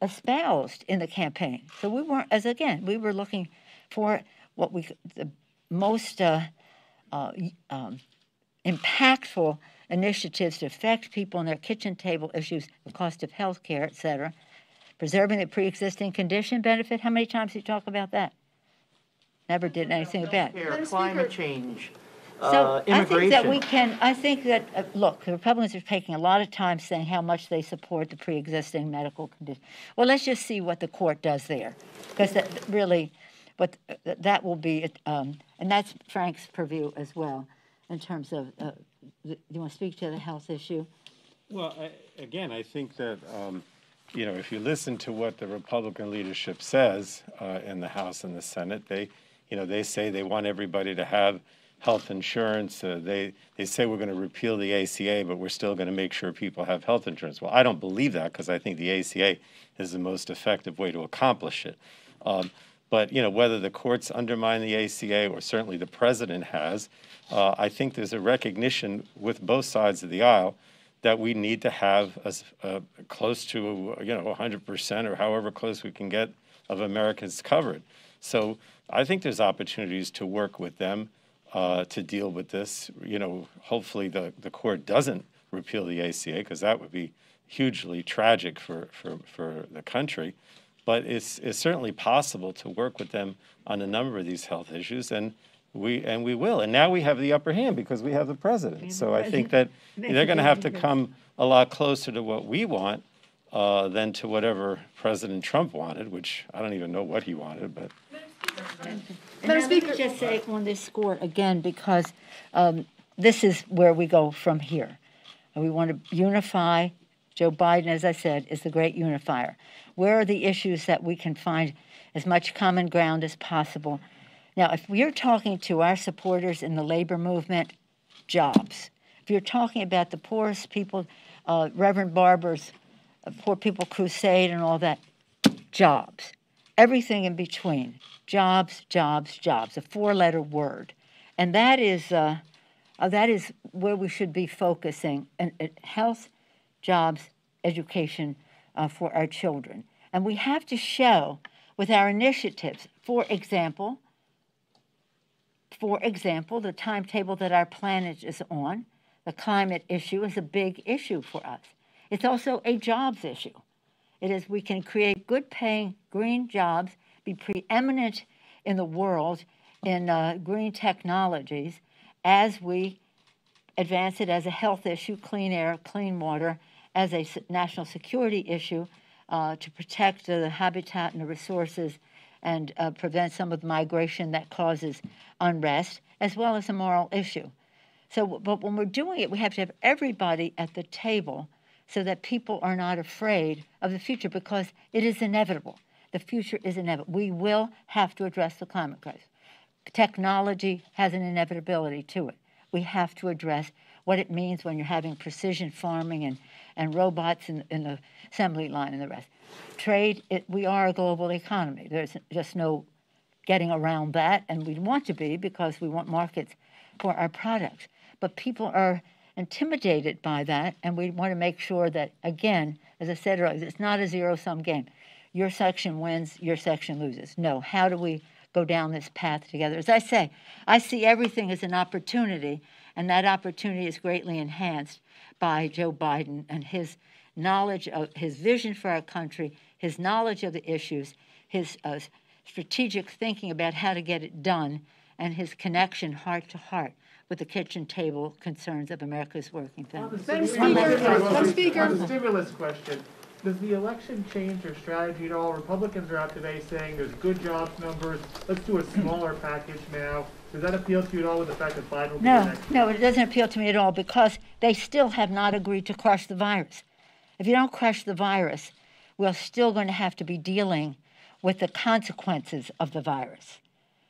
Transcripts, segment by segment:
espoused in the campaign. So we weren't, we were looking for what the most impactful initiatives to affect people in their kitchen table issues, the cost of health care, et cetera. Preserving the pre-existing condition benefit. How many times did you talk about that? Never did anything about it. Climate change. So immigration. I think that, look, the Republicans are taking a lot of time saying how much they support the pre-existing medical condition. Well, let's just see what the court does there, because that really, that will be, and that's Frank's purview as well, in terms of, do you want to speak to the health issue? Well, I think that, if you listen to what the Republican leadership says in the House and the Senate, they say they want everybody to have health insurance. They say we're going to repeal the ACA, but we're still going to make sure people have health insurance. Well, I don't believe that, because I think the ACA is the most effective way to accomplish it. But whether the courts undermine the ACA, or certainly the president has, I think there's a recognition with both sides of the aisle that we need to have close to 100% or however close we can get of Americans covered. So I think there's opportunities to work with them to deal with this. Hopefully the court doesn't repeal the ACA, because that would be hugely tragic for the country. But it's certainly possible to work with them on a number of these health issues, and we will. And now we have the upper hand because we have the president. So I think that they're going to have to come a lot closer to what we want than to whatever President Trump wanted, which I don't even know what he wanted, but. Let me just say on this score again, because this is where we go from here. And we want to unify. Joe Biden, as I said, is the great unifier. Where are the issues that we can find as much common ground as possible? Now, if we're talking to our supporters in the labor movement, jobs. If you're talking about the poorest people, Reverend Barber's Poor People Crusade and all that, jobs. Everything in between. Jobs, jobs, jobs, a four-letter word. And that is where we should be focusing, and health, jobs, education for our children. And we have to show with our initiatives, for example, the timetable that our planet is on, the climate issue is a big issue for us. It's also a jobs issue. It is, we can create good-paying green jobs, be preeminent in the world in green technologies as we advance it as a health issue, clean air, clean water, as a national security issue to protect the habitat and the resources and prevent some of the migration that causes unrest, as well as a moral issue. So, but when we're doing it, we have to have everybody at the table so that people are not afraid of the future, because it is inevitable. The future is inevitable. We will have to address the climate crisis. Technology has an inevitability to it. We have to address what it means when you're having precision farming and robots in the assembly line and the rest. Trade, we are a global economy. There's just no getting around that, and we want to be because we want markets for our products. But people are intimidated by that, and we want to make sure that, again, as I said earlier, it's not a zero-sum game. Your section wins, your section loses. No, how do we go down this path together? As I say, I see everything as an opportunity, and that opportunity is greatly enhanced by Joe Biden and his knowledge of his vision for our country, his knowledge of the issues, his strategic thinking about how to get it done, and his connection heart to heart with the kitchen table concerns of America's working families. On the stimulus question, does the election change your strategy at all? Republicans are out today saying there's good jobs numbers. Let's do a smaller package now. Does that appeal to you at all with the fact that Biden will be the next? No, it doesn't appeal to me at all, because they still have not agreed to crush the virus. If you don't crush the virus, we're still going to have to be dealing with the consequences of the virus.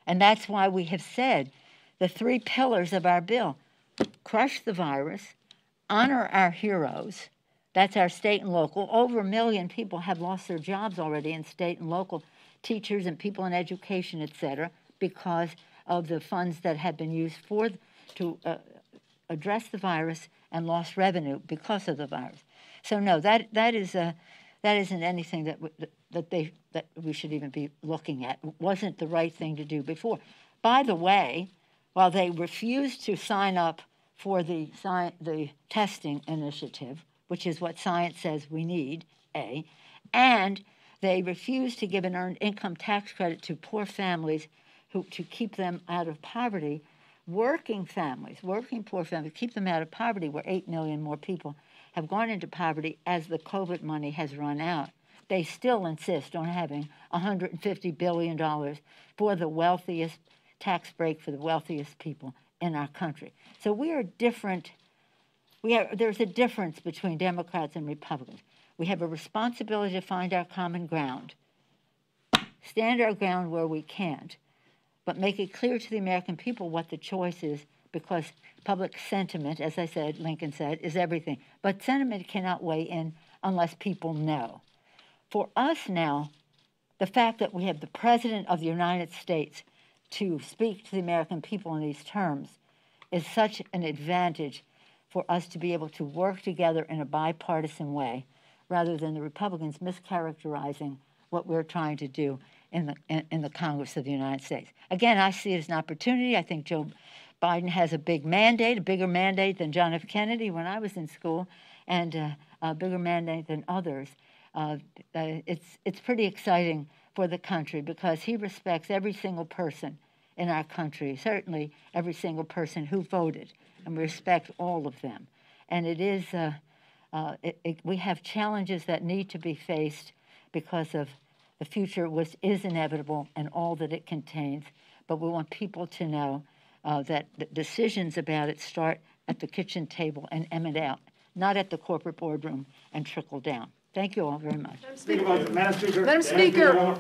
And that's why we have said the three pillars of our bill: crush the virus, honor our heroes. That's our state and local. Over 1 million people have lost their jobs already in state and local, teachers and people in education, et cetera, because of the funds that have been used to address the virus and lost revenue because of the virus. So no, that is that isn't anything that we should even be looking at. It wasn't the right thing to do before. By the way, while they refused to sign up for the testing initiative, which is what science says we need, and they refused to give an earned income tax credit to poor families to keep them out of poverty, working poor families, keep them out of poverty, where 8 million more people have gone into poverty as the COVID money has run out. They still insist on having $150 billion for the wealthiest, tax break for the wealthiest people in our country. So we are different. There's a difference between Democrats and Republicans. We have a responsibility to find our common ground, stand our ground where we can't, but make it clear to the American people what the choice is, because public sentiment, as I said, Lincoln said, is everything. But sentiment cannot weigh in unless people know. For us now, the fact that we have the President of the United States to speak to the American people in these terms is such an advantage for us to be able to work together in a bipartisan way, rather than the Republicans mischaracterizing what we're trying to do in the Congress of the United States. Again, I see it as an opportunity. I think Joe Biden has a big mandate, a bigger mandate than John F. Kennedy when I was in school, and a bigger mandate than others. It's pretty exciting for the country because he respects every single person in our country, certainly every single person who voted, and we respect all of them. And it is, we have challenges that need to be faced because of the future, which is inevitable and all that it contains. But we want people to know that the decisions about it start at the kitchen table and emanate out, not at the corporate boardroom and trickle down. Thank you all very much. Madam Speaker. Madam Speaker.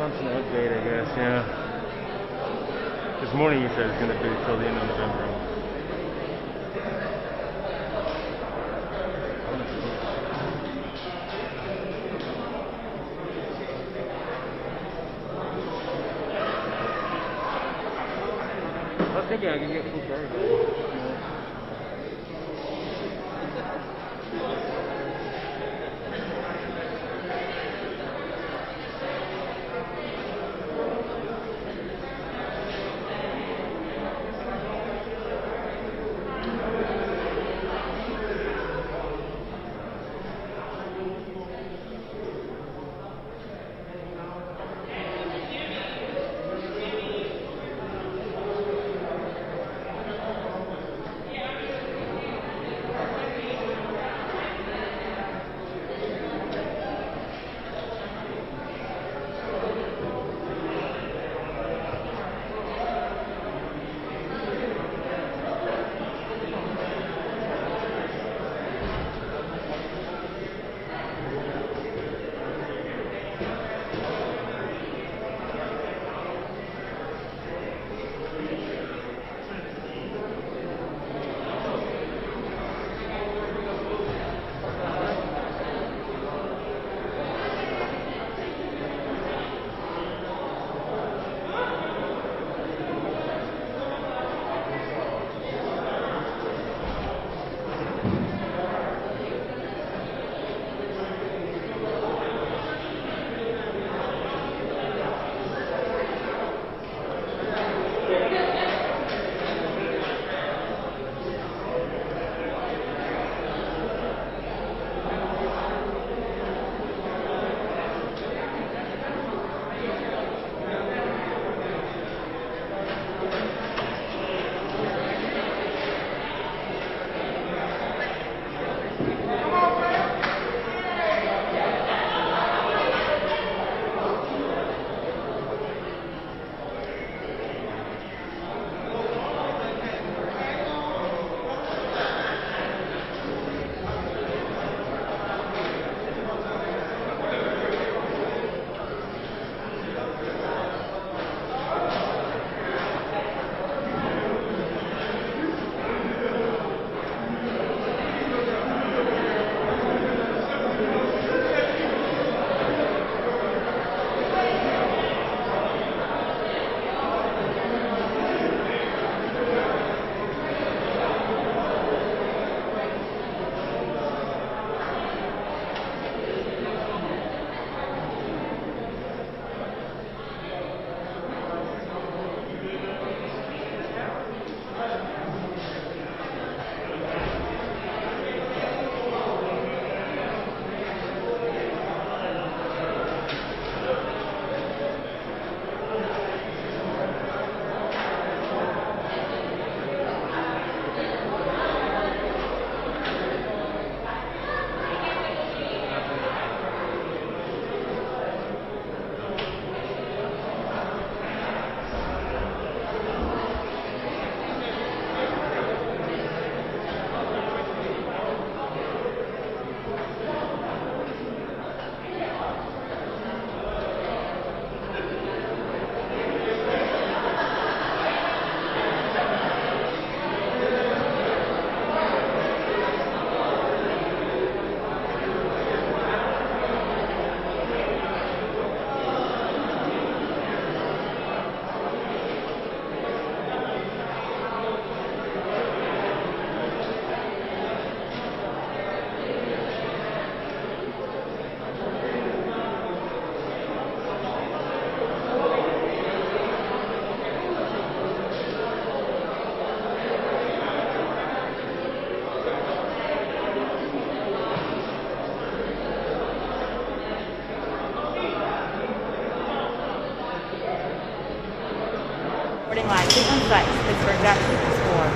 announcing an update, I guess, yeah. This morning he said it's going to be till the end of November. I was thinking I could get food for everybody. Reporting live, Cleveland sites, Pittsburgh, Jackson, score.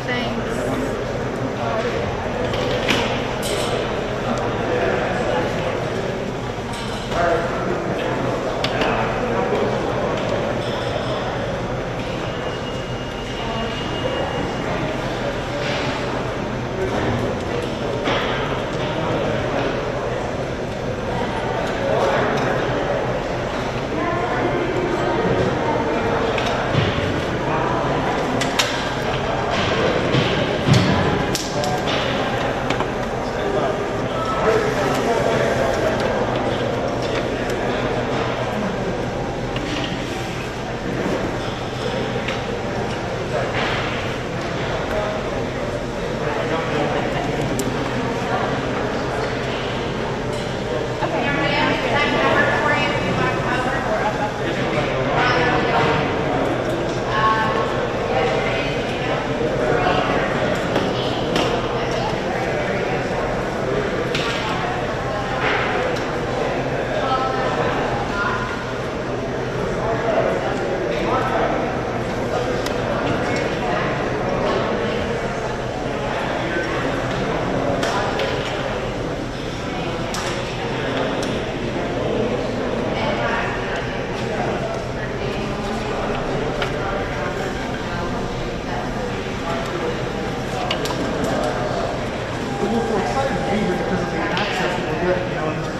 thanks.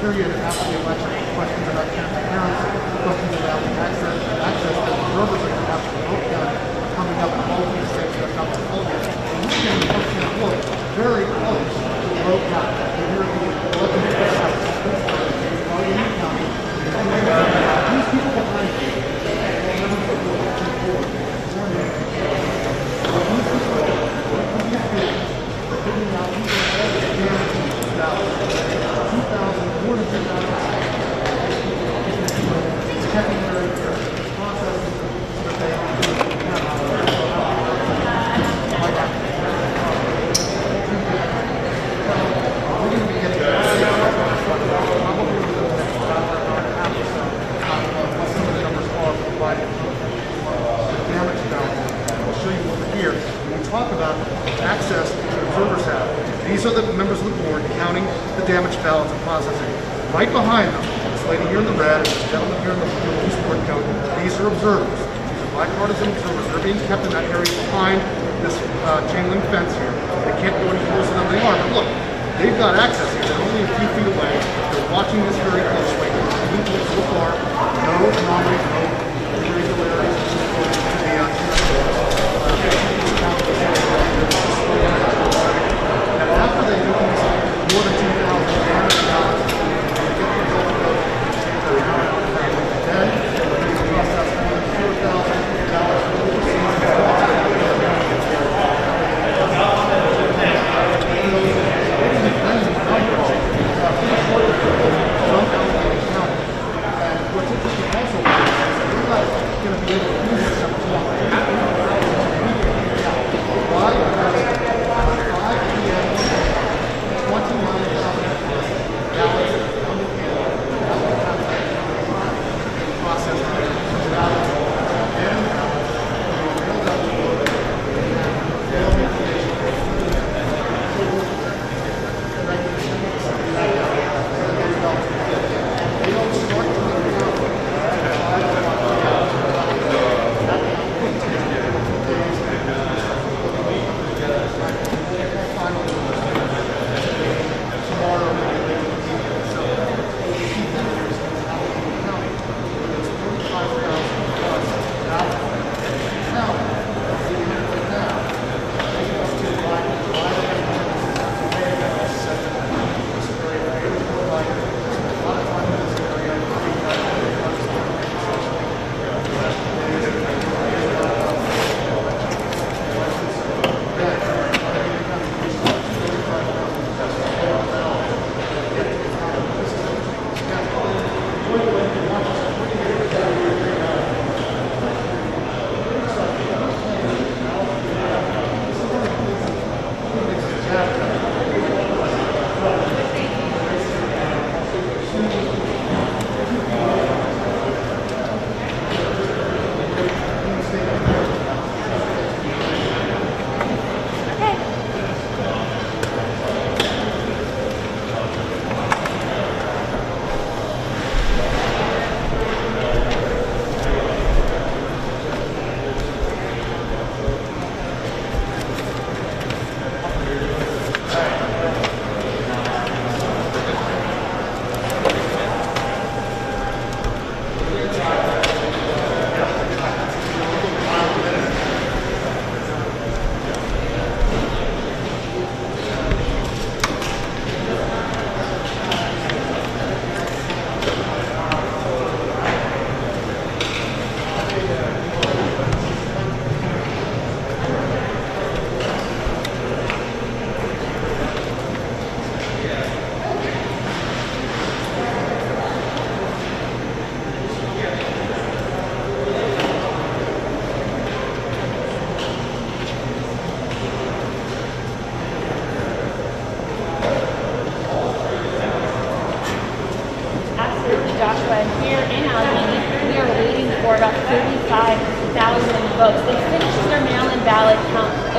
period after the election, questions about transparency, questions about the access that observers are going to have to vote down coming up in all of these states that are not California. And we can look very close to the vote count. Here are the elected officials in Allegheny County. These people behind you, talk about access that observers have. These are the members of the board counting the damaged ballots and processing. Right behind them, this lady here in the red, this gentleman here in the blue sport coat, these are observers. These are bipartisan observers. They're being kept in that area behind this chain link fence here. They can't go any closer than they are. But look, they've got access here. They're only a few feet away. They're watching this very closely. And so far, no anomalies, no irregularities. And after they do more than 2,000 damage ballots, they get the result of those, then they process more than 4,000 ballots overseas. And what's interesting also is we're not going to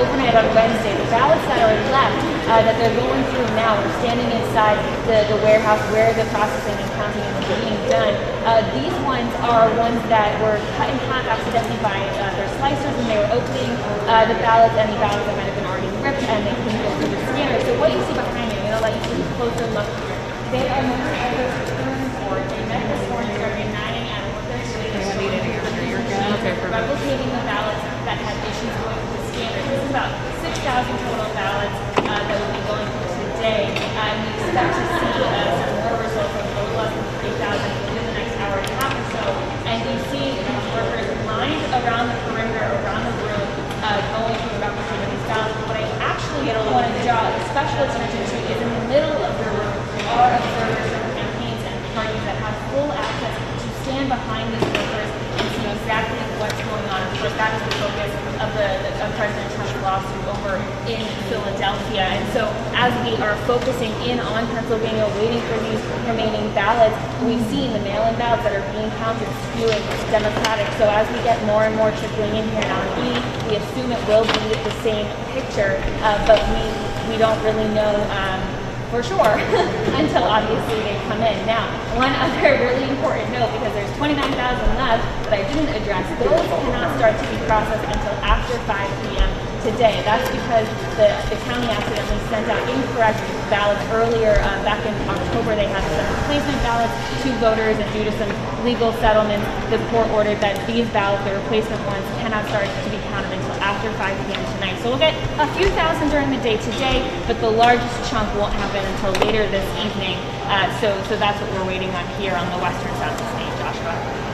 overnight on Wednesday. The ballots that are left, that they're going through now, we're standing inside the warehouse where the processing and counting is being done. These ones are ones that were cut in half accidentally by their slicers when they were opening the ballots, any ballots that might have been already ripped, and they couldn't go through the scanner. So what you see behind me, I'm going to let you take a closer look here. They are members of the return board. They met this morning starting at 9 a.m. What they're doing is replicating the ballots that had issues going through the scanner. This is about 6,000 total ballots that will be going through today. And we expect to see some more results of no less than 3,000 within the next hour and a half or so. And you see these workers lined around the perimeter, around the room, going through the replication of these ballots. What I actually want to draw special attention to is in the middle of the room are observers from campaigns and parties that have full access to stand behind these workers and see exactly what's going on. Of course, that is the focus of President Trump's lawsuit over in Philadelphia. And so as we are focusing in on Pennsylvania, waiting for these remaining ballots, we've seen the mail-in ballots that are being counted skewing Democratic. So as we get more and more trickling in here now, we assume it will be the same picture, but we don't really know for sure until obviously they come in. Now, one other really important note, because there's 29,000 left that I didn't address, those cannot start to be processed until after 5 p.m. today. That's because the county accidentally sent out incorrect ballots earlier. Back in October, they had some replacement ballots to voters, and due to some legal settlements, the court ordered that these ballots, the replacement ones, cannot start to be counted until after 5 p.m. tonight. So we'll get a few thousand during the day today, but the largest chunk won't happen until later this evening. So that's what we're waiting on here on the western side of the state, Joshua.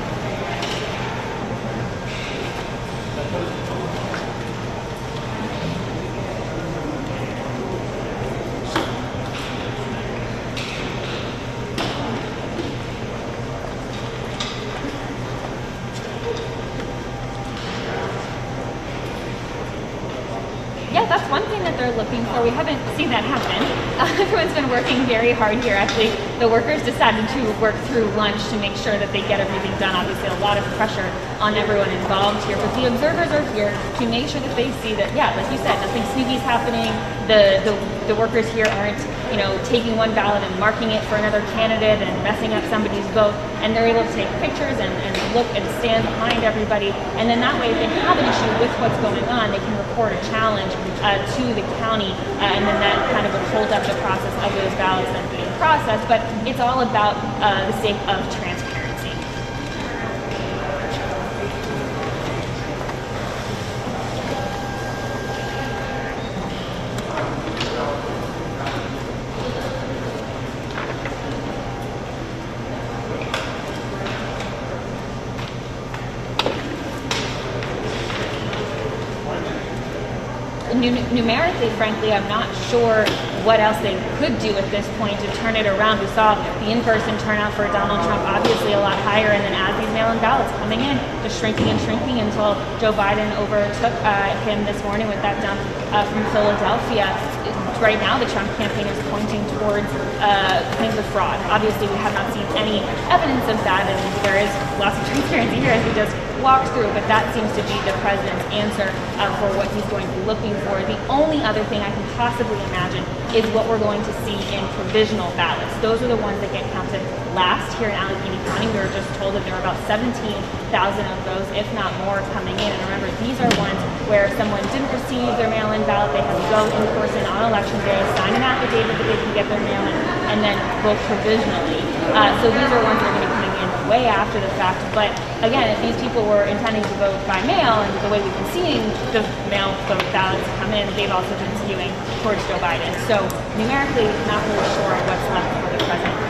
Yeah, that's one thing that they're looking for. We haven't seen that happen. Everyone's been working very hard here. Actually, the workers decided to work through lunch to make sure that they get everything done. Obviously, a lot of pressure on everyone involved here. But the observers are here to make sure that they see that, yeah, like you said, nothing sneaky is happening. The workers here aren't, taking one ballot and marking it for another candidate and messing up somebody's vote. And they're able to take pictures and look and stand behind everybody. And then that way, if they have an issue with what's going on, they can report a challenge to the county, and then that kind of will hold up the process of those ballots then being processed. But it's all about the sake of transparency. Numerically, frankly, I'm not sure what else they could do at this point to turn it around. We saw the in-person turnout for Donald Trump obviously a lot higher, and then as these mail-in ballots coming in, just shrinking and shrinking until Joe Biden overtook him this morning with that dump from Philadelphia. Right now, the Trump campaign is pointing towards claims of fraud. Obviously, we have not seen any evidence of that, and there is lots of transparency here as we just walked through, but that seems to be the president's answer for what he's going to be looking for. The only other thing I can possibly imagine is what we're going to see in provisional ballots. Those are the ones that get counted last here in Allegheny County. We were just told that there are about 17,000 of those, if not more, coming in. And remember, these are ones where someone didn't receive their mail-in ballot. They have to go in person on election day, sign an affidavit that they can get their mail-in, and then vote provisionally. So these are ones that are going to be coming in way after the fact. But again, if these people were intending to vote by mail, and the way we've been seeing the mail vote ballots come in, they've also been skewing towards Joe Biden. So numerically, not really sure what's left for the president.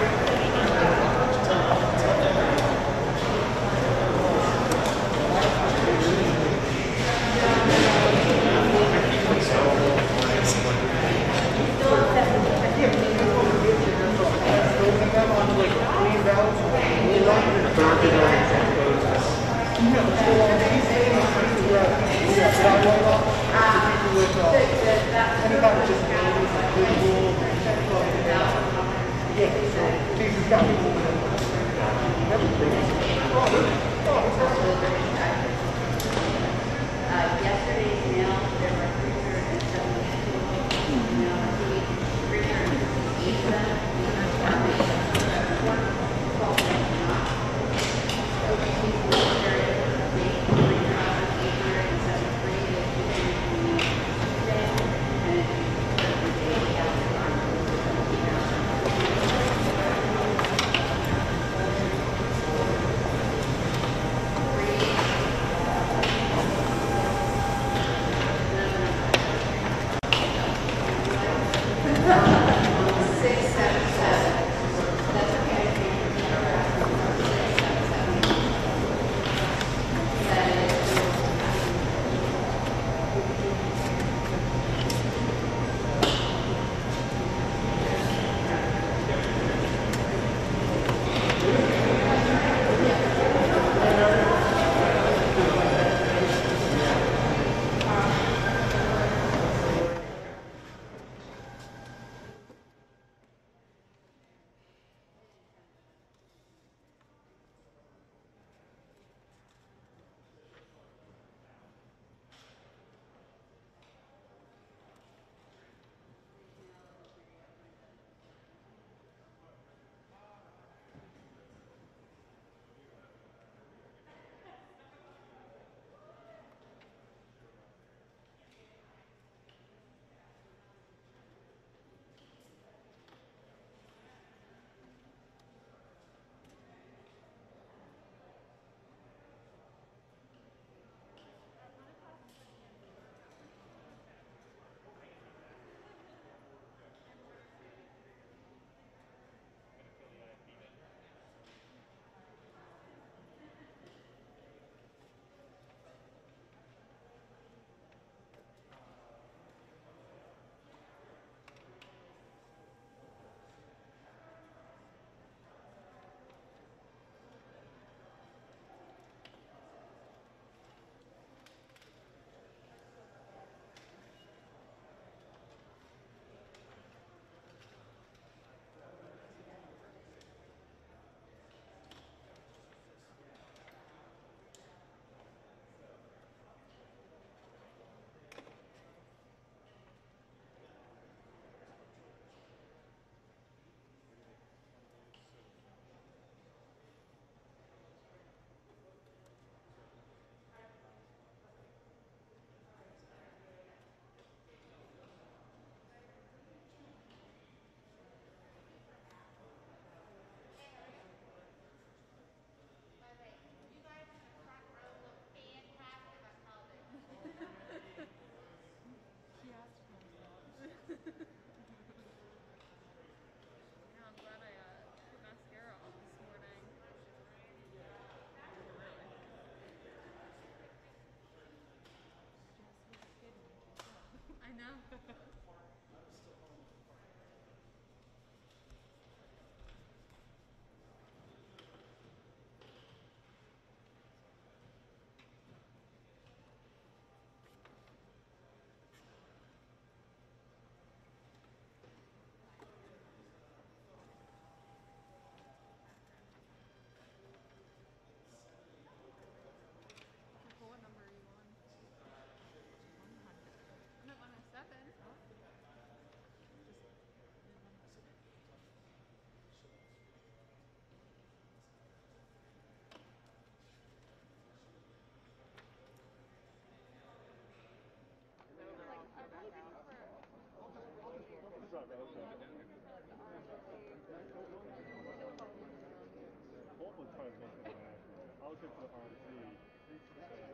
president international. I was here for the RNC,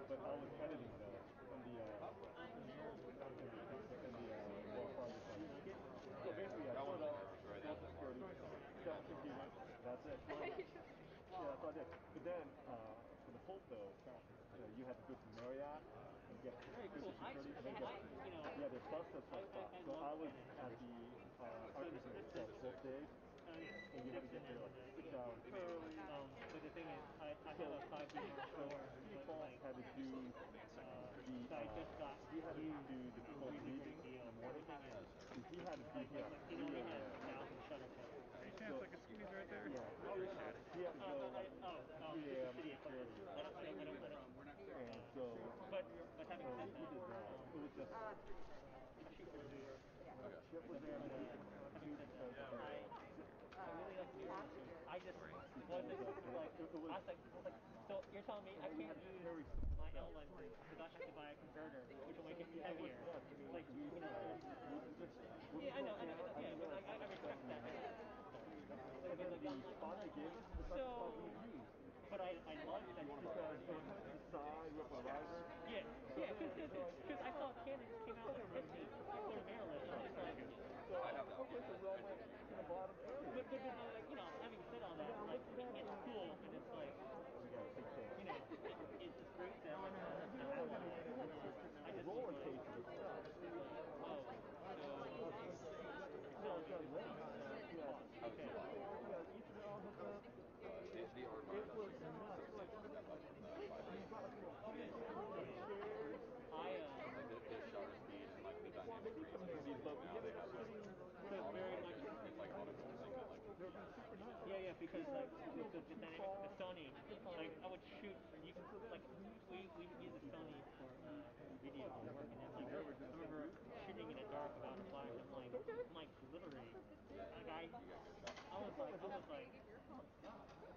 but I was editing though in the World Party site. So basically, I showed up, Social Security, 7 units, that's it. Yeah, that's all I did. But then, for the Holt though, you had to go to Marriott and get Social Security, and then get their stuff that's like stuff. So I was at the Arlington for both days. And you had to get there like 6 hours early. But the thing is, I have a 5-year store. People had to do the full meeting in the morning. He had to be here at 3 a.m. Any chance I could squeeze right there? Yeah. Appreciate it. He had to go like 3 a.m. security. And so, but having so said he did that. It was just. Chip was there, having said that, I really don't do it. I just wasn't like, I was like, so you're telling me I can't use my L lenses because I have to buy a converter, which will make it heavier. Like, you know, yeah, I know, yeah, but like, I respect that. And then the spot they gave us, the spot we used. But I love that because it was the side with a riser. Yeah, because I saw candidates came out with 50 for Maryland. And it's like, so I have that. We all went to the bottom area. But like, you know, having said all that, like, it's cool, and it's like, you know, it's great that like, I just roller coaster. Oh, okay. The art they shot us in like the dynamic range now they have very much like audible thing that like yeah, because like the dynamic, the Sony, like I would shoot, you can like we use a Sony for video, and then like I remember shooting in the dark without a flash. I'm like glittery. Like I was like,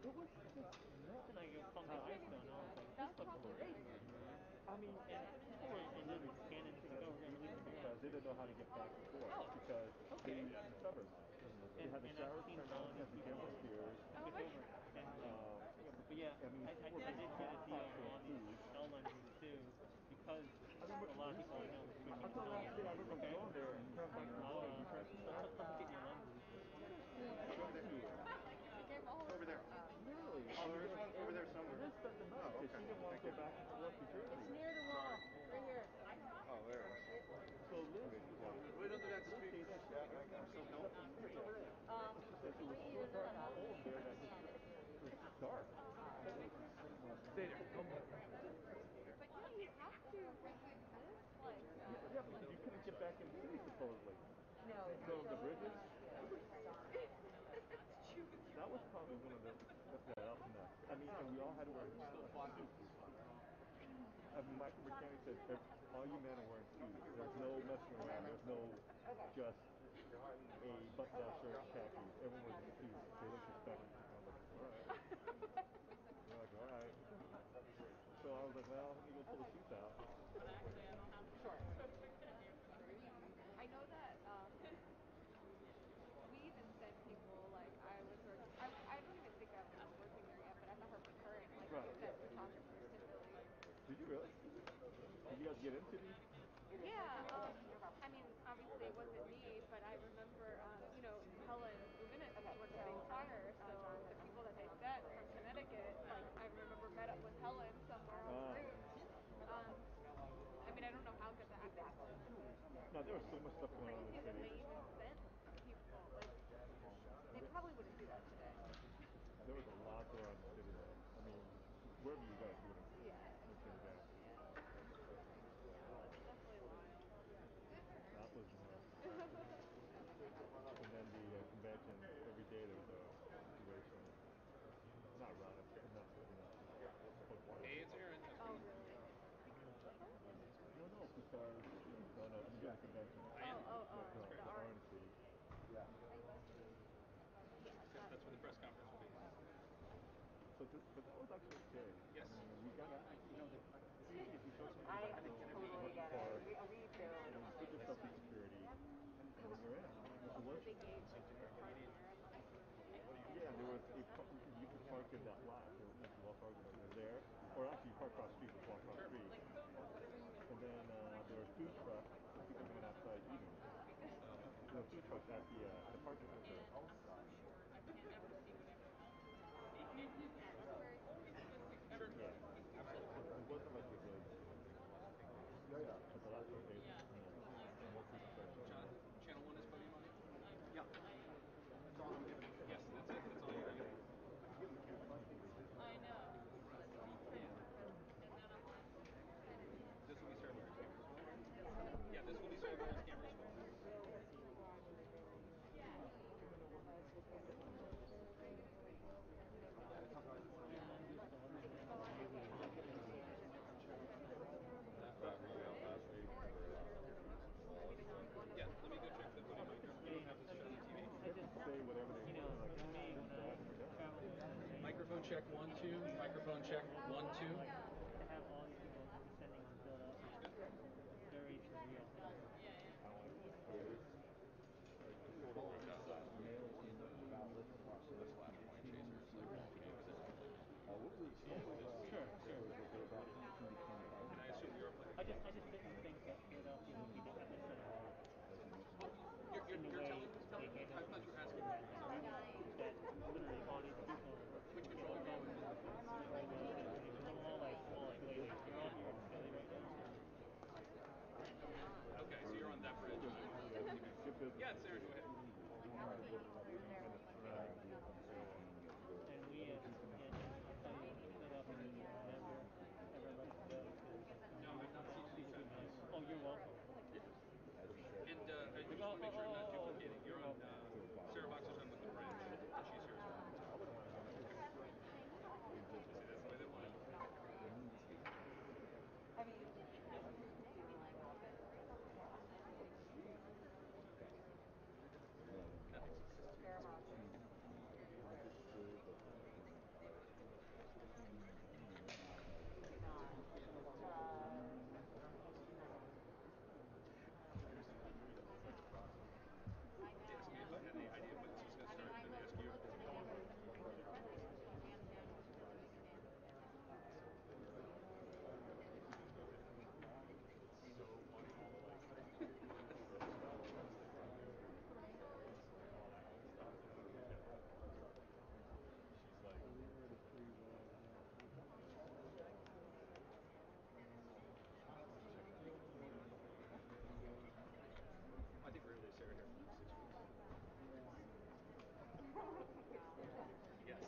then I get pumped the ISO, and I was like, this looks great. I mean, People were in this canon like, oh, we're gonna release it because they didn't know how to get back and forth because they used covers. They had the shower turned on, had the camera upstairs. But yeah, I did get a deal on these L lenses too, because a lot of people I know were switching to L lenses. Okay, I'll get your lenses. Over there. Really? Oh, there's one over there somewhere. This doesn't know because she didn't want to go back and forth to Jersey. It's near the wall, right here. Oh, there it is. So Liz, We don't do that speak. I'm so dumb. she said it was so dark cold there that it was dark. Stay there. But yeah, you have to when you live like that. Yeah, but you couldn't get back in the city supposedly. No. So the bridges. That was probably one of the nuts. I mean, and we all had to wear suits. I mean, Michael Mechanic said that all you men are wearing suits. There's no messing around. There's no just a button-down shirt, khakis. Everyone wears a suit. They look respectful. I'm like, all right. They're like, all right. So I was like, well, let me go pull the suits out. Sure. I know that we even sent people like I don't even think I was working there yet, but I met her current like we sent photographers to Philly. Did you really? Did you guys get into these? Yeah, I mean, obviously it wasn't me, but I remember, you know, Helen Luminous was working there prior, so the people that they sent from Connecticut, like, I remember met up with Helen somewhere on the route. I mean, I don't know how good the access was. No, there was so much stuff going on in the Crazy that they city. even sent people, like, they probably wouldn't do that today. There was a lot going on in the city, though. I mean, wherever you go, you would have seen that. Definitely wild. That was nuts. And then the convention, every day there was a situation. Not run, not Hey, it's Aaron. Oh, really? No, because you go to the convention. The RNC. Yeah. That's where the press conference will be. But that was actually scary. Yes. I mean, we got, you know, if you show something I totally get it. We do. you put yourself in security, and then you're in. It was Big gauge park there. yeah, there was you could park in that lot. There Wells Fargo, they're there. Or actually, you park across the street, just walk across the street. And then there were food trucks, people going outside eating. There were food trucks at the parking lot there. Yeah, absolutely. It wasn't like it was. Yeah. But the last few days, John, channel 1 is podium audio? Yeah. That's all I'm giving. Yes, that's it. That's all you're giving. I know. This will be Sarah Laura's camera as well? Yeah, this will be Sarah Laura's camera as well. Yeah, let me go check the podium mic. We don't have this shown on TV. say whatever they want. To me, when I travel, Microphone check 1, 2. Microphone check 1, 2. to have all these people descending to build up, very surreal. The flashpoint chasers, like, was it? Sure. And I assume you're playing. I just didn't think that Philadelphia would be the epicenter You're telling me? I thought you were asking me. that literally all these people. Which control room? They're all like, wait, you're all here in Philly right now. Okay, so you're on that bridge. Yeah, Sarah, go ahead. And we as Philadelphia never ever let it go. No, I've not seen any time. Oh, you're welcome. And I just want to make sure I'm not duplicating. You're on Sarah Boxer's on with the bridge, and she's here as well. See, that's the way they want it. Ask me if I had any idea when this was going to start, and then ask you. So funny. She's like, I think we're going to Sarah here for 6 weeks. Yes.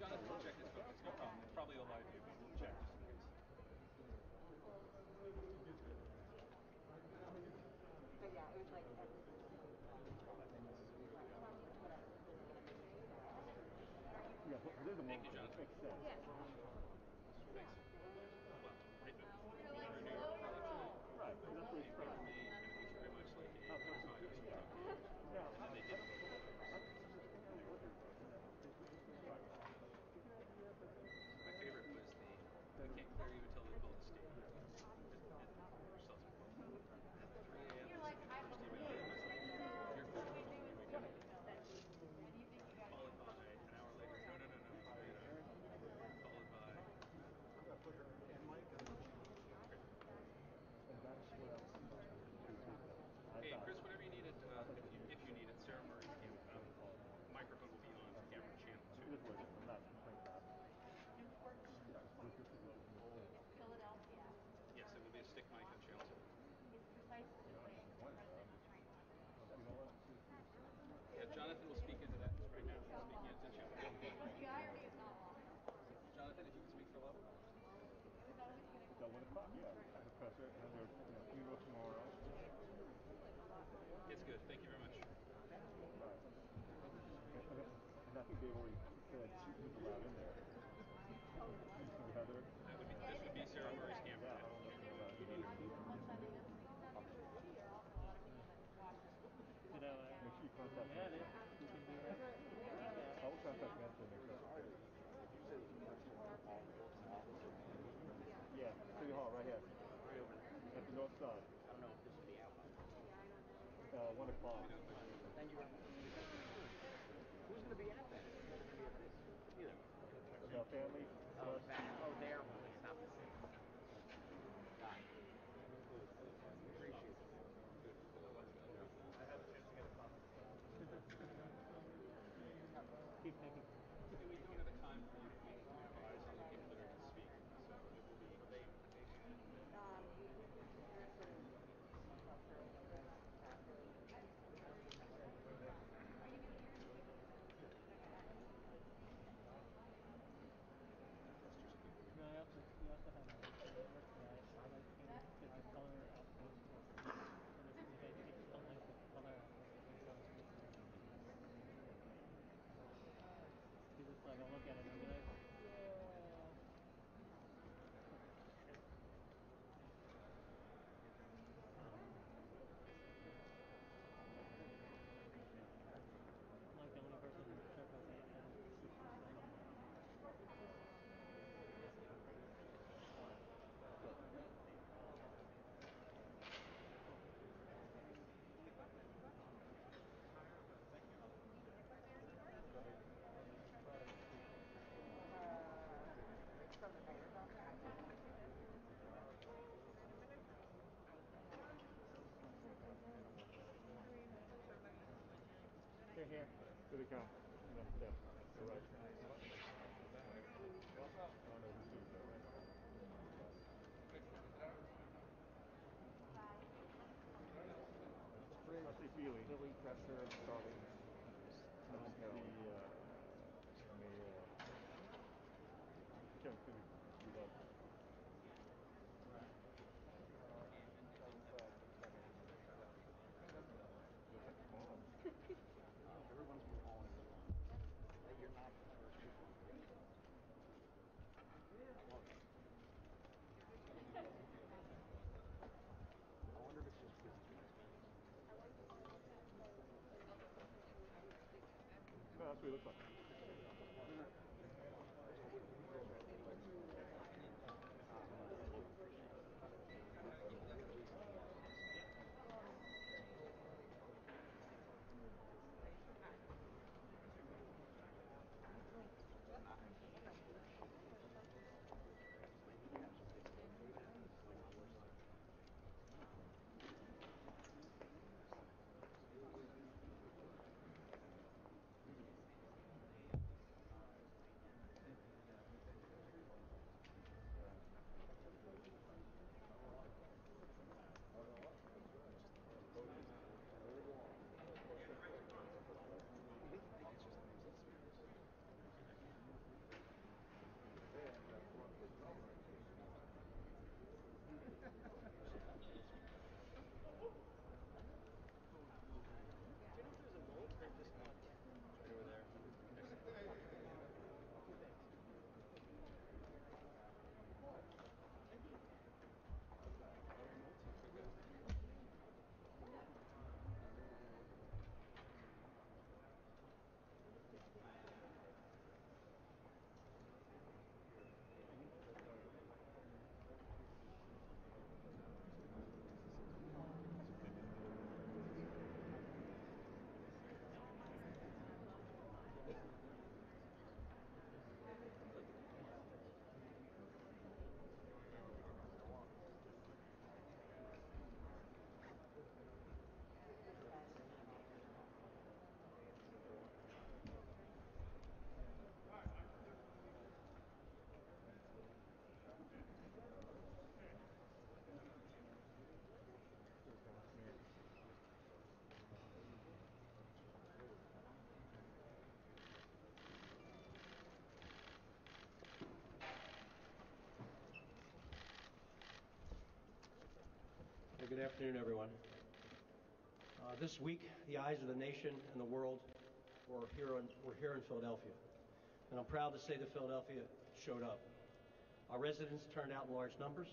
Jonathan will check his phone. It's no problem. Probably a live view, but we'll check just in case. But yeah, it was like Thank you, Jonathan. Makes sense. Thanks. Well, I know. Right, so that's what it's For me, and it was very much like a podcast. Yeah, And they did both. My favorite was I can't clear you until we call the state. At Celtic. At 3 a.m. You're like, I first email. You're clear. Followed by an hour later. No. Followed by. Hey, Chris, whatever you need it, if you need it, Sarah Murray, microphone will be on camera channel 2. Philadelphia. Yes, it will be a stick mic on channel 2. It's precisely the way the president is trying to. Yeah, Jonathan will speak into that right now. He's speaking into channel 2. The irony is not long. Jonathan, if you can speak for love. So 1 o'clock, yeah. Professor, and then there's funeral tomorrow. It's good. Thank you very much. Right. And I think they've already said 2 people out in there. Heather. This would be Sarah Murray's camera. go outside. I don't know if this will be out. 1 o'clock. Thank you very much. Who's going to be at that? Who's going to be at this? Either. The family. Oh, there. It's not the same. Got it. Appreciate it. I had a chance to get a comment. Keep thinking. We don't have a time for you. We have eyes on the people that are going to speak. So it will be. No, we also have a work guy. I like to get the color outfit. And if you don't like the color outfit, it sounds good. See this like I'll look at it and I'll be like, yeah. I'm like the only person who took up that kind of From the mayor's office. They're here. Here they come. Yeah. You're right. I see Feely. Billy Presser, Charlie. The mayor. Kevin Finney. We love. Looks like a bomb. Everyone's been calling it. You're not the first people. I love it. I wonder if it's just business. No, that's what he looks like. Good afternoon, everyone. This week, the eyes of the nation and the world were here in Philadelphia. And I'm proud to say that Philadelphia showed up. Our residents turned out in large numbers.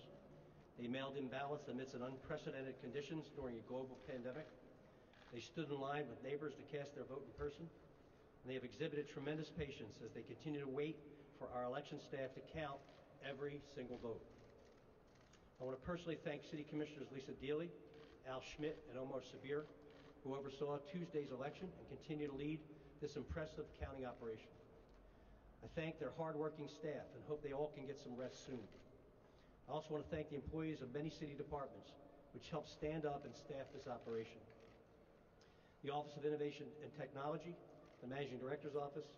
They mailed in ballots amidst unprecedented conditions during a global pandemic. They stood in line with neighbors to cast their vote in person. And they have exhibited tremendous patience as they continue to wait for our election staff to count every single vote. I want to personally thank City Commissioners Lisa Deely, Al Schmidt, and Omar Sabir, who oversaw Tuesday's election and continue to lead this impressive counting operation. I thank their hardworking staff and hope they all can get some rest soon. I also want to thank the employees of many city departments, which helped stand up and staff this operation. The Office of Innovation and Technology, the Managing Director's Office,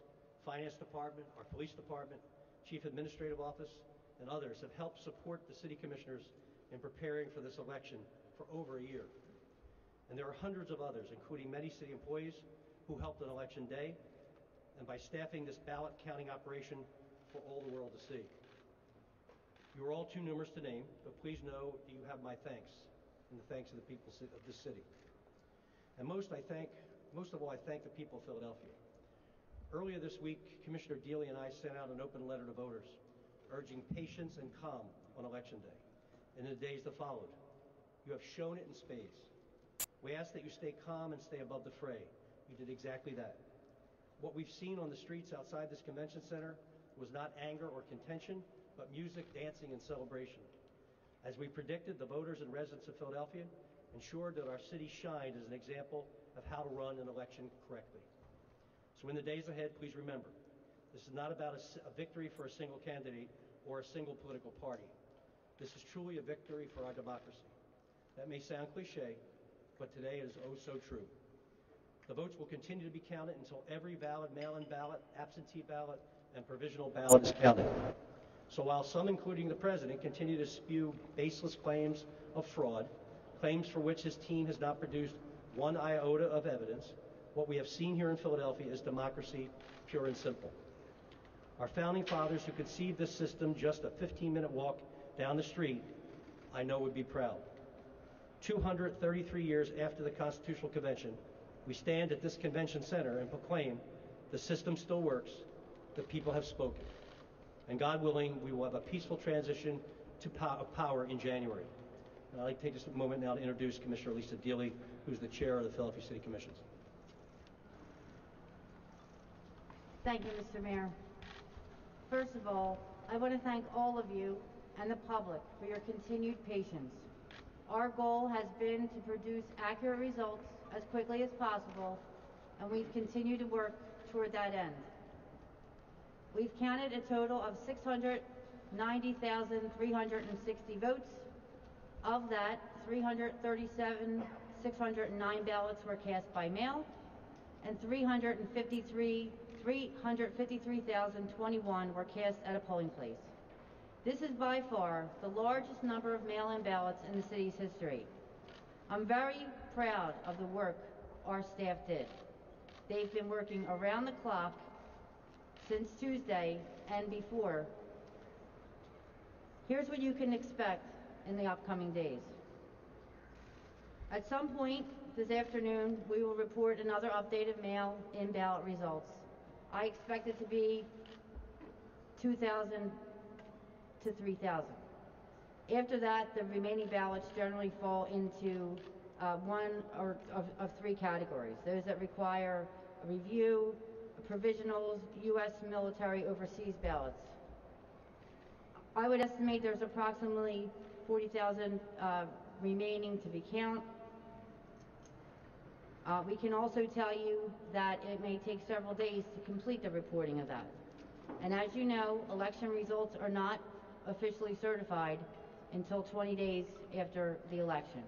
Finance Department, our Police Department, Chief Administrative Office, and others have helped support the City Commissioners in preparing for this election for over a year. And there are hundreds of others, including many city employees, who helped on Election Day and by staffing this ballot counting operation for all the world to see. You are all too numerous to name, but please know that you have my thanks and the thanks of the people of this city. And most of all, I thank the people of Philadelphia. Earlier this week, Commissioner Deely and I sent out an open letter to voters urging patience and calm on Election Day and in the days that followed. You have shown it in spades. We ask that you stay calm and stay above the fray. You did exactly that. What we've seen on the streets outside this convention center was not anger or contention, but music, dancing, and celebration. As we predicted, the voters and residents of Philadelphia ensured that our city shined as an example of how to run an election correctly. So in the days ahead, please remember, this is not about a victory for a single candidate or a single political party. This is truly a victory for our democracy. That may sound cliche, but today it is oh so true. The votes will continue to be counted until every valid mail-in ballot, absentee ballot, and provisional ballot is counted. So while some, including the president, continue to spew baseless claims of fraud, claims for which his team has not produced one iota of evidence, what we have seen here in Philadelphia is democracy, pure and simple. Our founding fathers, who conceived this system just a 15-minute walk down the street, I know would be proud. 233 years after the Constitutional Convention, we stand at this convention center and proclaim the system still works, the people have spoken. And God willing, we will have a peaceful transition to power in January. And I'd like to take just a moment now to introduce Commissioner Lisa Deely, who's the chair of the Philadelphia City Commissions. Thank you, Mr. Mayor. First of all, I want to thank all of you and the public for your continued patience. Our goal has been to produce accurate results as quickly as possible, and we've continued to work toward that end. We've counted a total of 690,360 votes. Of that, 337,609 ballots were cast by mail, and 353,021 were cast at a polling place. This is by far the largest number of mail-in ballots in the city's history. I'm very proud of the work our staff did. They've been working around the clock since Tuesday and before. Here's what you can expect in the upcoming days. At some point this afternoon, we will report another updated mail-in ballot results. I expect it to be 2,000 to 3,000. After that, the remaining ballots generally fall into one of three categories. Those that require a review, provisionals, U.S. military overseas ballots. I would estimate there's approximately 40,000 remaining to be counted. We can also tell you that it may take several days to complete the reporting of that. And as you know, election results are not officially certified until 20 days after the election.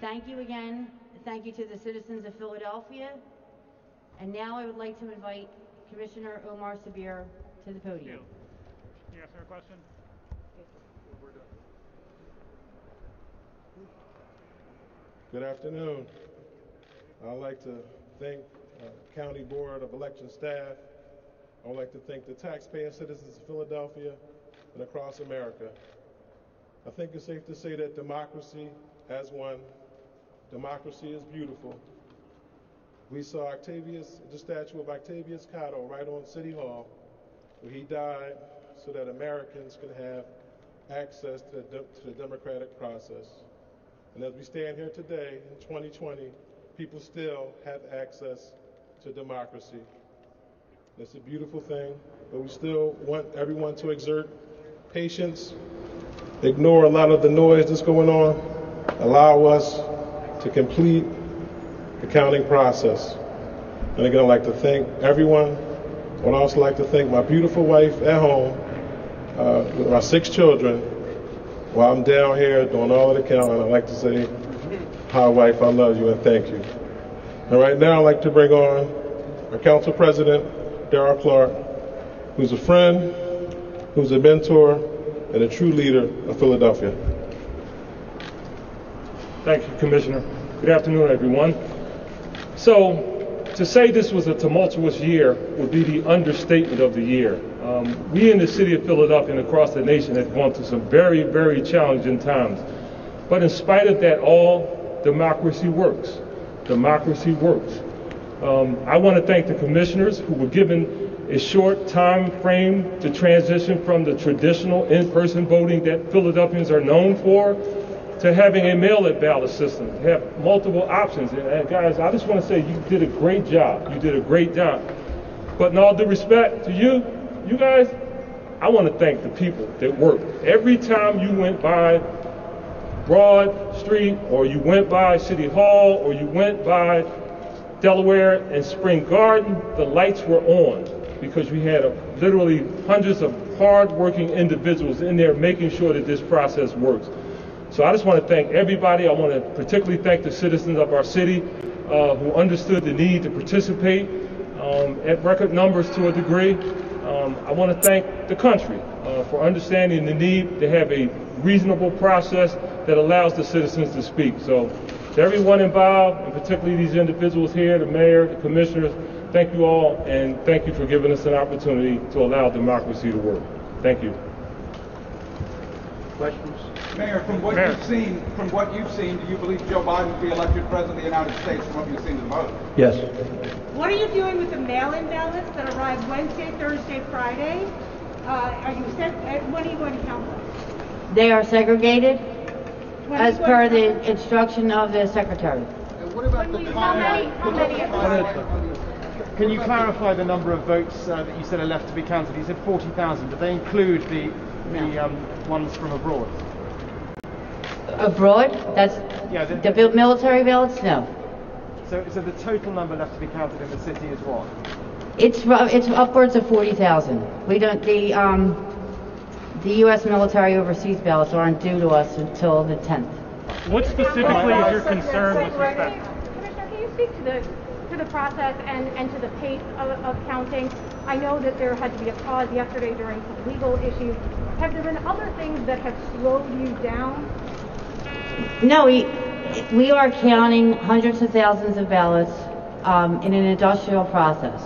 Thank you again. Thank you to the citizens of Philadelphia. And now I would like to invite Commissioner Omar Sabir to the podium. You ask her a question? We're done. Good afternoon. I'd like to thank County Board of Election staff. I would like to thank the taxpaying citizens of Philadelphia and across America. I think it's safe to say that democracy has won. Democracy is beautiful. We saw the statue of Octavius Cotto right on City Hall, where he died so that Americans could have access to the democratic process. And as we stand here today in 2020, people still have access to democracy. It's a beautiful thing, but we still want everyone to exert patience, ignore a lot of the noise that's going on, allow us to complete the counting process. And again, I'd like to thank everyone. I would also like to thank my beautiful wife at home with my 6 children. While I'm down here doing all of the counting, I'd like to say, hi wife, I love you and thank you. And right now I'd like to bring on our council president, Darryl Clark, who's a friend, who's a mentor, and a true leader of Philadelphia. Thank you, Commissioner. Good afternoon, everyone. So, to say this was a tumultuous year would be the understatement of the year. We in the city of Philadelphia and across the nation have gone through some very, very challenging times. But in spite of that all, democracy works. Democracy works. I want to thank the commissioners who were given a short time frame to transition from the traditional in-person voting that Philadelphians are known for to having a mail-in ballot system, to have multiple options. And guys, I just want to say you did a great job. You did a great job. But in all due respect to you guys, I want to thank the people that worked. Every time you went by Broad Street, or you went by City Hall, or you went by Delaware and Spring Garden, the lights were on because we had literally hundreds of hard-working individuals in there making sure that this process works. So I just want to thank everybody. I want to particularly thank the citizens of our city who understood the need to participate at record numbers to a degree. I want to thank the country for understanding the need to have a reasonable process that allows the citizens to speak. So to everyone involved, and particularly these individuals here, the mayor, the commissioners, thank you all, and thank you for giving us an opportunity to allow democracy to work. Thank you. Questions? Mayor, from what you've seen, do you believe Joe Biden will be elected president of the United States from what you've seen in the vote? Yes. What are you doing with the mail-in ballots that arrive Wednesday, Thursday, Friday? When are you going to count them? They are segregated as per the instruction of the secretary. What about the Can you clarify the number of votes that you said are left to be counted? You said 40,000. Do they include the ones from abroad? Abroad? That's the military ballots? No. So the total number left to be counted in the city is what? It's upwards of 40,000. We don't the U.S. military overseas ballots aren't due to us until the 10th. What specifically is your concern with respect? Commissioner, can you speak to the process and to the pace of counting? I know that there had to be a pause yesterday during some legal issues. Have there been other things that have slowed you down? No, we are counting hundreds of thousands of ballots in an industrial process,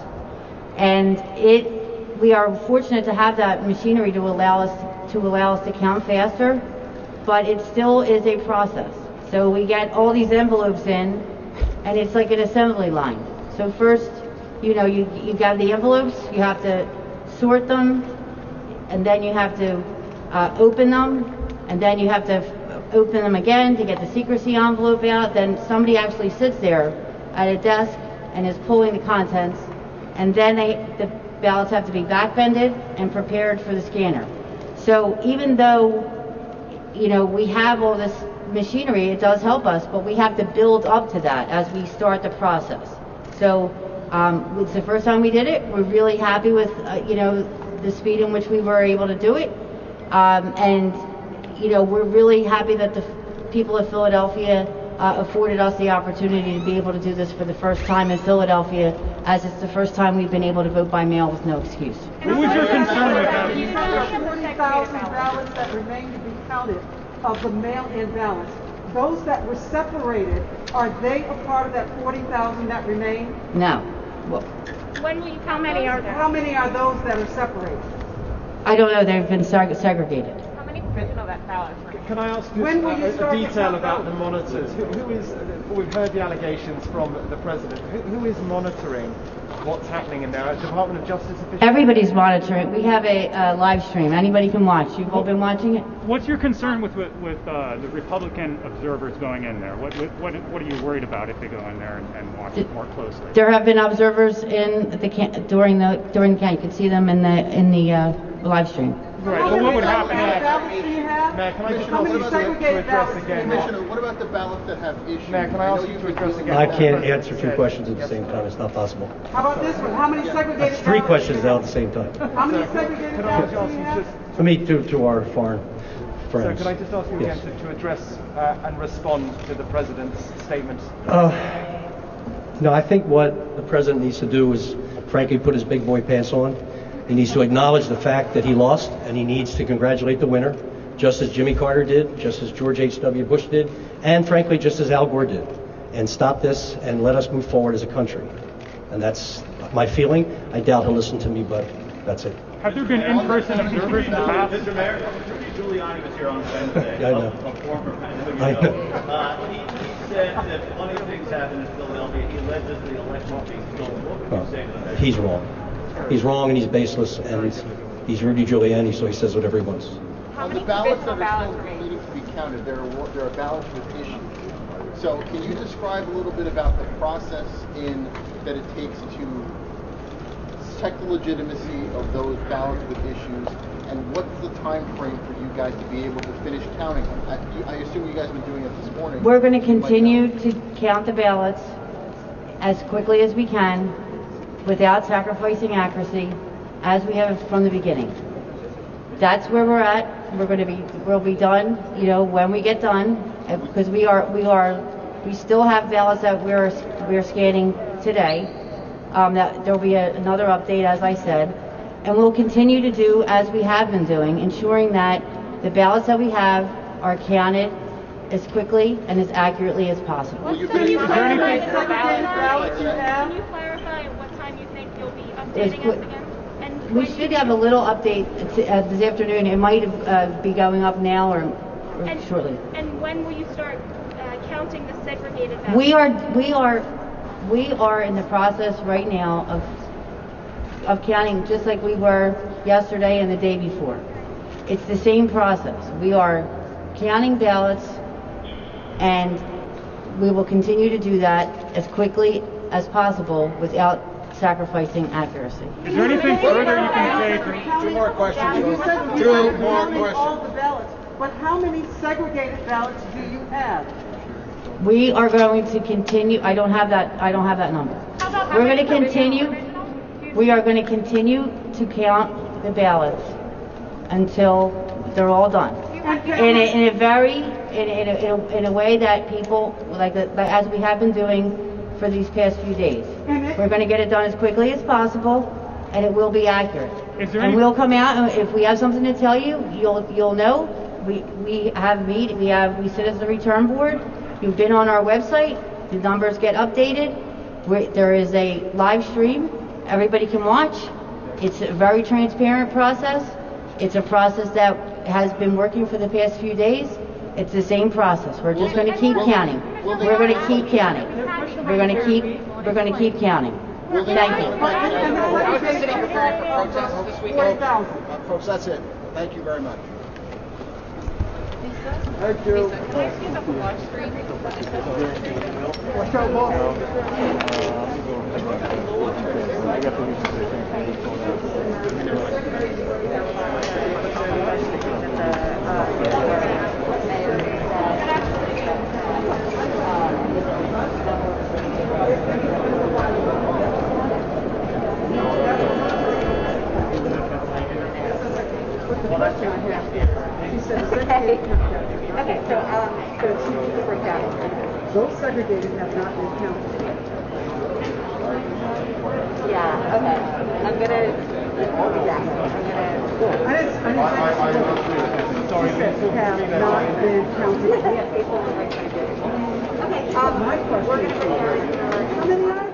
and we are fortunate to have that machinery to allow us to count faster, but it still is a process. So we get all these envelopes in, and it's like an assembly line. So first, you got the envelopes, you have to sort them, and then you have to open them, and then you have to open them again to get the secrecy envelope out. Then somebody actually sits there at a desk and is pulling the contents, and then the ballots have to be back-bended and prepared for the scanner. So even though we have all this machinery, it does help us, but we have to build up to that as we start the process. So it's the first time we did it. We're really happy with the speed in which we were able to do it, and we're really happy that the people of Philadelphia afforded us the opportunity to be able to do this for the first time in Philadelphia, as it's the first time we've been able to vote by mail with no excuse. What was your concern with that? You have 40,000 ballots that remain to be counted of the mail-in ballots. Those that were separated, are they a part of that 40,000 that remain? No. Well, When will you count? How many are there? How many are those that are separated? I don't know. They've been segregated. How many provisional ballots? Can I ask When will you a start to detail count about those? the monitors? Who is? We've heard the allegations from the president. Who is monitoring what's happening in there? Department of Justice officials? Everybody's monitoring. We have a live stream. Anybody can watch. You've all been watching it? What's your concern with the Republican observers going in there? What are you worried about if they go in there and watch it more closely? There have been observers in during the count. You can see them in the live stream. Right, but what would happen ballots do you have? Mayor, can I just How ask many you to segregated address ballots do you again? have? Commissioner, what about the ballots that have issues? Mayor, can I ask you to address again? I can't answer two questions at the same time. It's not possible. How about this one? How many segregated That's ballots? three do questions you now have? at the same time. How many segregated Could I ballots just do ask you you have? just... For me, to our foreign friends. So could I just ask you Yes. again to address and respond to the President's statement? No, I think what the President needs to do is, frankly, put his big boy pants on. He needs to acknowledge the fact that he lost, and he needs to congratulate the winner, just as Jimmy Carter did, just as George H.W. Bush did, and frankly, just as Al Gore did. And stop this and let us move forward as a country. And that's my feeling. I doubt he'll listen to me, but that's it. Have there been in-person observers in the past? Mr. Mayor, Rudy Giuliani was here on Wednesday, Yeah, I know. a former Pennsylvania I know. He said that funny things happened in Philadelphia. He led to the election being stolen. What would you say to that? He's wrong. He's wrong and he's baseless, and he's Rudy Giuliani, so he says whatever he wants. On the ballots that are still needing to be counted, there are ballots with issues. So can you describe a little bit about the process that it takes to check the legitimacy of those ballots with issues, and what's the time frame for you guys to be able to finish counting them? I assume you guys have been doing it this morning. We're going to continue to count the ballots as quickly as we can without sacrificing accuracy, as we have from the beginning. That's where we're at. We'll be done, when we get done, because we still have ballots that we're scanning today. That there'll be another update, as I said, and we'll continue to do as we have been doing, ensuring that the ballots that we have are counted as quickly and as accurately as possible. Can you clarify what time you think you'll be updating us again? And We should have a little update this afternoon. It might be going up now or shortly. And when will you start counting the segregated ballots? We are in the process right now of counting, just like we were yesterday and the day before. It's the same process. We are counting ballots, and we will continue to do that as quickly as possible without sacrificing accuracy. Is there anything further you can say? Two more questions. You said Two you're more counting all questions. the ballots, but how many segregated ballots do you have? We are going to continue. I don't have that number. We're going to continue. We are going to continue to count the ballots until they're all done. In a way that people like as we have been doing for these past few days. We're going to get it done as quickly as possible, and it will be accurate. And we'll come out, and if we have something to tell you, you'll know. We sit as the return board. You've been on our website. The numbers get updated. There is a live stream. Everybody can watch. It's a very transparent process. It's a process that has been working for the past few days. It's the same process. We're just going to keep counting. We're going to keep counting. We're going to keep counting. Thank you. How is the city preparing for protests this weekend? Folks, that's it. Thank you very much. Thank you. Can I ask you about the live stream? What's up, Paul? Okay, so to break down. Those segregated have not been counted. Yeah, okay. I'm gonna do that. Sorry, have not been counted. Okay. My question is, how many are there?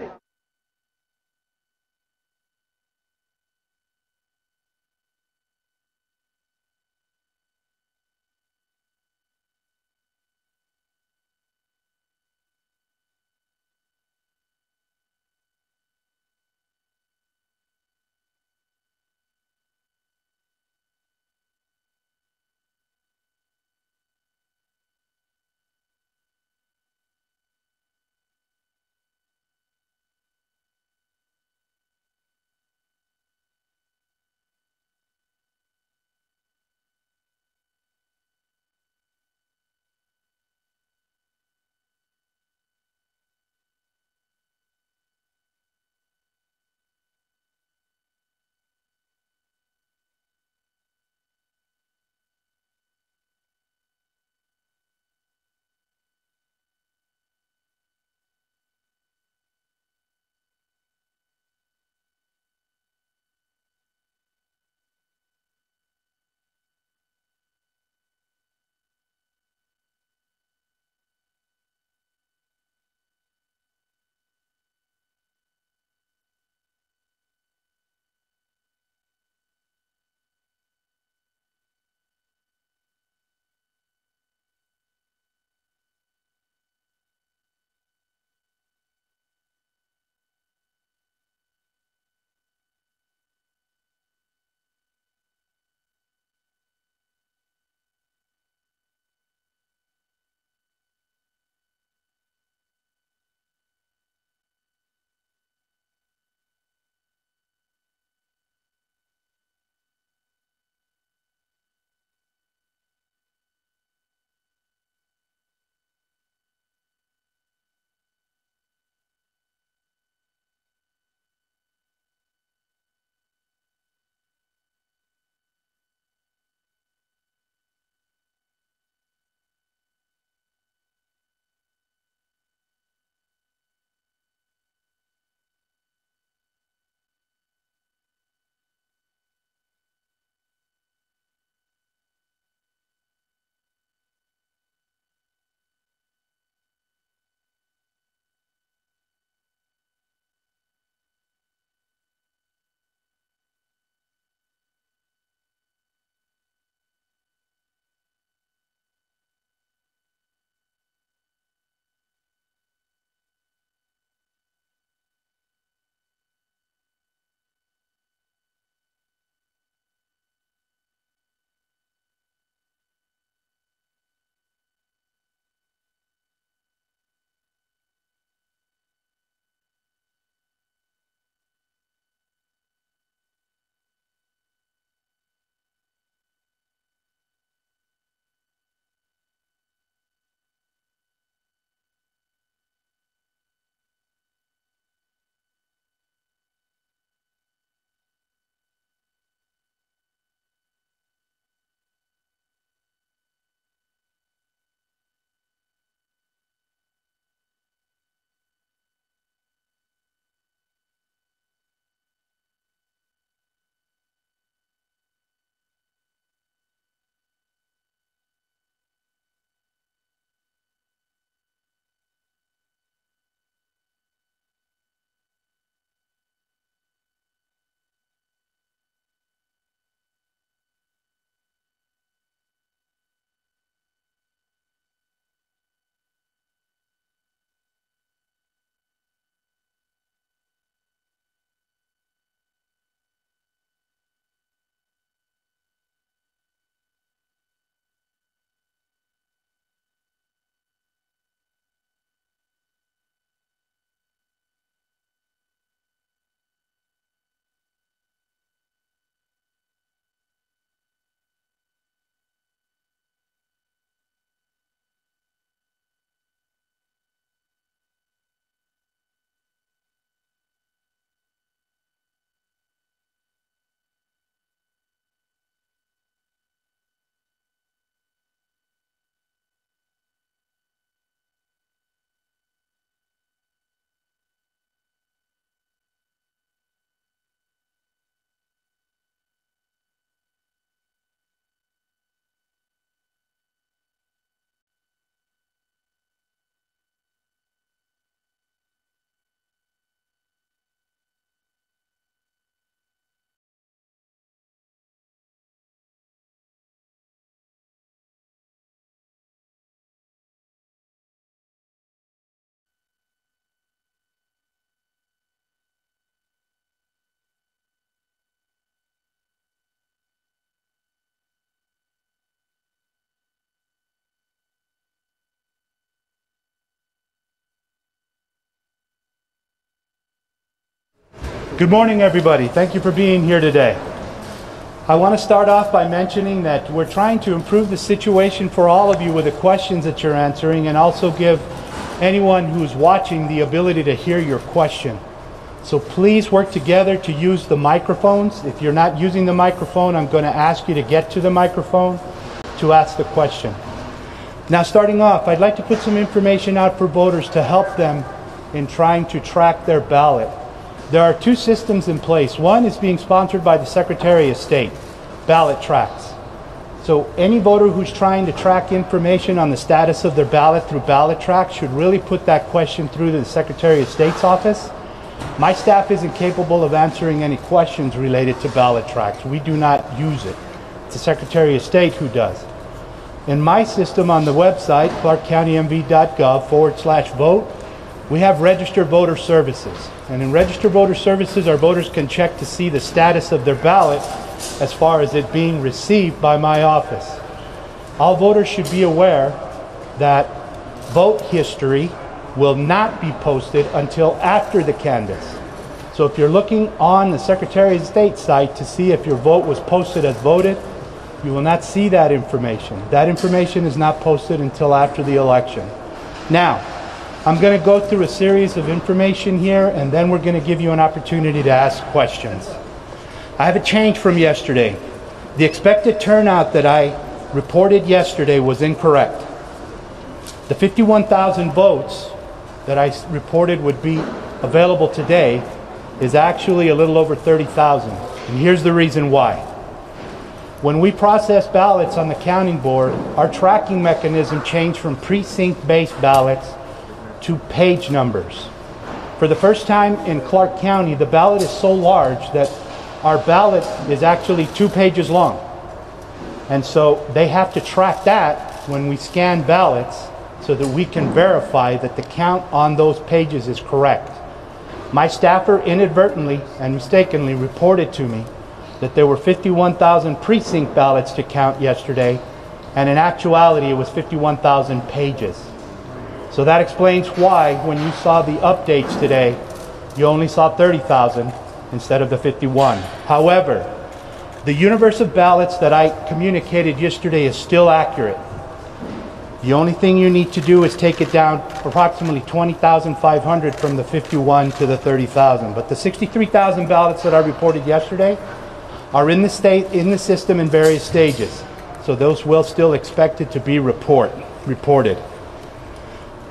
Good morning, everybody. Thank you for being here today. I want to start off by mentioning that we're trying to improve the situation for all of you with the questions that you're answering, and also give anyone who's watching the ability to hear your question. So please work together to use the microphones. If you're not using the microphone, I'm going to ask you to get to the microphone to ask the question. Now, starting off, I'd like to put some information out for voters to help them in trying to track their ballot. There are two systems in place. One is being sponsored by the Secretary of State, ballot tracks. So any voter who's trying to track information on the status of their ballot through ballot tracks should really put that question through to the Secretary of State's office. My staff isn't capable of answering any questions related to ballot tracks. We do not use it. It's the Secretary of State who does. In my system on the website, clarkcountymv.gov/vote, we have registered voter services. And in registered voter services, our voters can check to see the status of their ballot as far as it being received by my office. All voters should be aware that vote history will not be posted until after the canvass. So if you're looking on the Secretary of State site to see if your vote was posted as voted, you will not see that information. That information is not posted until after the election. Now, I'm going to go through a series of information here, and then we're going to give you an opportunity to ask questions. I have a change from yesterday. The expected turnout that I reported yesterday was incorrect. The 51,000 votes that I reported would be available today is actually a little over 30,000. And here's the reason why. When we process ballots on the counting board, our tracking mechanism changed from precinct-based ballots to page numbers. For the first time in Clark County, the ballot is so large that our ballot is actually 2 pages long. And so they have to track that when we scan ballots so that we can verify that the count on those pages is correct. My staffer inadvertently and mistakenly reported to me that there were 51,000 precinct ballots to count yesterday, and in actuality it was 51,000 pages. So that explains why when you saw the updates today, you only saw 30,000 instead of the 51. However, the universe of ballots that I communicated yesterday is still accurate. The only thing you need to do is take it down approximately 20,500 from the 51 to the 30,000. But the 63,000 ballots that I reported yesterday are in the system in various stages. So those will still expected to be reported.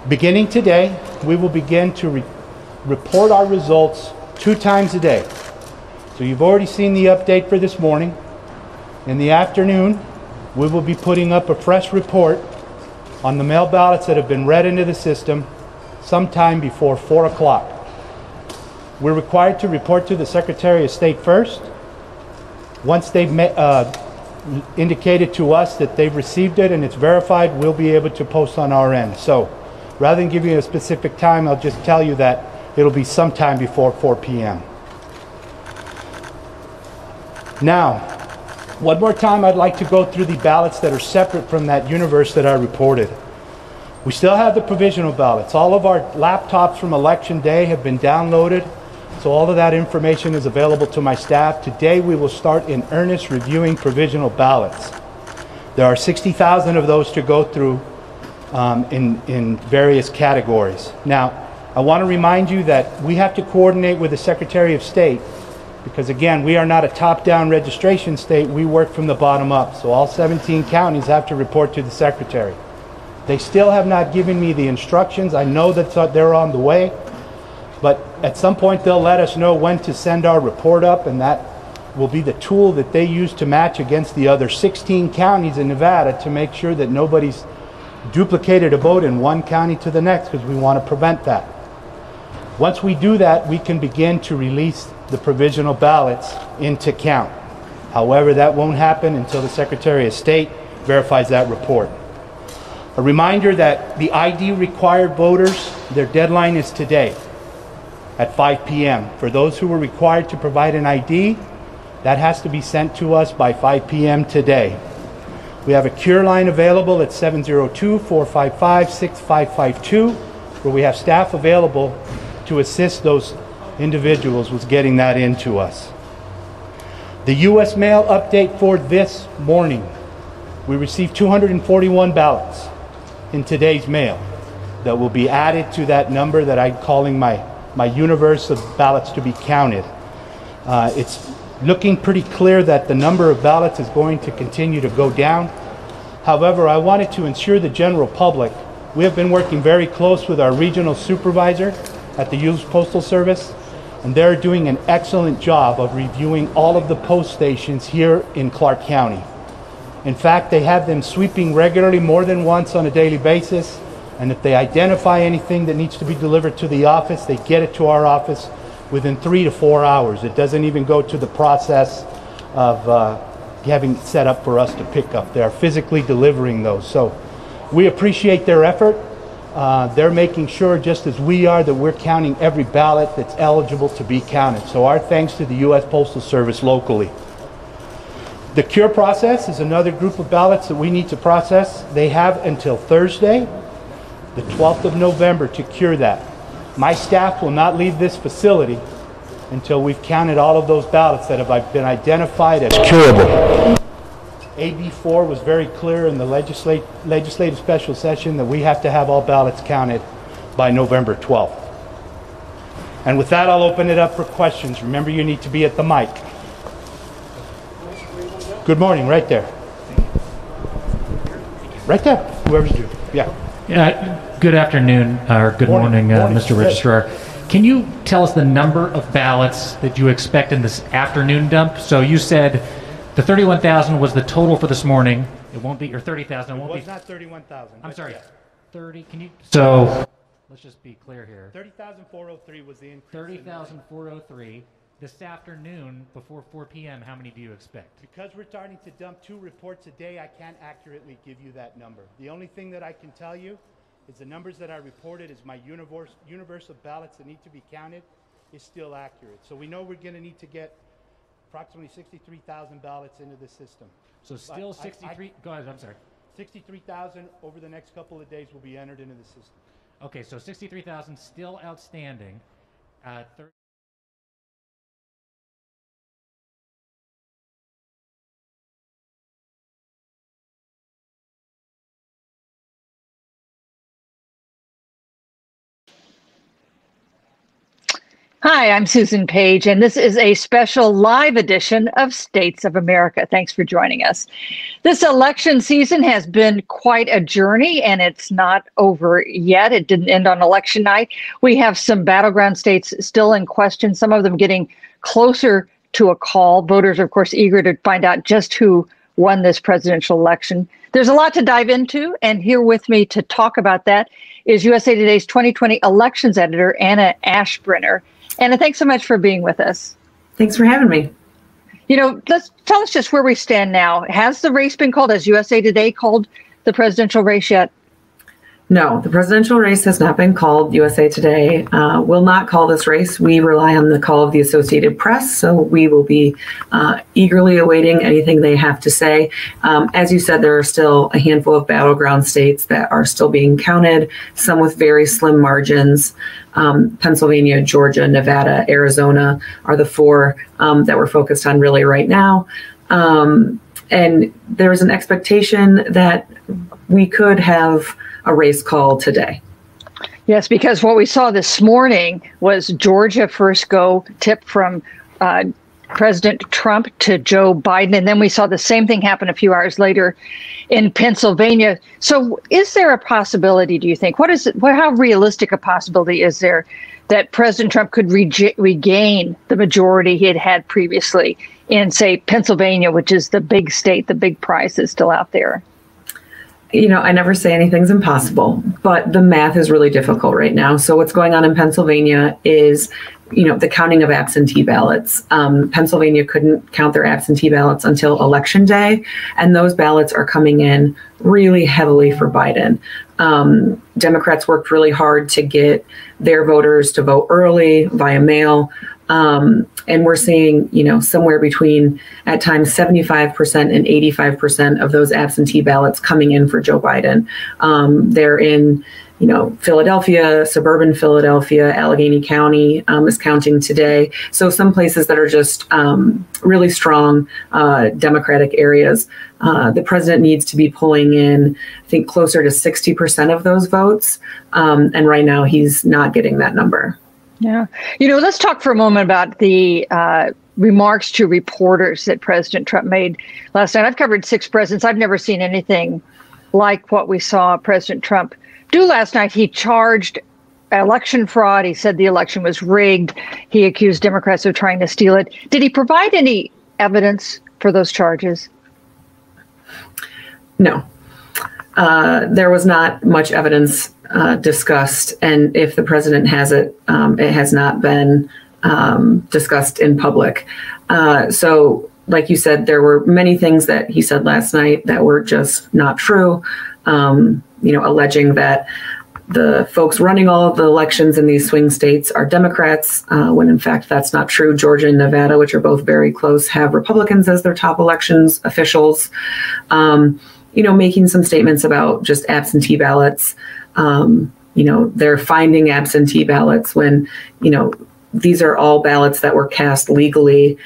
Beginning today, we will begin to report our results 2 times a day. So you've already seen the update for this morning. In the afternoon, we will be putting up a fresh report on the mail ballots that have been read into the system sometime before 4 o'clock. We're required to report to the Secretary of State first. Once they've indicated to us that they've received it and it's verified, we'll be able to post on our end. So rather than giving you a specific time, I'll just tell you that it'll be sometime before 4 p.m. Now, one more time, I'd like to go through the ballots that are separate from that universe that I reported. We still have the provisional ballots. All of our laptops from Election Day have been downloaded, so all of that information is available to my staff. Today, we will start in earnest reviewing provisional ballots. There are 60,000 of those to go through in various categories. Now, I want to remind you that we have to coordinate with the Secretary of State because, again, we are not a top-down registration state. We work from the bottom up. So all 17 counties have to report to the Secretary. They still have not given me the instructions. I know that they're on the way, but at some point they'll let us know when to send our report up, and that will be the tool that they use to match against the other 16 counties in Nevada to make sure that nobody's duplicated a vote in one county to the next, because we want to prevent that. Once we do that, we can begin to release the provisional ballots into count. However, that won't happen until the Secretary of State verifies that report. A reminder that the ID required voters, their deadline is today at 5 p.m. For those who are required to provide an ID, that has to be sent to us by 5 p.m. today. We have a cure line available at 702-455-6552, where we have staff available to assist those individuals was getting that into us. The U.S. mail update for this morning. We received 241 ballots in today's mail that will be added to that number that I'm calling my universe of ballots to be counted. It's looking pretty clear that the number of ballots is going to continue to go down. However, I wanted to ensure the general public, we have been working very close with our regional supervisor at the U.S. Postal Service, and they're doing an excellent job of reviewing all of the post stations here in Clark County. In fact, they have them sweeping regularly more than once on a daily basis, and if they identify anything that needs to be delivered to the office, they get it to our office within 3 to 4 hours. It doesn't even go to the process of having it set up for us to pick up. They are physically delivering those. So we appreciate their effort. They're making sure, just as we are, that we're counting every ballot that's eligible to be counted. So our thanks to the U.S. Postal Service locally. The cure process is another group of ballots that we need to process. They have until Thursday, the 12th of November, to cure that. My staff will not leave this facility until we've counted all of those ballots that have been identified as curable. AB 4 was very clear in the legislative special session that we have to have all ballots counted by November 12th. And with that, I'll open it up for questions. Remember, you need to be at the mic. Good morning, right there. Right there, whoever's due. Yeah. Good afternoon, or good morning, Mr. Registrar. Can you tell us the number of ballots that you expect in this afternoon dump? So you said the 31,000 was the total for this morning. It won't be, or 30,000. It won't be. It was not 31,000. I'm sorry, yes. 30. Can you? So let's just be clear here. 30,403 was the increase. 30,403. This afternoon, before 4 p.m., how many do you expect? Because we're starting to dump 2 reports a day, I can't accurately give you that number. The only thing that I can tell you is the numbers that I reported is my universe of ballots that need to be counted is still accurate. So we know we're going to need to get approximately 63,000 ballots into the system. So still 63, go ahead, I'm sorry. 63,000 over the next couple of days will be entered into the system. Okay, so 63,000 still outstanding. Hi, I'm Susan Page, and this is a special live edition of States of America. Thanks for joining us. This election season has been quite a journey, and it's not over yet. It didn't end on election night. We have some battleground states still in question, some of them getting closer to a call. Voters are, of course, eager to find out just who won this presidential election. There's a lot to dive into, and here with me to talk about that is USA Today's 2020 elections editor, Anna Ashbrenner. Anna, thanks so much for being with us. Thanks for having me. You know, tell us just where we stand now. Has the race been called? Has USA Today called the presidential race yet? No, the presidential race has not been called. USA Today will not call this race. We rely on the call of the Associated Press, so we will be eagerly awaiting anything they have to say. As you said, there are still a handful of battleground states that are still being counted, some with very slim margins. Pennsylvania, Georgia, Nevada, Arizona are the 4 that we're focused on really right now. And there's an expectation that we could have a race call today. Yes, because what we saw this morning was Georgia first go tip from President Trump to Joe Biden, and then we saw the same thing happen a few hours later in Pennsylvania. So is there a possibility, do you think, how realistic a possibility is there that President Trump could regain the majority he had had previously in, say, Pennsylvania, which is the big state, the big prize that's still out there? You know, I never say anything's impossible, but the math is really difficult right now. So what's going on in Pennsylvania is, you know, the counting of absentee ballots. Pennsylvania couldn't count their absentee ballots until Election Day, and those ballots are coming in really heavily for Biden. Democrats worked really hard to get their voters to vote early via mail. And we're seeing, you know, somewhere between at times 75% and 85% of those absentee ballots coming in for Joe Biden. They're in Philadelphia, suburban Philadelphia, Allegheny County is counting today. So some places that are just really strong Democratic areas. The president needs to be pulling in, I think, closer to 60% of those votes. And right now he's not getting that number. Yeah. Let's talk for a moment about the remarks to reporters that President Trump made last night. I've covered 6 presidents. I've never seen anything like what we saw President Trump do last night. He charged election fraud. He said the election was rigged. He accused Democrats of trying to steal it. Did he provide any evidence for those charges? No. There was not much evidence discussed. And if the president has it, it has not been discussed in public. So, like you said, there were many things that he said last night that were just not true. Alleging that the folks running all of the elections in these swing states are Democrats, when in fact that's not true. Georgia and Nevada, which are both very close, have Republicans as their top elections officials. Making some statements about just absentee ballots. They're finding absentee ballots when, these are all ballots that were cast legally.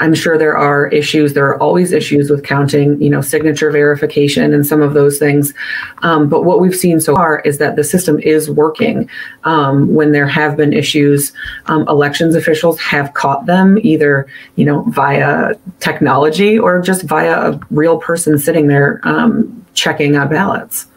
I'm sure there are issues. There are always issues with counting, signature verification and some of those things. But what we've seen so far is that the system is working. When there have been issues, elections officials have caught them either, via technology or just via a real person sitting there checking on ballots.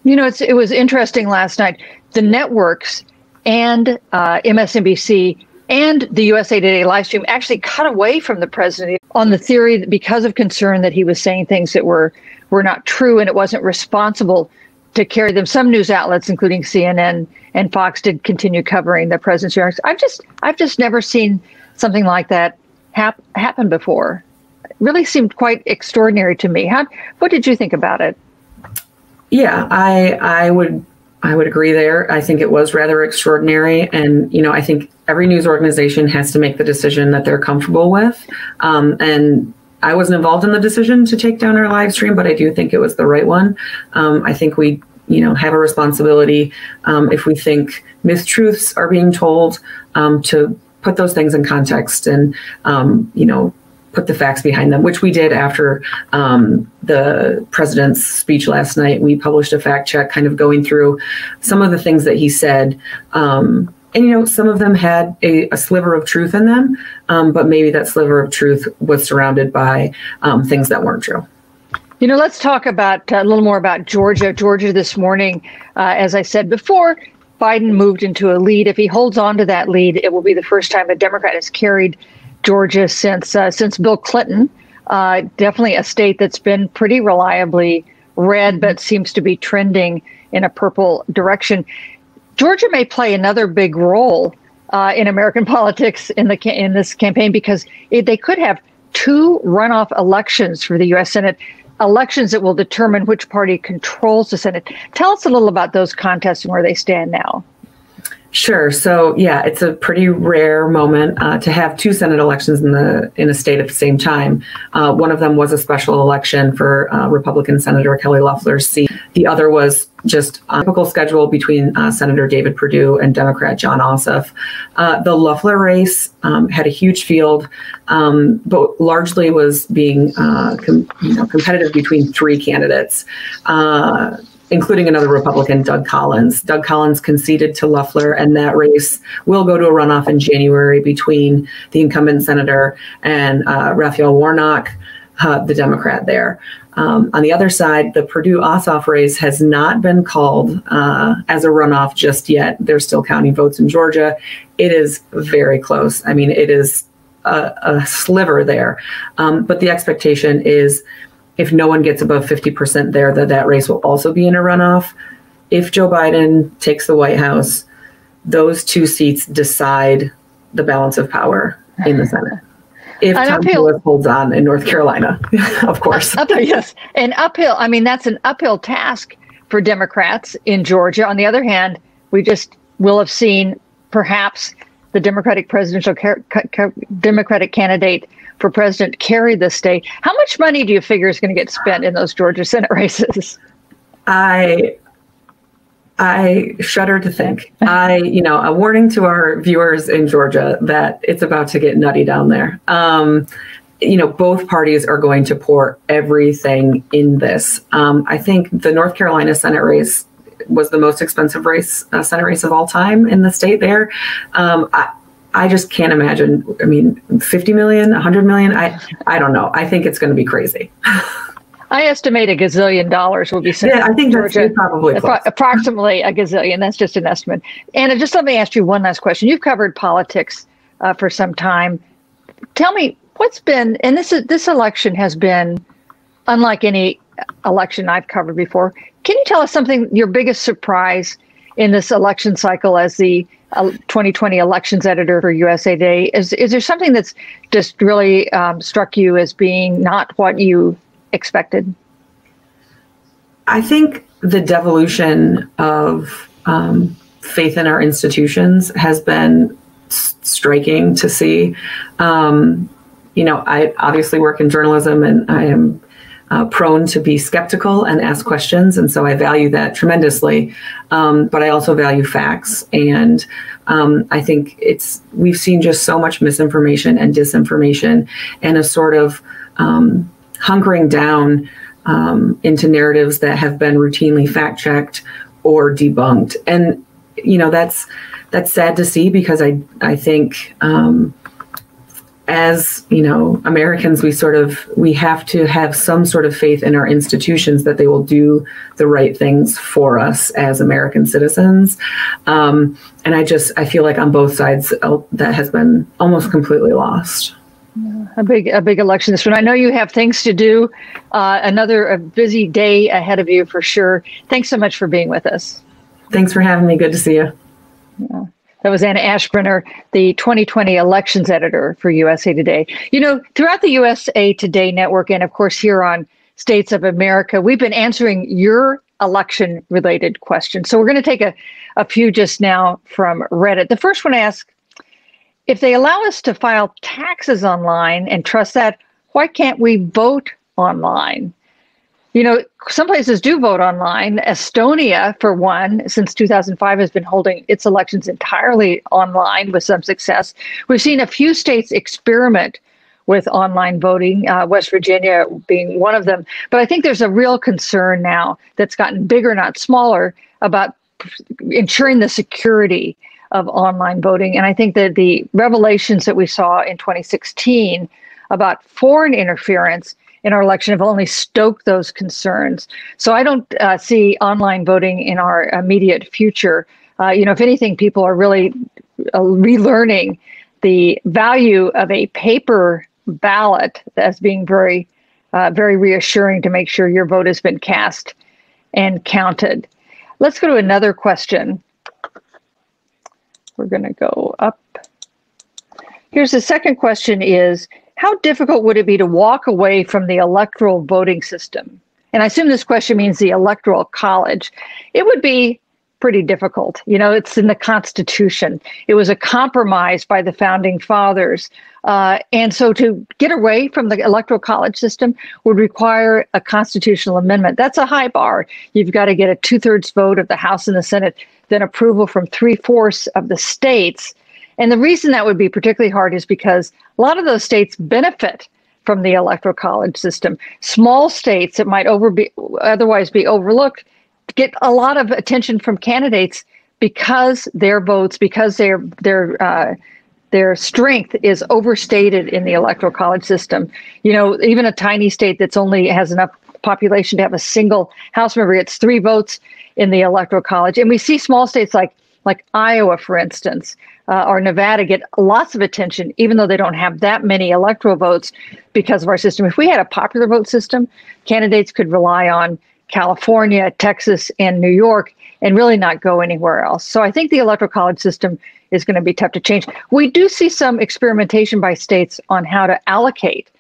It was interesting last night. The networks and MSNBC and the USA Today live stream actually cut away from the president on the theory that because of concern that he was saying things that were not true and it wasn't responsible to carry them. Some news outlets, including CNN and Fox, did continue covering the president's remarks. I've just never seen something like that happen before. It really seemed quite extraordinary to me. What did you think about it? Yeah, I would agree there. I think it was rather extraordinary. And, I think every news organization has to make the decision that they're comfortable with. And I wasn't involved in the decision to take down our live stream, but I do think it was the right one. I think we, have a responsibility if we think mistruths are being told to put those things in context and, put the facts behind them, which we did after the president's speech last night. We published a fact check kind of going through some of the things that he said. And, some of them had a sliver of truth in them, but maybe that sliver of truth was surrounded by things that weren't true. Let's talk about a little more about Georgia. Georgia this morning, as I said before, Biden moved into a lead. If he holds on to that lead, it will be the first time a Democrat has carried Georgia since Bill Clinton. Definitely a state that's been pretty reliably red, but seems to be trending in a purple direction. Georgia may play another big role in American politics in this campaign because they could have 2 runoff elections for the U.S. Senate, elections that will determine which party controls the Senate. Tell us a little about those contests and where they stand now. Sure. So, yeah, it's a pretty rare moment to have 2 Senate elections in a state at the same time. One of them was a special election for Republican Senator Kelly Loeffler's seat. The other was just a typical schedule between Senator David Perdue and Democrat John Ossoff. The Loeffler race had a huge field, but largely was being competitive between 3 candidates. Including another Republican, Doug Collins. Doug Collins conceded to Loeffler, and that race will go to a runoff in January between the incumbent senator and Raphael Warnock, the Democrat there. On the other side, the Perdue-Ossoff race has not been called as a runoff just yet. They're still counting votes in Georgia. It is very close. I mean, it is a sliver there. But the expectation is if no one gets above 50% there, that race will also be in a runoff. If Joe Biden takes the White House, those 2 seats decide the balance of power in the Senate. If Tom Tillis holds on in North Carolina, of course. Yes, and uphill. I mean, that's an uphill task for Democrats in Georgia. On the other hand, we just will have seen perhaps the Democratic Democratic candidate for president carry the state. How much money do you figure is going to get spent in those Georgia Senate races? I I shudder to think. A warning to our viewers in Georgia that it's about to get nutty down there. Both parties are going to pour everything in this. I think the North Carolina Senate race was the most expensive Senate race of all time in the state there. I just can't imagine. I mean, 50 million, 100 million. I don't know. I think it's going to be crazy. I estimate $1 gazillion will be sent. Yeah, I think that's probably close. Approximately $1 gazillion. That's just an estimate. Anna, just let me ask you one last question. You've covered politics for some time. Tell me what's been, and this election has been unlike any election I've covered before. Can you tell us something, your biggest surprise in this election cycle as the 2020 elections editor for USA Today? Is there something that's just really struck you as being not what you expected? I think the devolution of faith in our institutions has been striking to see. I obviously work in journalism, and I am prone to be skeptical and ask questions, and so I value that tremendously. But I also value facts, and I think we've seen just so much misinformation and disinformation, and a sort of hunkering down into narratives that have been routinely fact-checked or debunked. And, that's sad to see, because I think as, Americans, we have to have some sort of faith in our institutions that they will do the right things for us as American citizens. And I feel like on both sides that has been almost completely lost. A big election this one. I know you have things to do. A busy day ahead of you for sure. Thanks so much for being with us. Thanks for having me. Good to see you. Yeah. That was Anna Ashbrenner, the 2020 elections editor for USA Today. Throughout the USA Today network, and of course here on States of America, we've been answering your election-related questions. So we're going to take a few just now from Reddit. The first one asks, if they allow us to file taxes online and trust that, why can't we vote online? Some places do vote online. Estonia, for one, since 2005 has been holding its elections entirely online with some success. We've seen a few states experiment with online voting, West Virginia being one of them. But I think there's a real concern now that's gotten bigger, not smaller, about ensuring the security of online voting. And I think that the revelations that we saw in 2016 about foreign interference in our election have only stoked those concerns. So I don't see online voting in our immediate future. If anything, people are really relearning the value of a paper ballot as being very, very reassuring to make sure your vote has been cast and counted. Let's go to another question. We're going to go up. Here's the second question is, how difficult would it be to walk away from the electoral voting system? And I assume this question means the Electoral College. It would be pretty difficult. It's in the Constitution. It was a compromise by the Founding Fathers. And so to get away from the Electoral College system would require a constitutional amendment. That's a high bar. You've got to get a 2/3 vote of the House and the Senate, then approval from 3/4 of the states. And the reason that would be particularly hard is because a lot of those states benefit from the Electoral College system. Small states that might otherwise be overlooked get a lot of attention from candidates because their votes, because their strength is overstated in the Electoral College system. Even a tiny state that's only has enough population to have a single House member gets 3 votes in the Electoral College. And we see small states like Iowa, for instance, or Nevada get lots of attention, even though they don't have that many electoral votes because of our system. If we had a popular vote system, candidates could rely on California, Texas, and New York and really not go anywhere else. So I think the Electoral College system is going to be tough to change. We do see some experimentation by states on how to allocate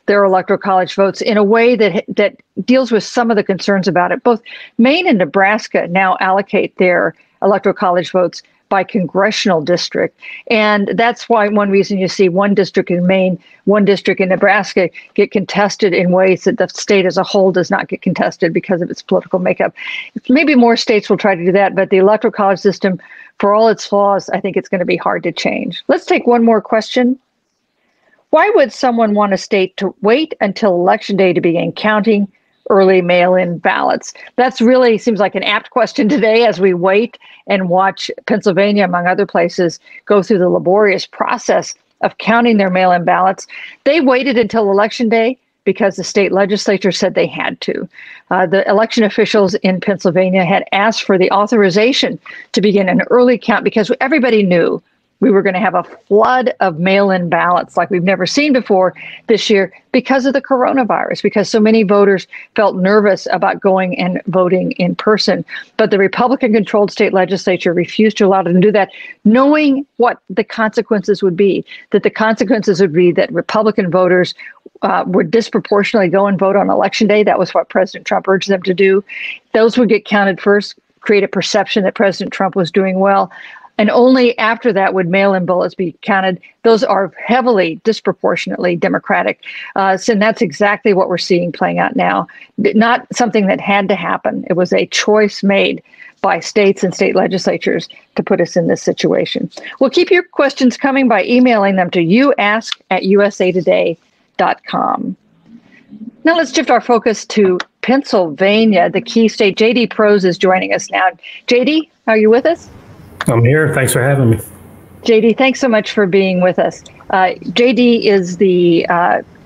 their Electoral College votes in a way that deals with some of the concerns about it. Both Maine and Nebraska now allocate their Electoral College votes by congressional district. And that's why one reason you see one district in Maine, one district in Nebraska get contested in ways that the state as a whole does not get contested because of its political makeup. Maybe more states will try to do that, but the Electoral College system, for all its flaws, I think it's going to be hard to change. Let's take one more question. Why would someone want a state to wait until Election Day to begin counting early mail-in ballots? That's really seems like an apt question today as we wait and watch Pennsylvania, among other places, go through the laborious process of counting their mail-in ballots. They waited until Election Day because the state legislature said they had to. The election officials in Pennsylvania had asked for the authorization to begin an early count because everybody knew we were going to have a flood of mail-in ballots like we've never seen before this year because of the coronavirus, because so many voters felt nervous about going and voting in person. But the Republican-controlled state legislature refused to allow them to do that, knowing what the consequences would be, that the consequences would be that Republican voters would disproportionately go and vote on Election Day. That was what President Trump urged them to do. Those would get counted first, create a perception that President Trump was doing well. And only after that would mail-in ballots be counted. Those are heavily, disproportionately Democratic. So that's exactly what we're seeing playing out now. Not something that had to happen. It was a choice made by states and state legislatures to put us in this situation. Well, keep your questions coming by emailing them to youask@usatoday.com. Now let's shift our focus to Pennsylvania, the key state. JD Prose is joining us now. JD, are you with us? I'm here. Thanks for having me. JD, thanks so much for being with us. JD is the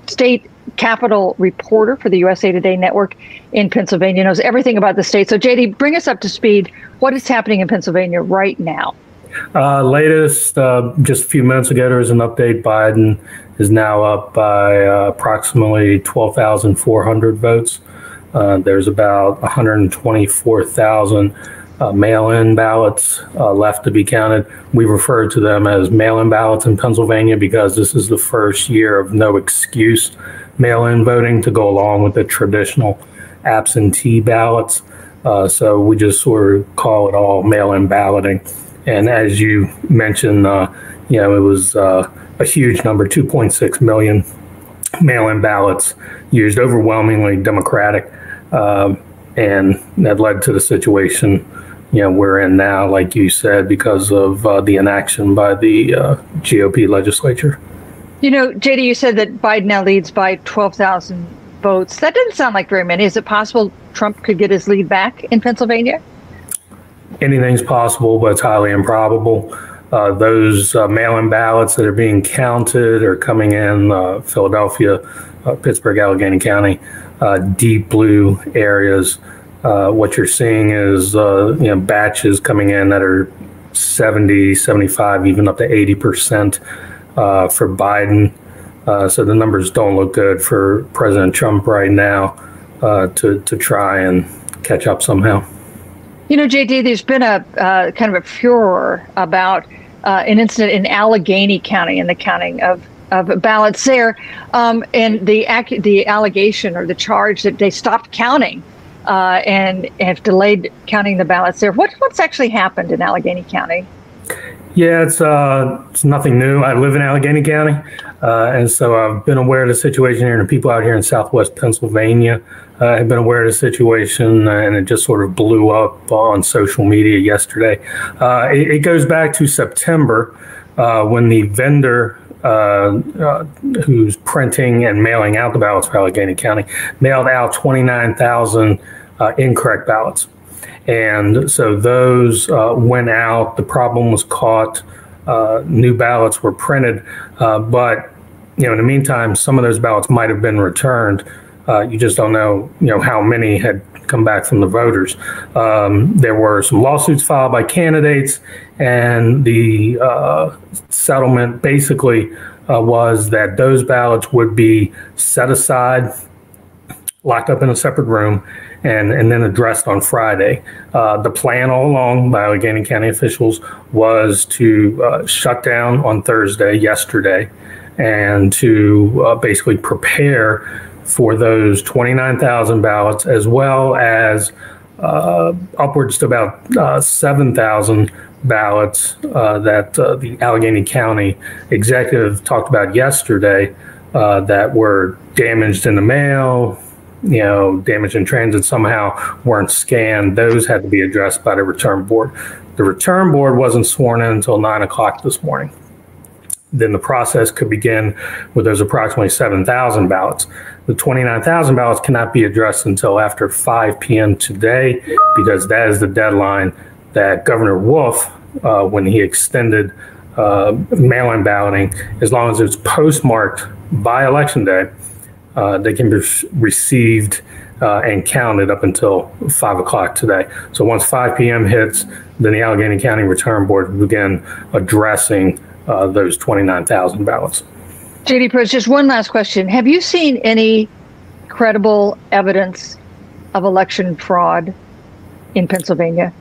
state capital reporter for the USA Today network in Pennsylvania, knows everything about the state. So JD, bring us up to speed. What is happening in Pennsylvania right now? Latest, just a few minutes ago, there was an update. Biden is now up by approximately 12,400 votes. There's about 124,000 mail-in ballots left to be counted. We refer to them as mail-in ballots in Pennsylvania because this is the first year of no excuse mail-in voting to go along with the traditional absentee ballots. So we just sort of call it all mail-in balloting. And as you mentioned, it was a huge number, 2.6 million mail-in ballots used, overwhelmingly Democratic, and that led to the situation we're in now, like you said, because of the inaction by the GOP legislature. JD, you said that Biden now leads by 12,000 votes. That doesn't sound like very many. Is it possible Trump could get his lead back in Pennsylvania? Anything's possible, but it's highly improbable. Those mail-in ballots that are being counted are coming in Philadelphia, Pittsburgh, Allegheny County, deep blue areas. What you're seeing is batches coming in that are 70, 75, even up to 80% for Biden. So the numbers don't look good for President Trump right now to try and catch up somehow. JD, there's been a kind of a furor about an incident in Allegheny County and the counting of ballots there, and the allegation or the charge that they stopped counting and have delayed counting the ballots there. What's actually happened in Allegheny County? Yeah, it's nothing new. I live in Allegheny County, and so I've been aware of the situation here, and the people out here in Southwest Pennsylvania have been aware of the situation, and it just sort of blew up on social media yesterday. It goes back to September when the vendor who's printing and mailing out the ballots for Allegheny County mailed out 29,000 incorrect ballots. And so those went out. The problem was caught. New ballots were printed. But, in the meantime, some of those ballots might have been returned. You just don't know, how many had come back from the voters. There were some lawsuits filed by candidates, and the settlement basically was that those ballots would be set aside, locked up in a separate room, and then addressed on Friday. The plan all along by Allegheny County officials was to shut down on Thursday, yesterday, and to basically prepare for those 29,000 ballots, as well as upwards to about 7,000 ballots that the Allegheny County executive talked about yesterday that were damaged in the mail, damaged in transit somehow, weren't scanned. Those had to be addressed by the return board. The return board wasn't sworn in until 9 o'clock this morning. Then the process could begin with those approximately 7,000 ballots. The 29,000 ballots cannot be addressed until after 5 p.m. today, because that is the deadline that Governor Wolf, when he extended mail-in balloting, as long as it's postmarked by Election Day, they can be received and counted up until 5 o'clock today. So once 5 p.m. hits, then the Allegheny County Return Board will begin addressing those 29,000 ballots. J.D. Pros, just one last question. Have you seen any credible evidence of election fraud in Pennsylvania?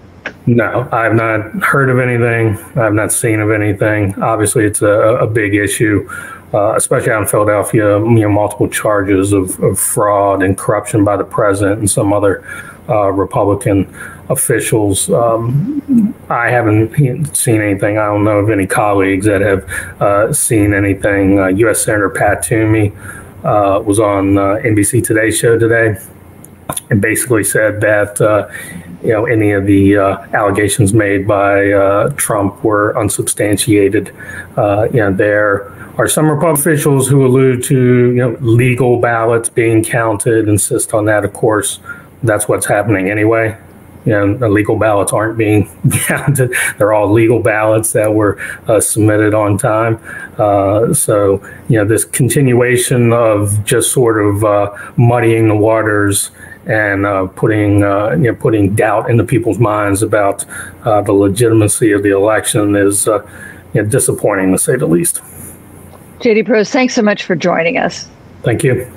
No, I have not heard of anything. I have not seen of anything. Obviously, it's a big issue, especially out in Philadelphia. Multiple charges of fraud and corruption by the president and some other Republican officials. I haven't seen anything. I don't know of any colleagues that have seen anything. U.S. Senator Pat Toomey was on NBC Today show today and basically said that any of the allegations made by Trump were unsubstantiated. There are some Republican officials who allude to legal ballots being counted, insist on that. Of course, that's what's happening anyway. The legal ballots aren't being counted. They're all legal ballots that were submitted on time. So this continuation of just sort of muddying the waters and putting doubt into people's minds about the legitimacy of the election is disappointing, to say the least. J.D. Pros, thanks so much for joining us. Thank you.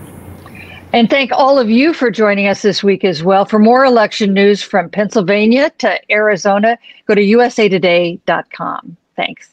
And thank all of you for joining us this week as well. For more election news from Pennsylvania to Arizona, go to usatoday.com. Thanks.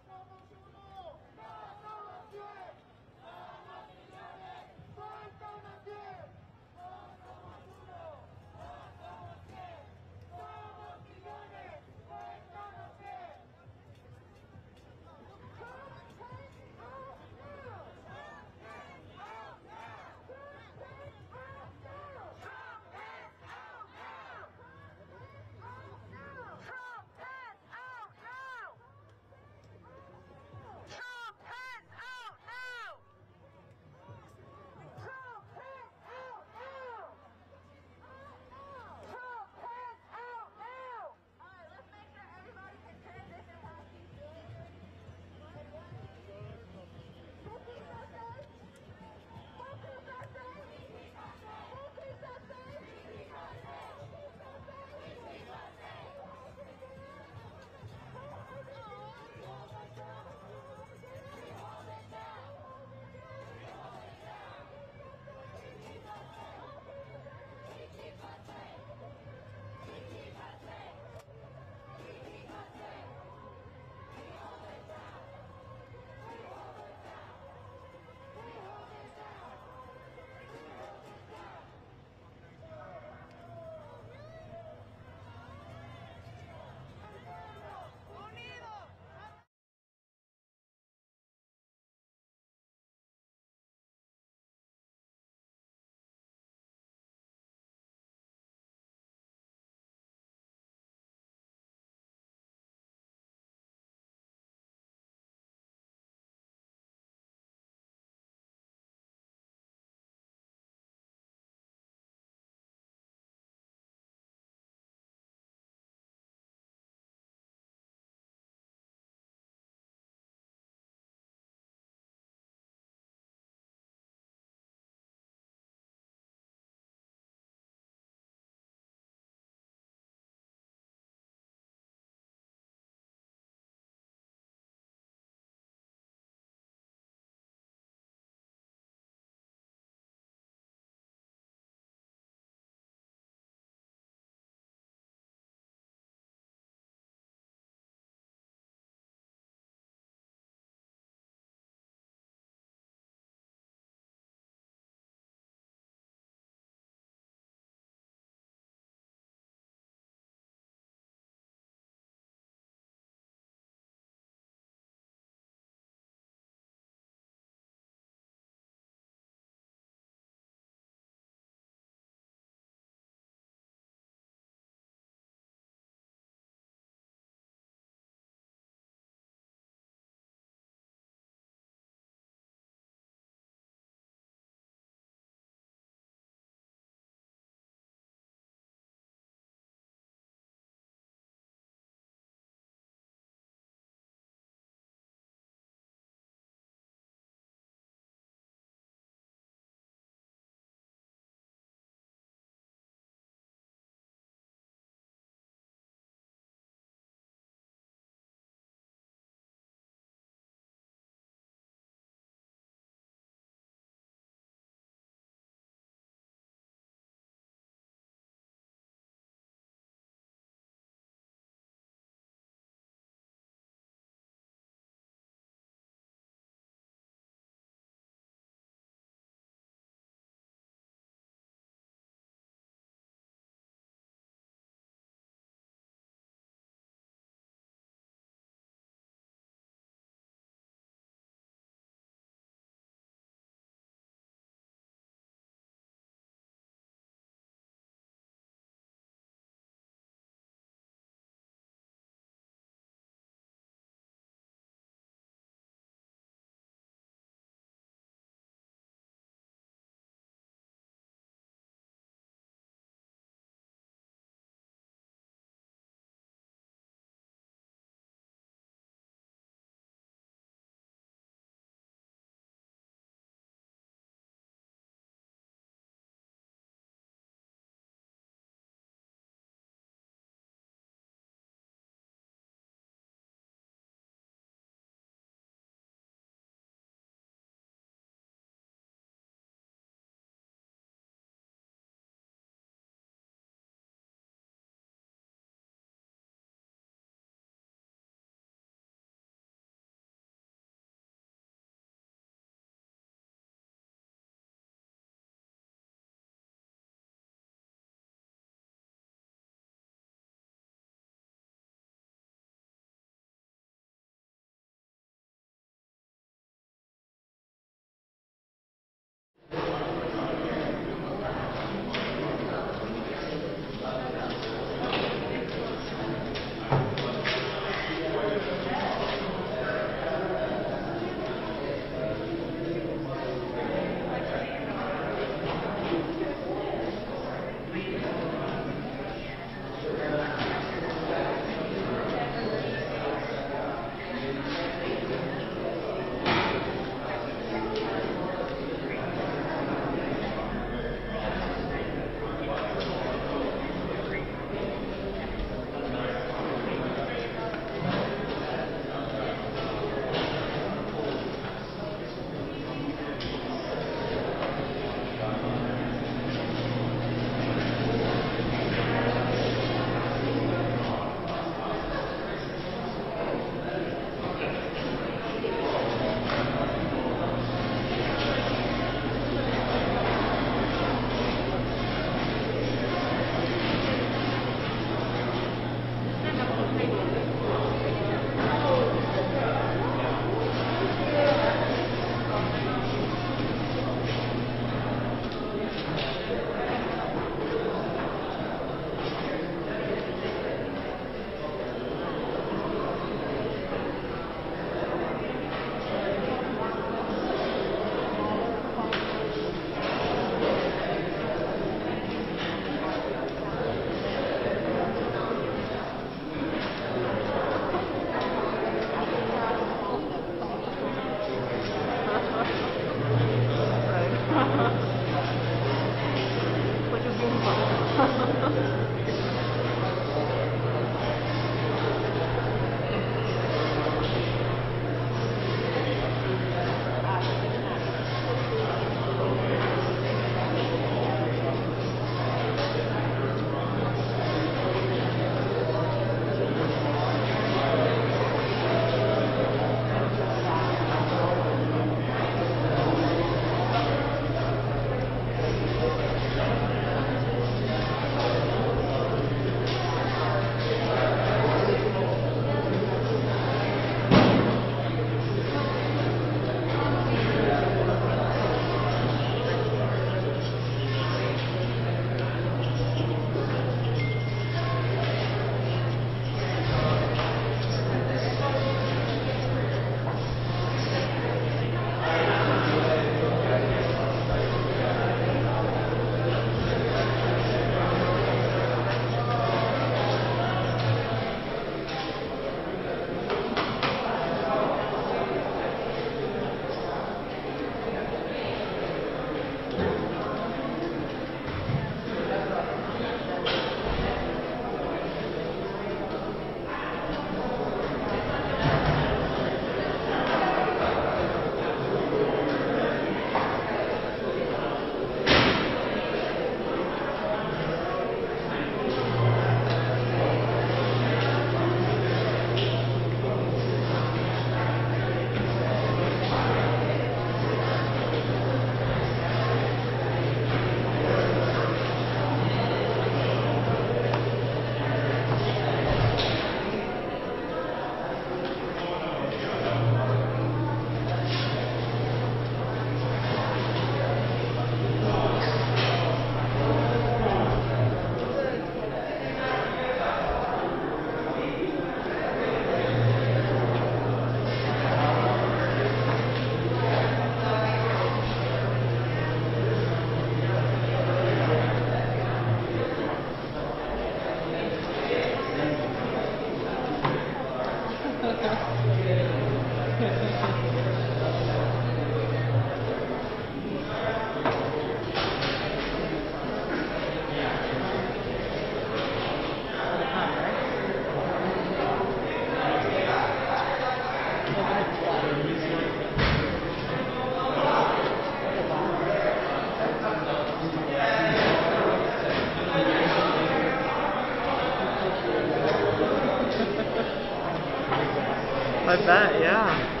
I bet, yeah.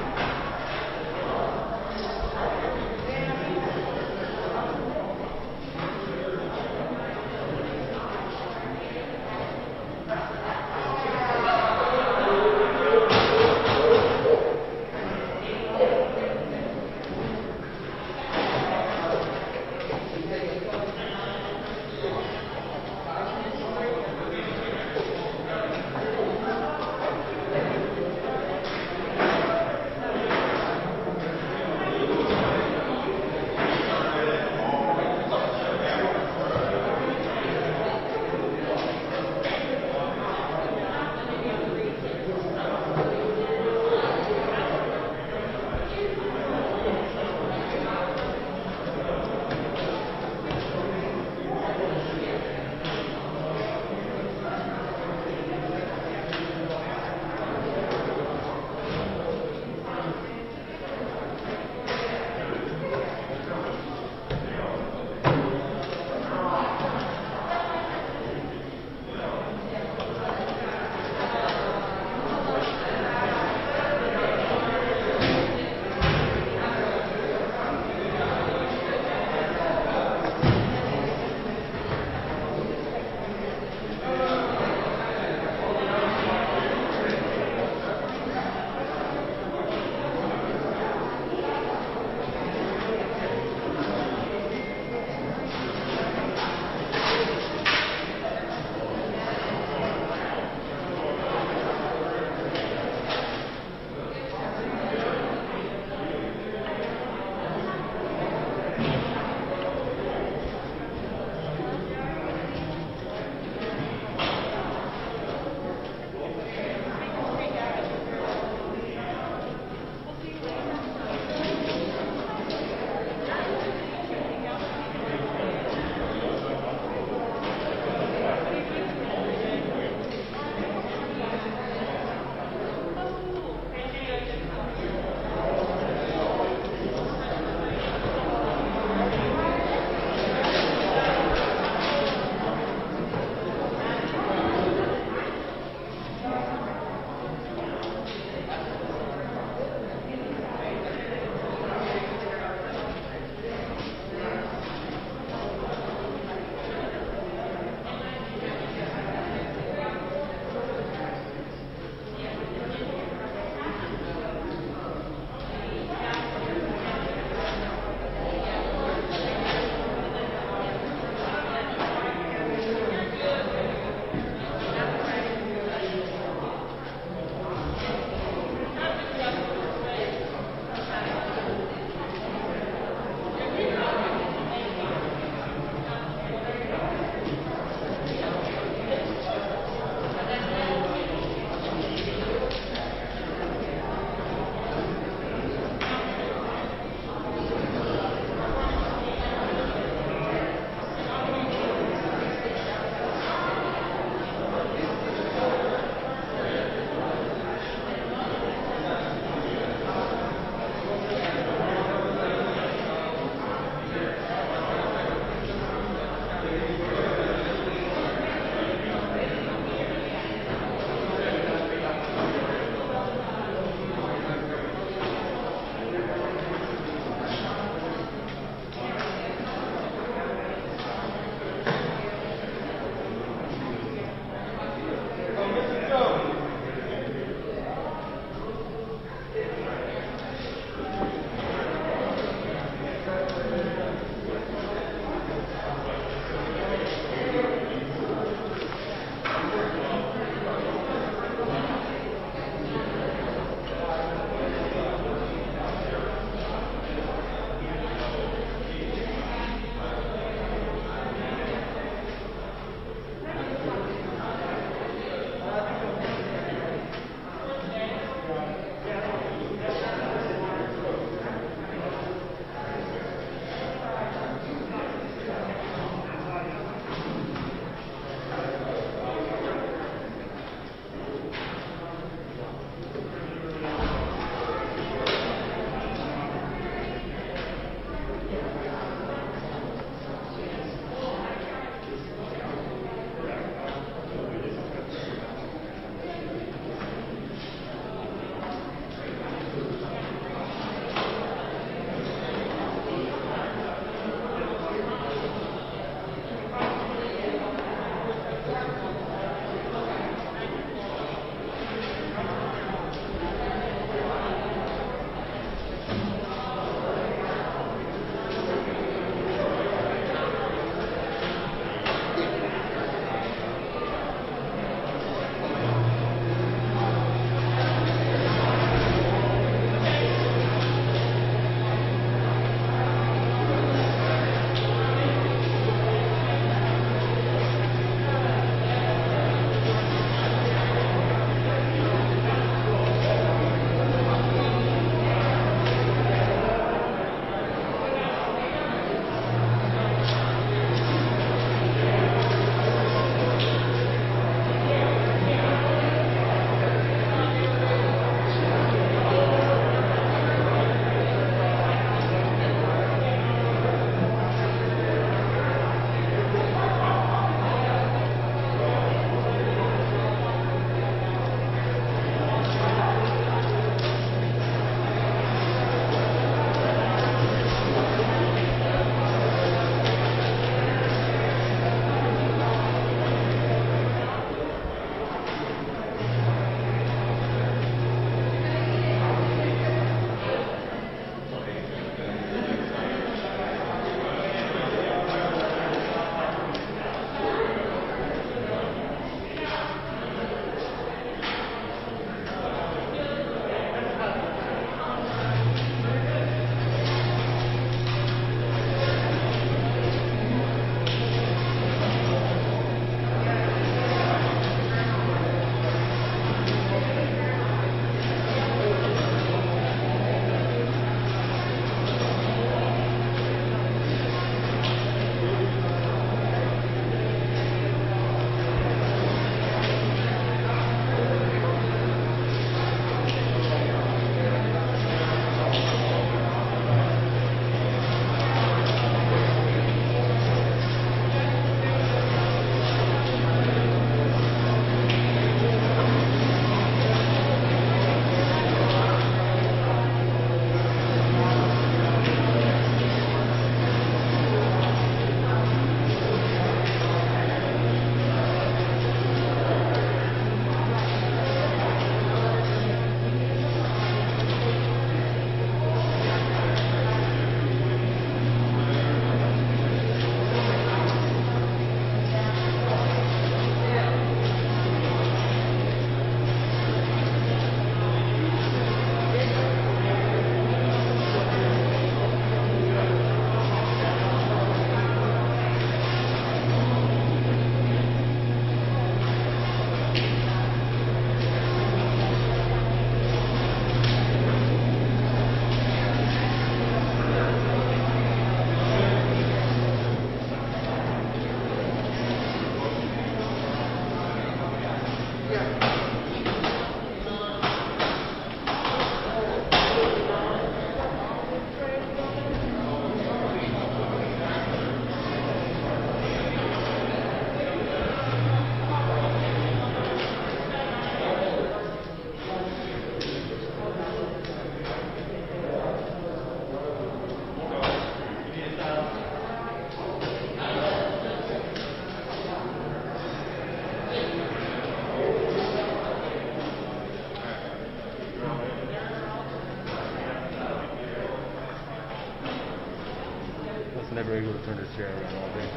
Never able to turn this chair around all day.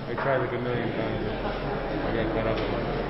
I tried like a million times. I got fed up with it.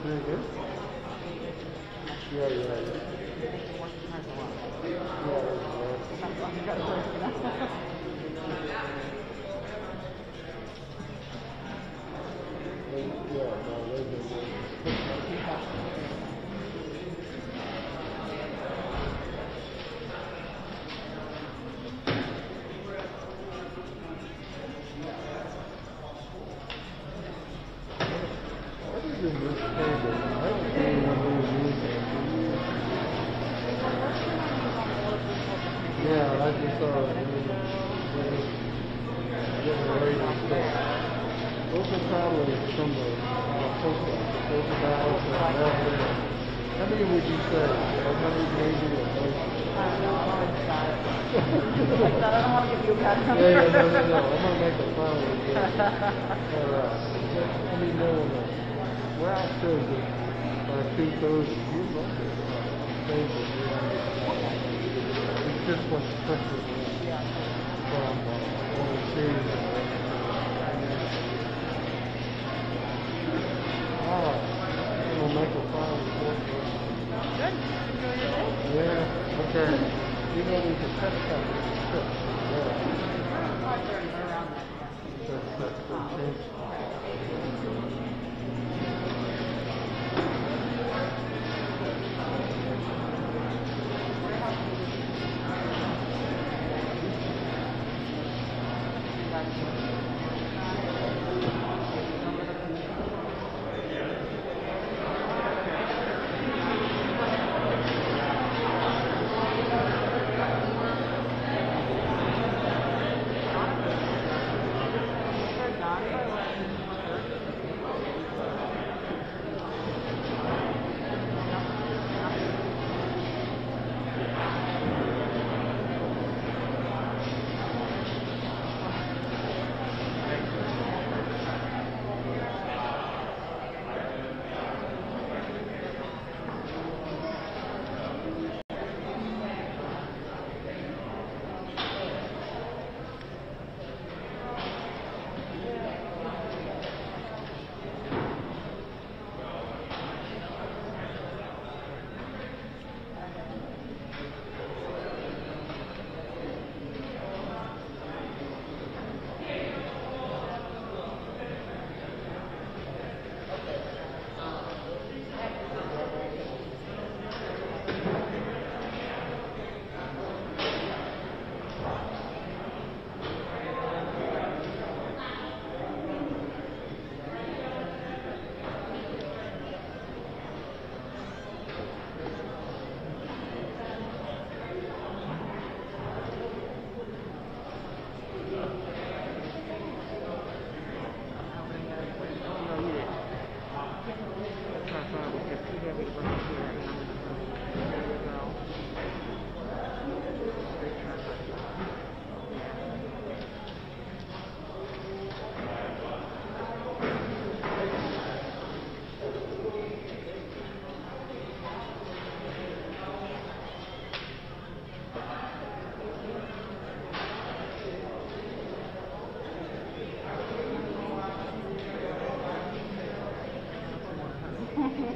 Very good. Yeah. Yeah, I just saw it. Those are probably from the post office. Those are ballots that are out there. How many would you say? How many maybe or most? I don't know. I'm always got it. Like that, I don't want to give you a bad number. Yeah, no. I'm going to make a final guess. All right. Let me know on that. Well, it says that by 2:30, you look at it. It's just what the pressure is from what we see. All right. I'm going to make a final report. Good. Enjoy your day. Yeah, okay. You know there's a test out there. Yeah. Around that,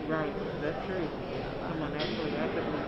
Right, that's true. Someone actually actively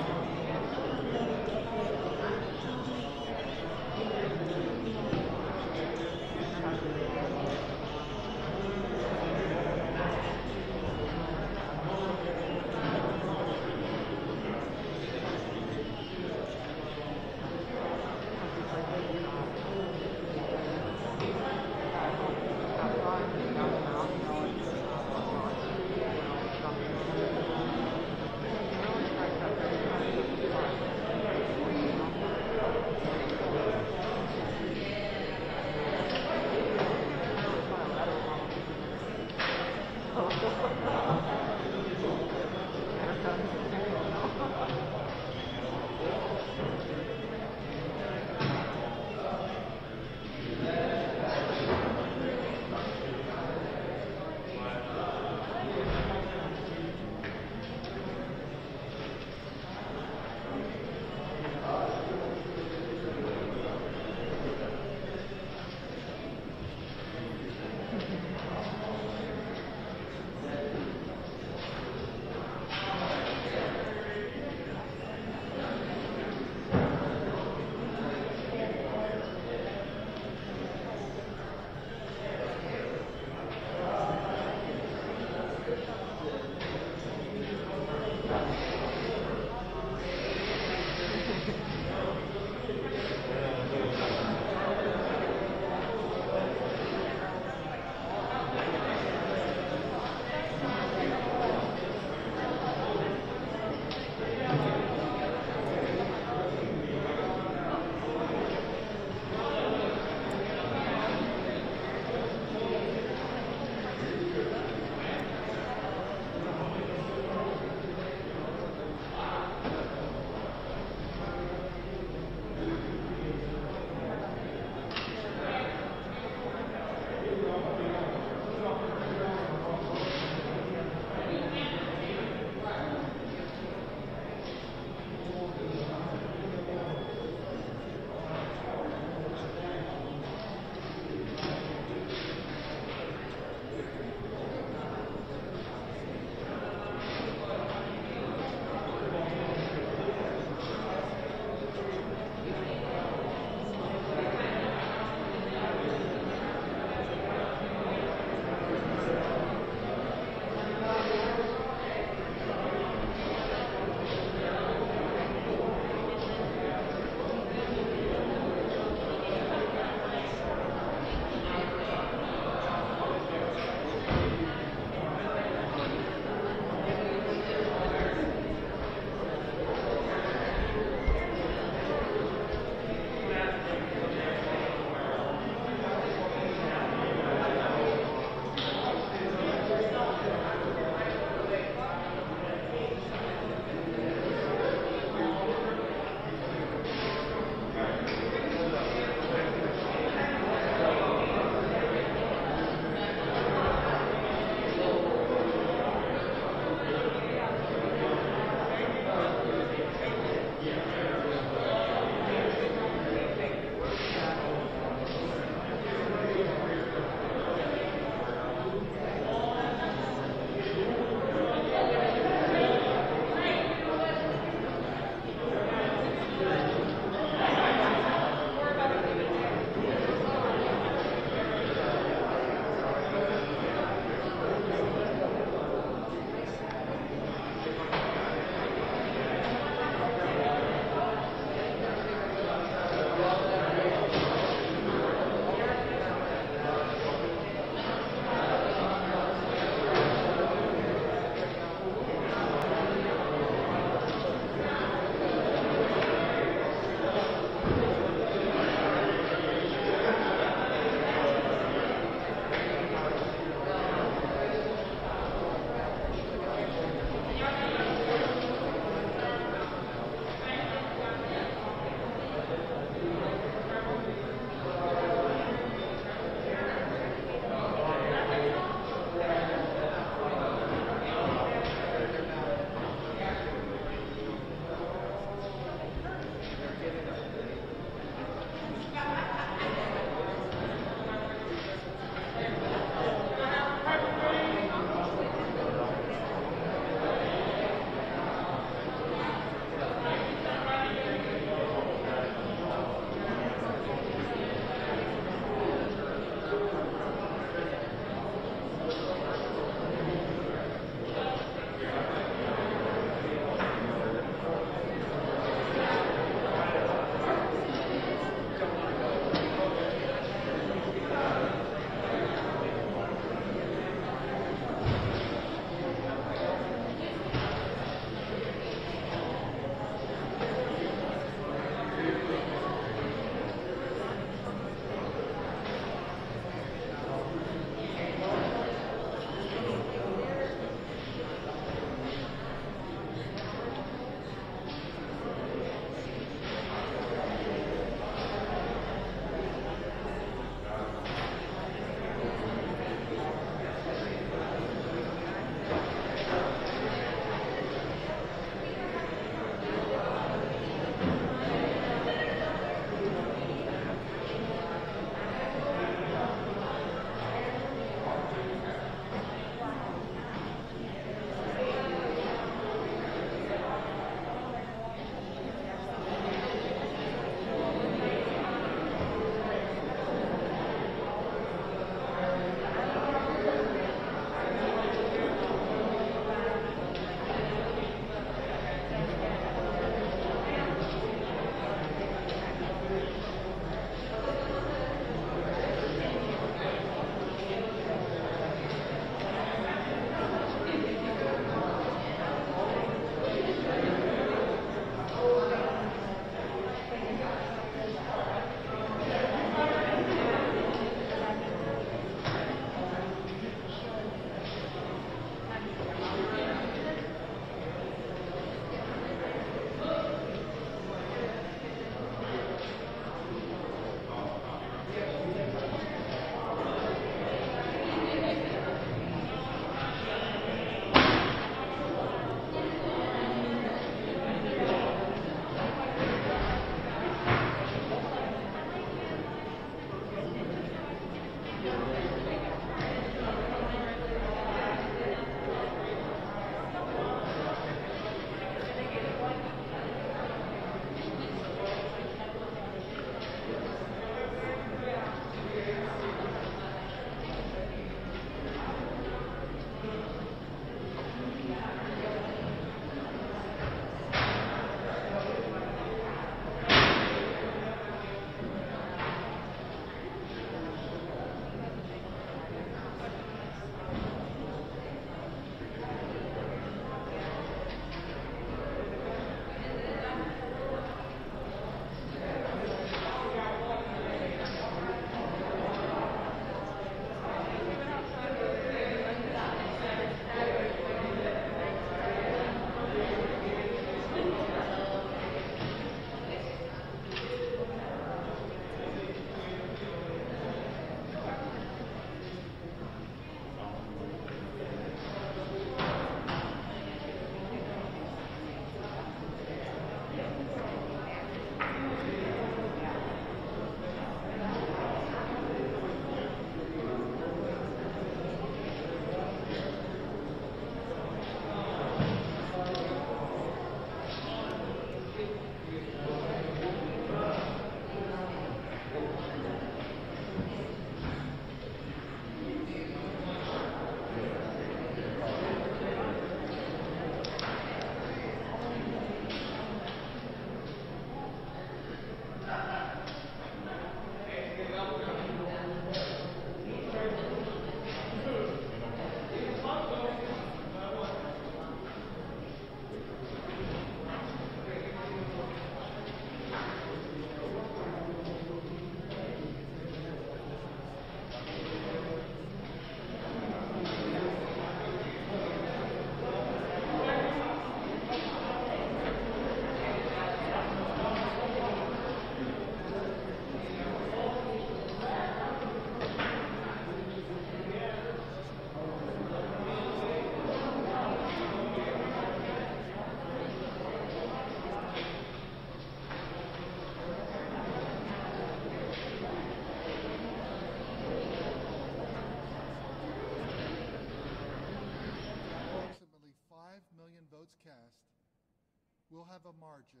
we'll have a margin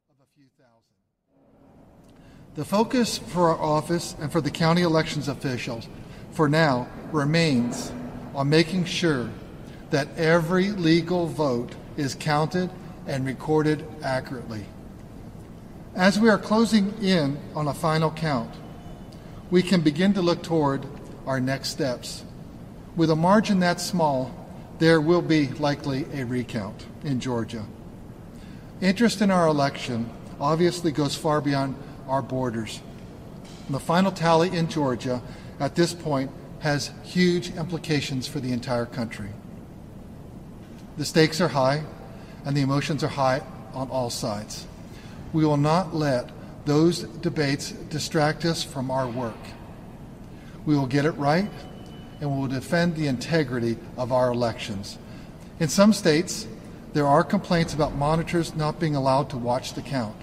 of a few thousand. The focus for our office and for the county elections officials for now remains on making sure that every legal vote is counted and recorded accurately. As we are closing in on a final count, we can begin to look toward our next steps. With a margin that small, there will be likely a recount in Georgia. Interest in our election obviously goes far beyond our borders. The final tally in Georgia at this point has huge implications for the entire country. The stakes are high and the emotions are high on all sides. We will not let those debates distract us from our work. We will get it right, and we will defend the integrity of our elections. In some states, there are complaints about monitors not being allowed to watch the count.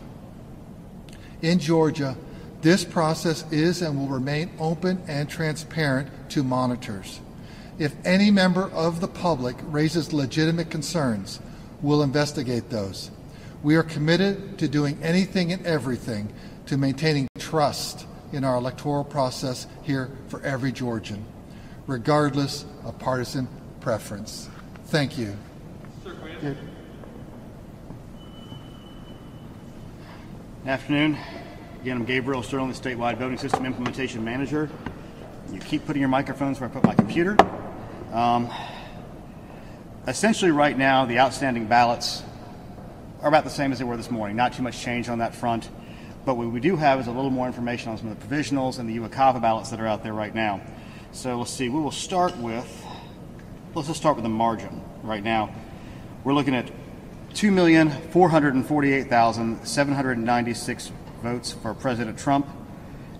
In Georgia, this process is and will remain open and transparent to monitors. If any member of the public raises legitimate concerns, we'll investigate those. We are committed to doing anything and everything to maintaining trust in our electoral process here for every Georgian, regardless of partisan preference. Thank you. Good afternoon. Again, I'm Gabriel Sterling, the Statewide Voting System Implementation Manager. You keep putting your microphones where I put my computer. Essentially right now, the outstanding ballots are about the same as they were this morning. Not too much change on that front. But what we do have is a little more information on some of the provisionals and the USElection ballots that are out there right now. So let's see, let's just start with the margin right now. We're looking at 2,448,796 votes for President Trump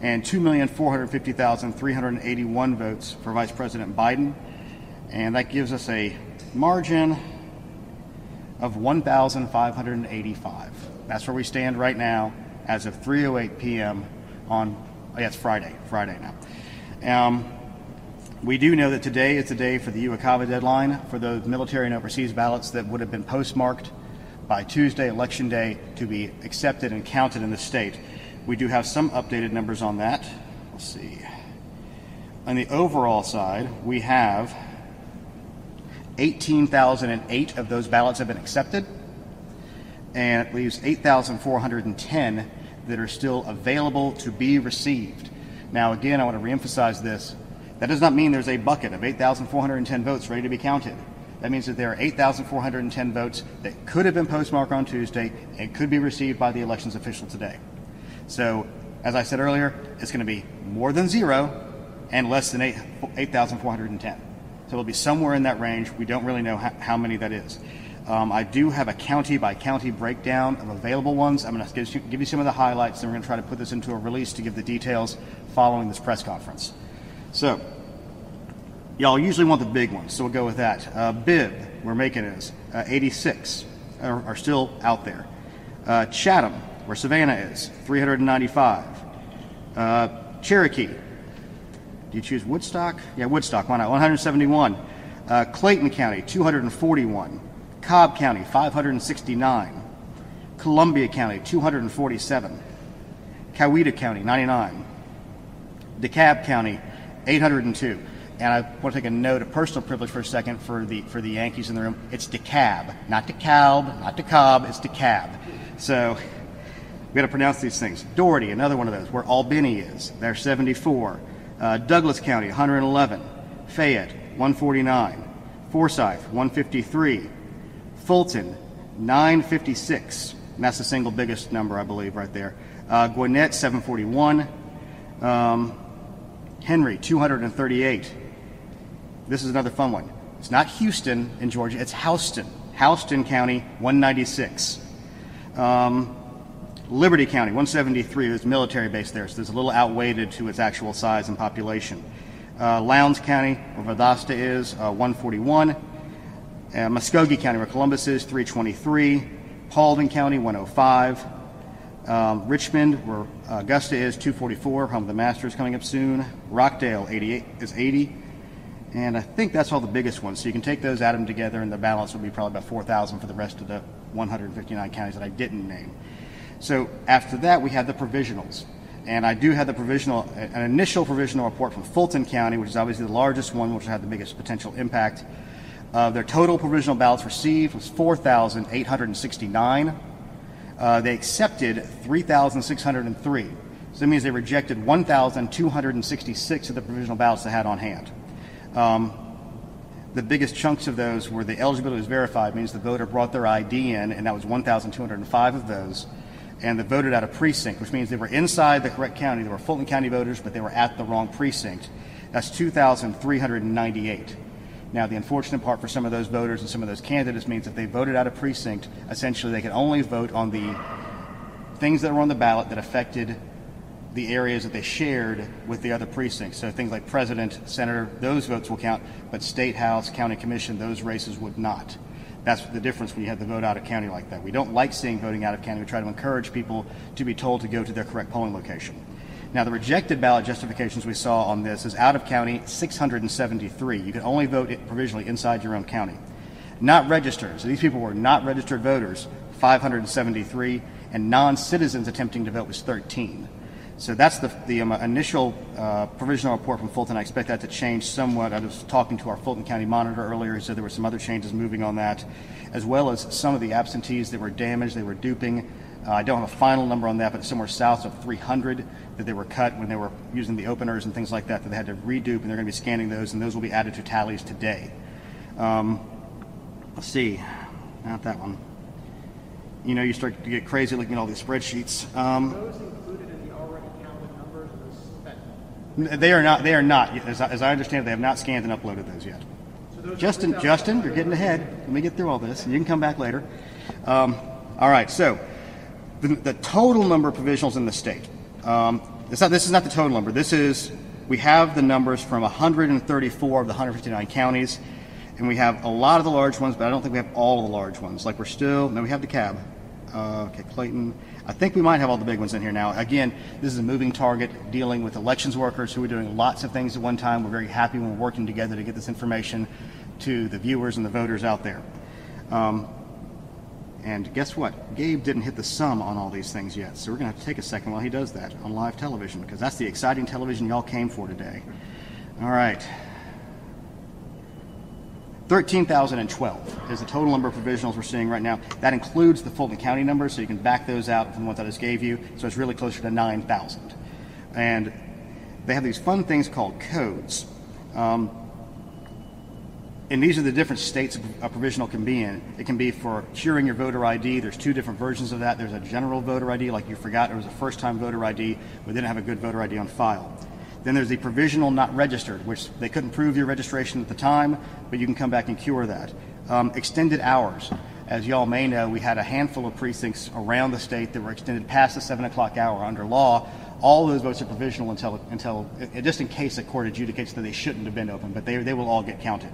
and 2,450,381 votes for Vice President Biden. And that gives us a margin of 1,585. That's where we stand right now as of 3:08 p.m. on, it's Friday now. We do know that today is the day for the USElection deadline for those military and overseas ballots that would have been postmarked by Tuesday, Election Day, to be accepted and counted in the state. We do have some updated numbers on that. Let's see. On the overall side, we have 18,008 of those ballots have been accepted, and it leaves 8,410 that are still available to be received. Now again, I want to reemphasize this. That does not mean there's a bucket of 8,410 votes ready to be counted. That means that there are 8,410 votes that could have been postmarked on Tuesday and could be received by the elections official today. So, as I said earlier, it's going to be more than 0 and less than 8,410. So it'll be somewhere in that range. We don't really know how many that is. I do have a county-by-county breakdown of available ones. I'm going to give you some of the highlights, and we're going to try to put this into a release to give the details following this press conference. So, y'all usually want the big ones, so we'll go with that. Bibb, where Macon is, 86 are still out there. Chatham, where Savannah is, 395. Cherokee, do you choose Woodstock? Yeah, Woodstock, why not? 171. Clayton County, 241. Cobb County, 569. Columbia County, 247. Coweta County, 99. DeKalb County, 802. And I want to take a note of personal privilege for a second for the Yankees in the room. It's DeKalb, not DeKalb, not DeKalb, it's DeKalb. So we got to pronounce these things. Doherty, another one of those, where Albany is, they're 74. Douglas County, 111. Fayette, 149. Forsyth, 153. Fulton, 956. And that's the single biggest number, I believe, right there. Gwinnett, 741. Henry, 238. This is another fun one. It's not Houston in Georgia, it's Houston. Houston County, 196. Liberty County, 173. There's a military base there, so there's a little outweighted to its actual size and population. Lowndes County, where Valdosta is, 141. Muskogee County, where Columbus is, 323. Paulding County, 105. Richmond, where Augusta is, 244. Home of the Masters coming up soon. Rockdale, 88 is 80. And I think that's all the biggest ones. So you can take those, add them together, and the balance will be probably about 4,000 for the rest of the 159 counties that I didn't name. So after that, we had the provisionals. And I do have an initial provisional report from Fulton County, which is obviously the largest one, which had the biggest potential impact. Their total provisional ballots received was 4,869. They accepted 3,603. So that means they rejected 1,266 of the provisional ballots they had on hand. The biggest chunks of those were the eligibility was verified, means the voter brought their ID in, and that was 1,205 of those. And they voted out of precinct, which means they were inside the correct county. They were Fulton County voters, but they were at the wrong precinct. That's 2,398. Now, the unfortunate part for some of those voters and some of those candidates means if they voted out of precinct, essentially they could only vote on the things that were on the ballot that affected the areas that they shared with the other precincts. So things like president, senator, those votes will count, but state house, county commission, those races would not. That's the difference when you have to vote out of county like that. We don't like seeing voting out of county. We try to encourage people to be told to go to their correct polling location. Now, the rejected ballot justifications we saw on this is out of county, 673. You can only vote provisionally inside your own county. Not registered. So these people were not registered voters, 573, and non-citizens attempting to vote was 13. So that's the initial provisional report from Fulton. I expect that to change somewhat. I was talking to our Fulton County monitor earlier. He said there were some other changes moving on that, as well as some of the absentees that were damaged, they were duping. I don't have a final number on that, but somewhere south of 300 that they were cut when they were using the openers and things like that, that they had to redupe, and they're going to be scanning those, and those will be added to tallies today. Let's see, not that one. You know, you start to get crazy looking at all these spreadsheets. Those included in the already counted numbers or They are not. They are not. As I understand it, they have not scanned and uploaded those yet. So Justin, you're getting ahead. Let me get through all this, and you can come back later. All right. So the total number of provisionals in the state. This is not the total number. This is, we have the numbers from 134 of the 159 counties, and we have a lot of the large ones, but I don't think we have all of the large ones. Like we have the cab. Okay, Clayton. I think we might have all the big ones in here now. Again, this is a moving target dealing with elections workers who are doing lots of things at one time. We're very happy when we're working together to get this information to the viewers and the voters out there. And guess what? Gabe didn't hit the sum on all these things yet, so we're going to have to take a second while he does that on live television, because that's the exciting television y'all came for today. All right. 13,012 is the total number of provisionals we're seeing right now. That includes the Fulton County numbers, so you can back those out from what I just gave you, so it's really closer to 9,000. And they have these fun things called codes. And these are the different states a provisional can be in. It can be for curing your voter ID. There's two different versions of that. There's a general voter ID, like you forgot there was a first-time voter ID, but didn't have a good voter ID on file. Then there's the provisional not registered, which they couldn't prove your registration at the time, but you can come back and cure that. Extended hours. As y'all may know, we had a handful of precincts around the state that were extended past the 7 o'clock hour. Under law, all those votes are provisional until just in case a court adjudicates that they shouldn't have been open, but they will all get counted.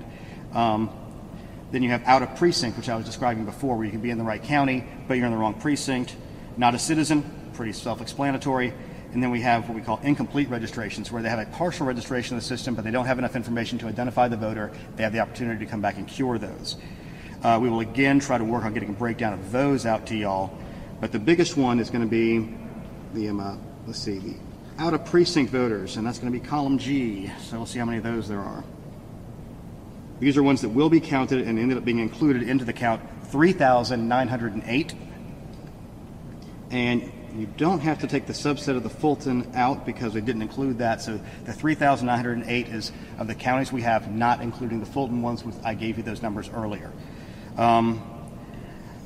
Then you have out of precinct, which I was describing before, where you can be in the right county, but you're in the wrong precinct. Not a citizen, pretty self-explanatory. And then we have what we call incomplete registrations, where they have a partial registration in the system, but they don't have enough information to identify the voter. They have the opportunity to come back and cure those. We will again try to work on getting a breakdown of those out to y'all. But the biggest one is going to be the, the out of precinct voters, and that's going to be column G. So we'll see how many of those there are. These are ones that will be counted and ended up being included into the count, 3,908. And you don't have to take the subset of the Fulton out because we didn't include that. So the 3,908 is of the counties we have, not including the Fulton ones, which I gave you those numbers earlier.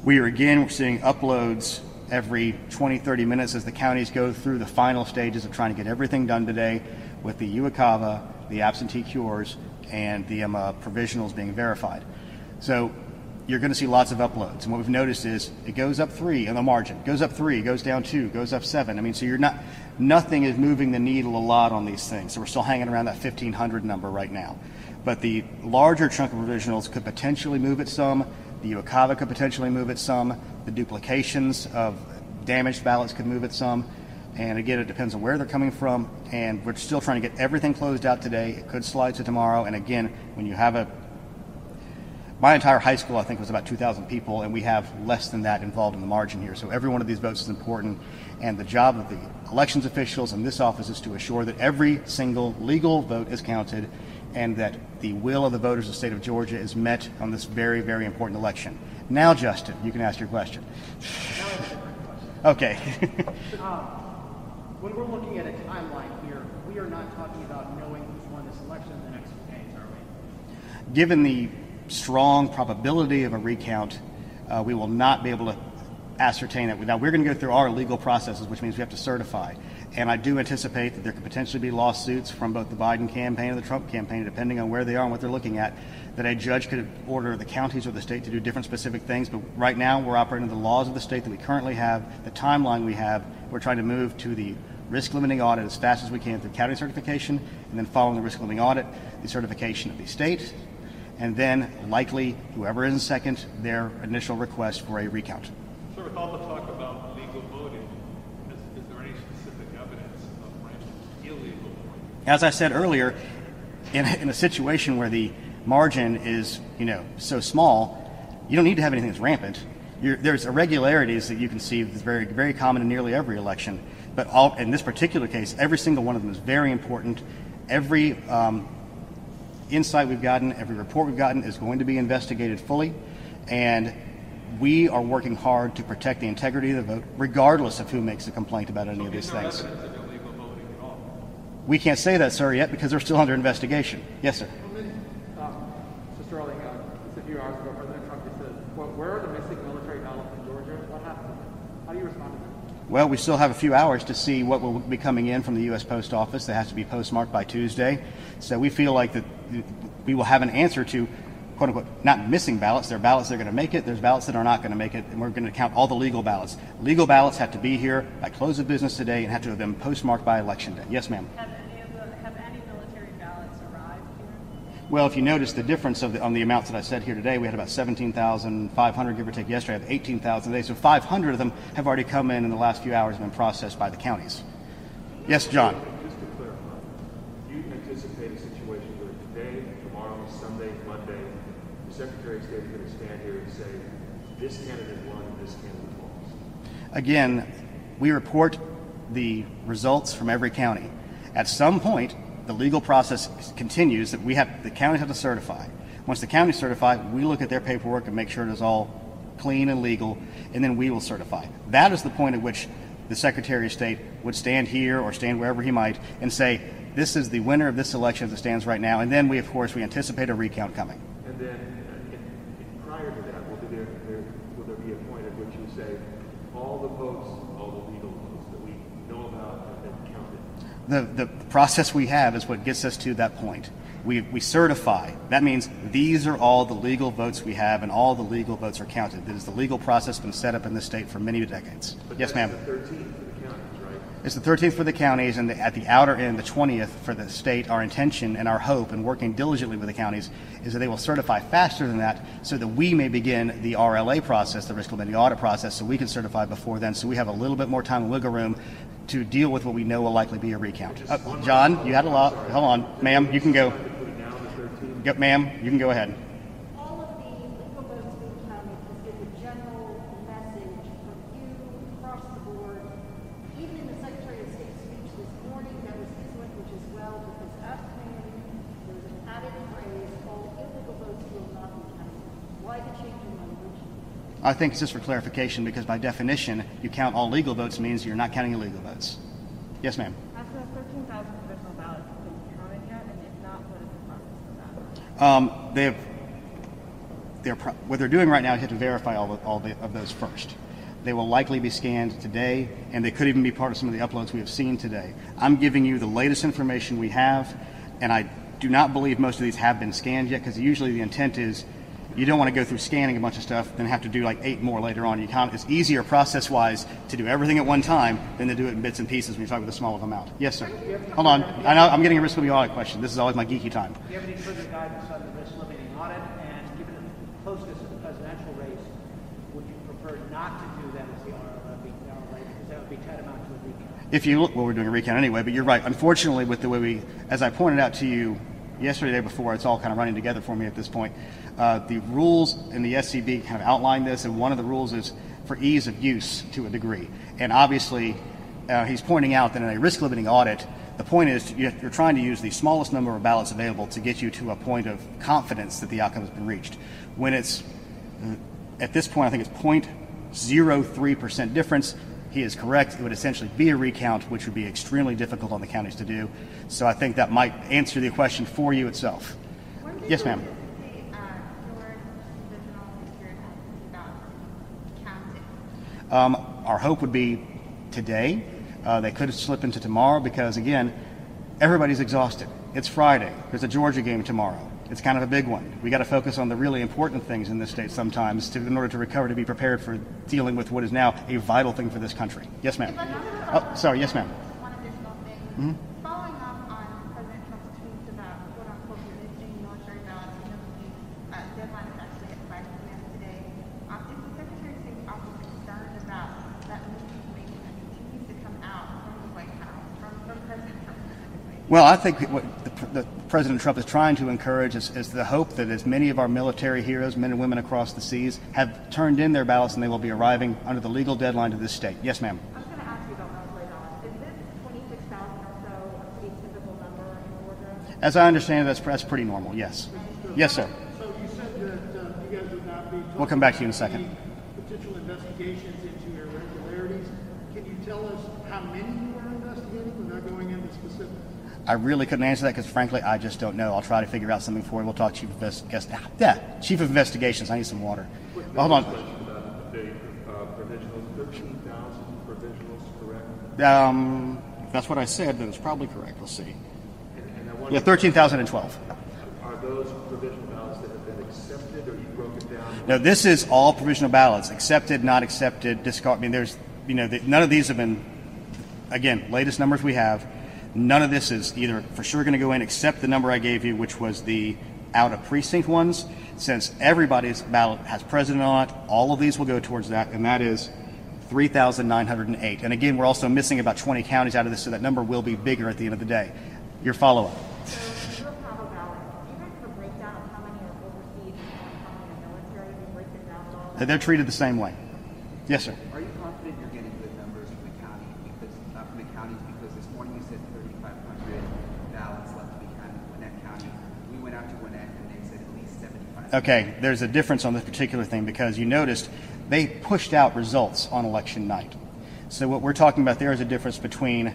We're seeing uploads every 20-30 minutes as the counties go through the final stages of trying to get everything done today with the USECava, the absentee cures, and the provisionals being verified. So you're going to see lots of uploads. And what we've noticed is it goes up 3 on the margin, goes up 3, goes down 2, goes up 7. I mean, so nothing is moving the needle a lot on these things. So we're still hanging around that 1,500 number right now. But the larger chunk of provisionals could potentially move it some. The USECava could potentially move it some. The duplications of damaged ballots could move it some. And again, it depends on where they're coming from, and we're still trying to get everything closed out today. It could slide to tomorrow, and again, when you have my entire high school, I think, was about 2,000 people, and we have less than that involved in the margin here. So every one of these votes is important, and the job of the elections officials in this office is to assure that every single legal vote is counted and that the will of the voters of the state of Georgia is met on this very, very important election. Now, Justin, you can ask your question. Okay. When we're looking at a timeline here, we are not talking about knowing who's won this election in the next few days, are we? Given the strong probability of a recount, we will not be able to ascertain it. Now, we're going to go through our legal processes, which means we have to certify. And I do anticipate that there could potentially be lawsuits from both the Biden campaign and the Trump campaign, depending on where they are and what they're looking at, that a judge could order the counties or the state to do different specific things. But right now, we're operating the laws of the state that we currently have, the timeline we have. We're trying to move to the risk limiting audit as fast as we can through county certification, and then following the risk limiting audit, the certification of the state, and then likely whoever is in second, their initial request for a recount. So with all the talk about legal voting, is there any specific evidence of rampant illegal voting? As I said earlier, in a situation where the margin is, so small, you don't need to have anything that's rampant. There's irregularities that you can see that's very, very common in nearly every election. But in this particular case, every single one of them is very important. Every insight we've gotten, every report we've gotten is going to be investigated fully. And we are working hard to protect the integrity of the vote, regardless of who makes a complaint about any of these things. We can't say that, sir, yet because they're still under investigation. Yes, sir. Just earlier, just a few hours ago, President Trump just said, where are the missing military ballots in Georgia? What happened? How do you respond to that? Well, we still have a few hours to see what will be coming in from the U.S. Post Office. That has to be postmarked by Tuesday. So we feel like that we will have an answer to, quote unquote, not missing ballots. There are ballots that are going to make it. There's ballots that are not going to make it. And we're going to count all the legal ballots. Legal ballots have to be here by close of business today and have to have been postmarked by Election Day. Yes, ma'am. Have any military ballots arrived here? Well, if you notice the difference on the amounts that I said here today, we had about 17,500, give or take. Yesterday, I have 18,000 today. So 500 of them have already come in the last few hours and been processed by the counties. Yes, John. Just to clarify, do you anticipate a situation where today, tomorrow, Sunday, Monday, the Secretary of State is going to stand here and say, this candidate won and this candidate lost? Again, we report the results from every county. At some point, the legal process continues that the counties have to certify. Once the counties certify, we look at their paperwork and make sure it is all clean and legal, and then we will certify. That is the point at which the Secretary of State would stand here or stand wherever he might and say, this is the winner of this election as it stands right now, and then we anticipate a recount coming. And then prior to that, will there be a point at which you say, all the votes, all the legal votes that we know about have been counted? The process we have is what gets us to that point. We certify. That means these are all the legal votes we have, and all the legal votes are counted. That is the legal process been set up in this state for many decades. But yes, ma'am. It's the 13th for the counties, right? It's the 13th for the counties, and at the outer end, the 20th for the state. Our intention and our hope, and working diligently with the counties, is that they will certify faster than that, so that we may begin the RLA process, the risk limiting audit process, so we can certify before then. So we have a little bit more time and wiggle room to deal with what we know will likely be a recount. John, you had a lot. Hold on, ma'am. You can go. Ma'am, you can go ahead. All of the legal votes being counted has been a general message from you across the board. Even in the Secretary of State's speech this morning, that was his language as well, because afternoon there was an added phrase, all illegal votes will not be counted. Why the change in language? I think it's just for clarification, because by definition, you count all legal votes means you're not counting illegal votes. Yes, ma'am. Has the 13,000 provisional ballots been counted yet? And if not, what is the process for that? What they're doing right now is you have to verify all of those first. They will likely be scanned today, and they could even be part of some of the uploads we have seen today. I'm giving you the latest information we have, and I do not believe most of these have been scanned yet, because usually the intent is you don't want to go through scanning a bunch of stuff, then have to do like 8 more later on. It's easier process-wise to do everything at one time than to do it in bits and pieces when you're talking with a small amount. Yes, sir. Hold on. I know I'm getting a risk limiting audit question. This is always my geeky time. Do you have any further guidance on the risk limiting audit? And given the closeness of the presidential race, would you prefer not to do that as the RLA, because that would be tantamount to a recount? If you look, well, we're doing a recount anyway, but you're right. Unfortunately, with the way as I pointed out to you yesterday, the day before, it's all kind of running together for me at this point. The rules in the SCB kind of outline this, and one of the rules is for ease of use to a degree. And obviously, he's pointing out that in a risk-limiting audit, the point is you're trying to use the smallest number of ballots available to get you to a point of confidence that the outcome has been reached. When it's, at this point, I think it's 0.03% difference, he is correct. It would essentially be a recount, which would be extremely difficult on the counties to do. So I think that might answer the question for you itself. Yes, ma'am. Our hope would be today. They could slip into tomorrow because, again, everybody's exhausted. It's Friday. There's a Georgia game tomorrow. It's kind of a big one. We got to focus on the really important things in this state sometimes in order to recover, to be prepared for dealing with what is now a vital thing for this country. Yes, ma'am. Oh, sorry. Yes, ma'am. One additional thing. Mm-hmm. Following up on President Trump's tweets about quote-unquote releasing military ballots, the deadline is actually at 5 p.m. today. Is the Secretary of State's office concerned about that misinformation that continues to come out from the White House, from President Trump specifically? Well, I think what President Trump is trying to encourage is the hope that as many of our military heroes, men and women across the seas, have turned in their ballots and they will be arriving under the legal deadline to this state. Yes, ma'am. I was going to ask you about North Lake. Is this 26,000 or so a typical number in Georgia? As I understand it, that's pretty normal, yes. Yes, sir. So you said that you guys would not be We'll come back to you in a second. Potential investigations into irregularities. Can you tell us how many you are investigating without going into specifics? I really couldn't answer that because, frankly, I just don't know. I'll try to figure out something for you. We'll talk to Chief of Investigations. I need some water. Hold on. The provisionals, 13,000 provisionals, correct? That's what I said, then it's probably correct. We'll see. Yeah, 13,012. Are those provisional ballots that have been accepted, or you broke it down? No, this is all provisional ballots. Accepted, not accepted, discard. I mean, there's, none of these have been, again, latest numbers we have. None of this is either for sure going to go in except the number I gave you, which was the out of precinct ones. Since everybody's ballot has president on it, all of these will go towards that, and that is 3,908. And again, we're also missing about 20 counties out of this, so that number will be bigger at the end of the day. Your follow-up. So you have a ballot. Do you guys have a breakdown of how many are overseas and how many are military? Do you break it down at all? They're treated the same way. Yes, sir. Are you confident you're getting good numbers from the county? Because this morning you said 3,500 ballots left to be counted in Gwinnett County. We went out to Gwinnett and they said at least 75. Okay, there's a difference on this particular thing because you noticed they pushed out results on election night. So what we're talking about there is a difference between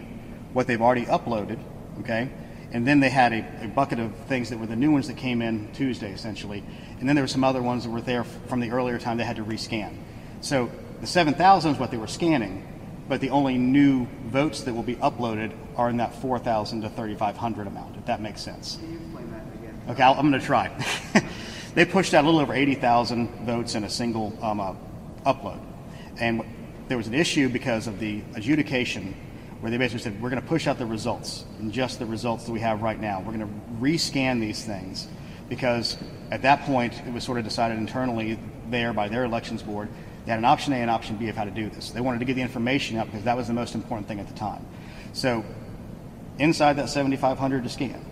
what they've already uploaded, okay, and then they had a bucket of things that were the new ones that came in Tuesday, essentially, and then there were some other ones that were there from the earlier time they had to rescan. So the 7,000 is what they were scanning, but the only new votes that will be uploaded are in that 4,000 to 3,500 amount, if that makes sense. Can you explain that again? Okay, I'm going to try. They pushed out a little over 80,000 votes in a single upload. And there was an issue because of the adjudication where they basically said, we're going to push out the results, and just the results that we have right now. We're going to rescan these things because at that point it was sort of decided internally there by their elections board. They had an option A and option B of how to do this. They wanted to get the information out because that was the most important thing at the time. So inside that 7,500 to scan,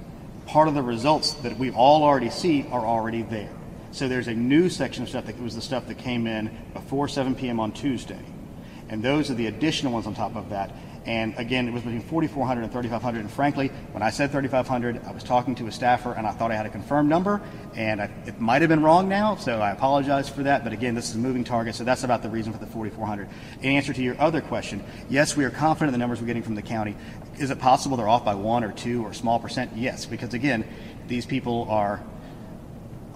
part of the results that we all already see are already there. So there's a new section of stuff that was the stuff that came in before 7 p.m. on Tuesday. And those are the additional ones on top of that. And again, it was between 4,400 and 3,500. And frankly, when I said 3,500, I was talking to a staffer and I thought I had a confirmed number. And it might have been wrong now, so I apologize for that. But again, this is a moving target, so that's about the reason for the 4,400. In answer to your other question, yes, we are confident in the numbers we're getting from the county. Is it possible they're off by 1 or 2 or a small percent? Yes, because again, these people are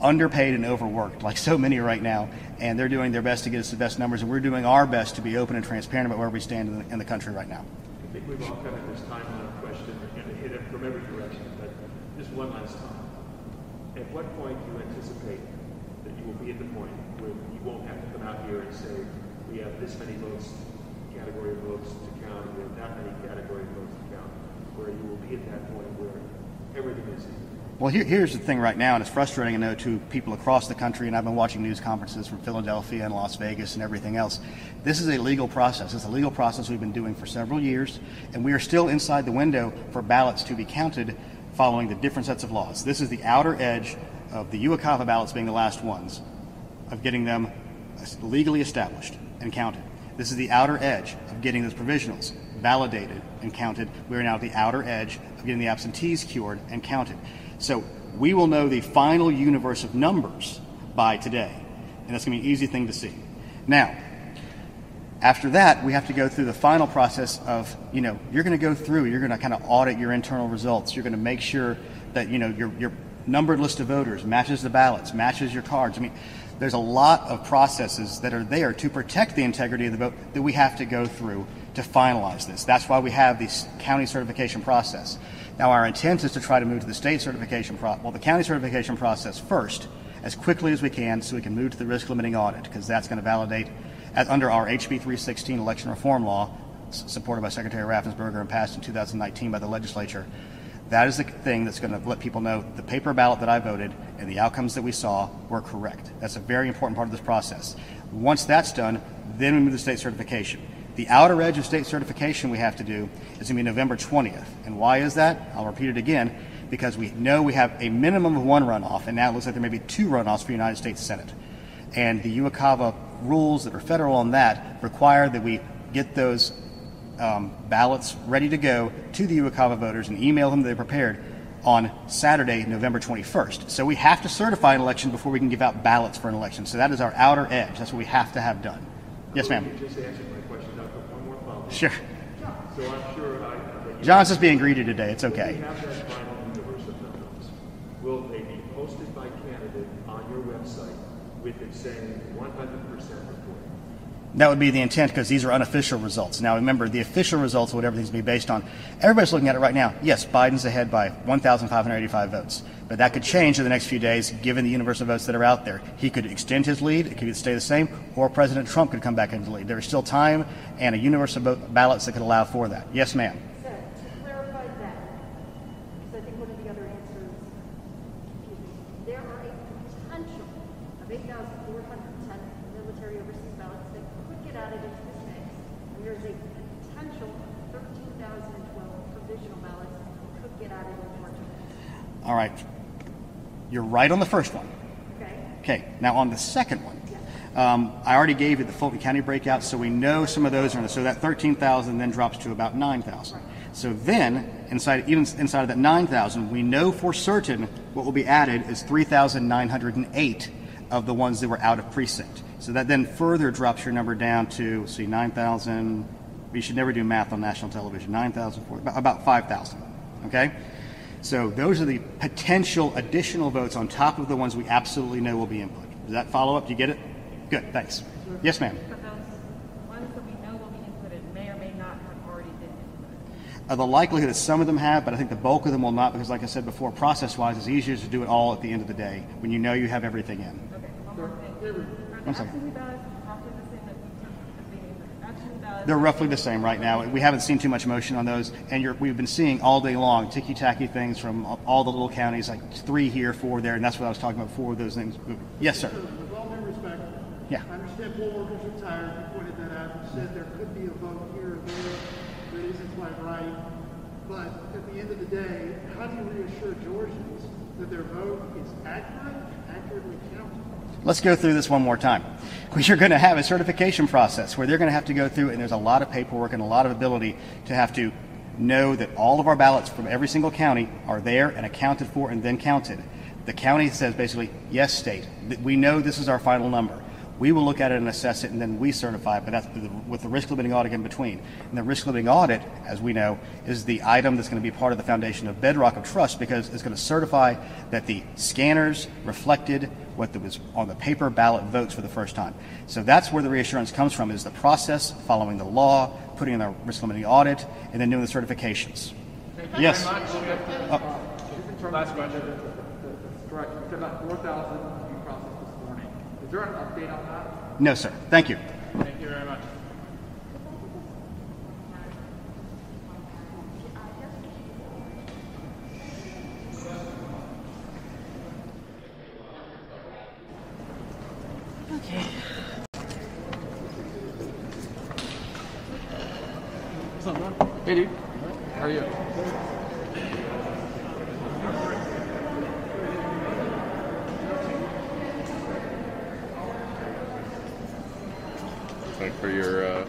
underpaid and overworked, like so many right now, and they're doing their best to get us the best numbers, and we're doing our best to be open and transparent about where we stand in the country right now. I think we've all come at this timeline question and hit it from every direction, but just one last time. At what point do you anticipate that you will be at the point where you won't have to come out here and say, we have this many votes, category of votes to count, we have that many category of votes to count, where you will be at that point where everything is equal? Well, here's the thing right now, and it's frustrating, I know, to people across the country, and I've been watching news conferences from Philadelphia and Las Vegas and everything else. This is a legal process. It's a legal process we've been doing for several years, and we are still inside the window for ballots to be counted following the different sets of laws. This is the outer edge of the USECAVA ballots being the last ones, of getting them legally established and counted. This is the outer edge of getting those provisionals validated and counted. We are now at the outer edge of getting the absentees cured and counted. So we will know the final universe of numbers by today, and that's going to be an easy thing to see. Now, after that, we have to go through the final process of, you're going to go through, you're going to kind of audit your internal results. You're going to make sure that, your numbered list of voters matches the ballots, matches your cards. I mean, there's a lot of processes that are there to protect the integrity of the vote that we have to go through to finalize this. That's why we have this county certification process. Now, our intent is to try to move to the state certification the county certification process first, as quickly as we can, so we can move to the risk limiting audit, because that's going to validate, as under our HB 316 election reform law, supported by Secretary Raffensperger and passed in 2019 by the legislature. That is the thing that's going to let people know the paper ballot that I voted and the outcomes that we saw were correct. That's a very important part of this process. Once that's done, then we move to state certification. The outer edge of state certification we have to do is going to be November 20th. And why is that? I'll repeat it again, because we know we have a minimum of one runoff, and now it looks like there may be two runoffs for United States Senate. And the USECAVA rules that are federal on that require that we get those ballots ready to go to the USECAVA voters and email them that they're prepared on Saturday, November 21st. So we have to certify an election before we can give out ballots for an election. So that is our outer edge. That's what we have to have done. Yes, ma'am. You just answered my question. I'll put one more follow-up. Sure. So I'm sure John's just being greedy today. It's okay. When you have that final universe of numbers, will they be posted by candidate on your website with it saying 100% reporting? That would be the intent, because these are unofficial results. Now remember, the official results, what everything's going to be based on, everybody's looking at it right now. Yes, Biden's ahead by 1,585 votes. But that could change in the next few days, given the universe of votes that are out there. He could extend his lead, it could stay the same, or President Trump could come back into the lead. There is still time and a universe of ballots that could allow for that. Yes, ma'am. So, to clarify that, because I think one of the other answers, there are a potential of 8,410 military overseas ballots that could get added into this mix, and there's a potential of 13,012 provisional ballots that could get added into our mix. All right. You're right on the first one. Okay. Okay. Now on the second one, I already gave you the Fulton County breakout, so we know some of those are. So that 13,000 then drops to about 9,000. So then, inside of that 9,000, we know for certain what will be added is 3,908 of the ones that were out of precinct. So that then further drops your number down to, see, 9,000. We should never do math on national television. 9,000, about 5,000. Okay. So those are the potential additional votes on top of the ones we absolutely know will be input. Does that follow up? Do you get it? Good, thanks. Yes, ma'am. But those ones that we know will be inputted may or may not have already been inputted. The likelihood is some of them have, but I think the bulk of them will not, because like I said before, process-wise, it's easier to do it all at the end of the day when you know you have everything in. Okay, one more thing. One second. Absentee ballots roughly the same as being absentee ballots? They're roughly the same right now. We haven't seen too much motion on those, and we've been seeing all day long ticky-tacky things from all the little counties, like 3 here, 4 there, and that's what I was talking about before those things. Yes, sir. With all due respect, Yeah. I understand poll workers are tired. You pointed that out. You said there could be a vote here or there that isn't quite right. But at the end of the day, how do you reassure Georgians that their vote is accurately counted? Let's go through this one more time. You're going to have a certification process where they're going to have to go through, and there's a lot of paperwork and a lot of ability to have to know that all of our ballots from every single county are there and accounted for and then counted. The county says basically, yes, state, we know this is our final number. We will look at it and assess it, and then we certify it, but that's with the risk limiting audit in between. And the risk limiting audit, as we know, is the item that's going to be part of the foundation of bedrock of trust, because it's going to certify that the scanners reflected what was on the paper ballot votes for the first time. So that's where the reassurance comes from, is the process, following the law, putting in the risk limiting audit, and then doing the certifications. Yes. Last question. Correct. You said about 4,000 you processed this morning. Is there an update on that? No, sir. Thank you. Thank you very much. Okay. What's up, man? Hey, dude. How are you? announcement for your.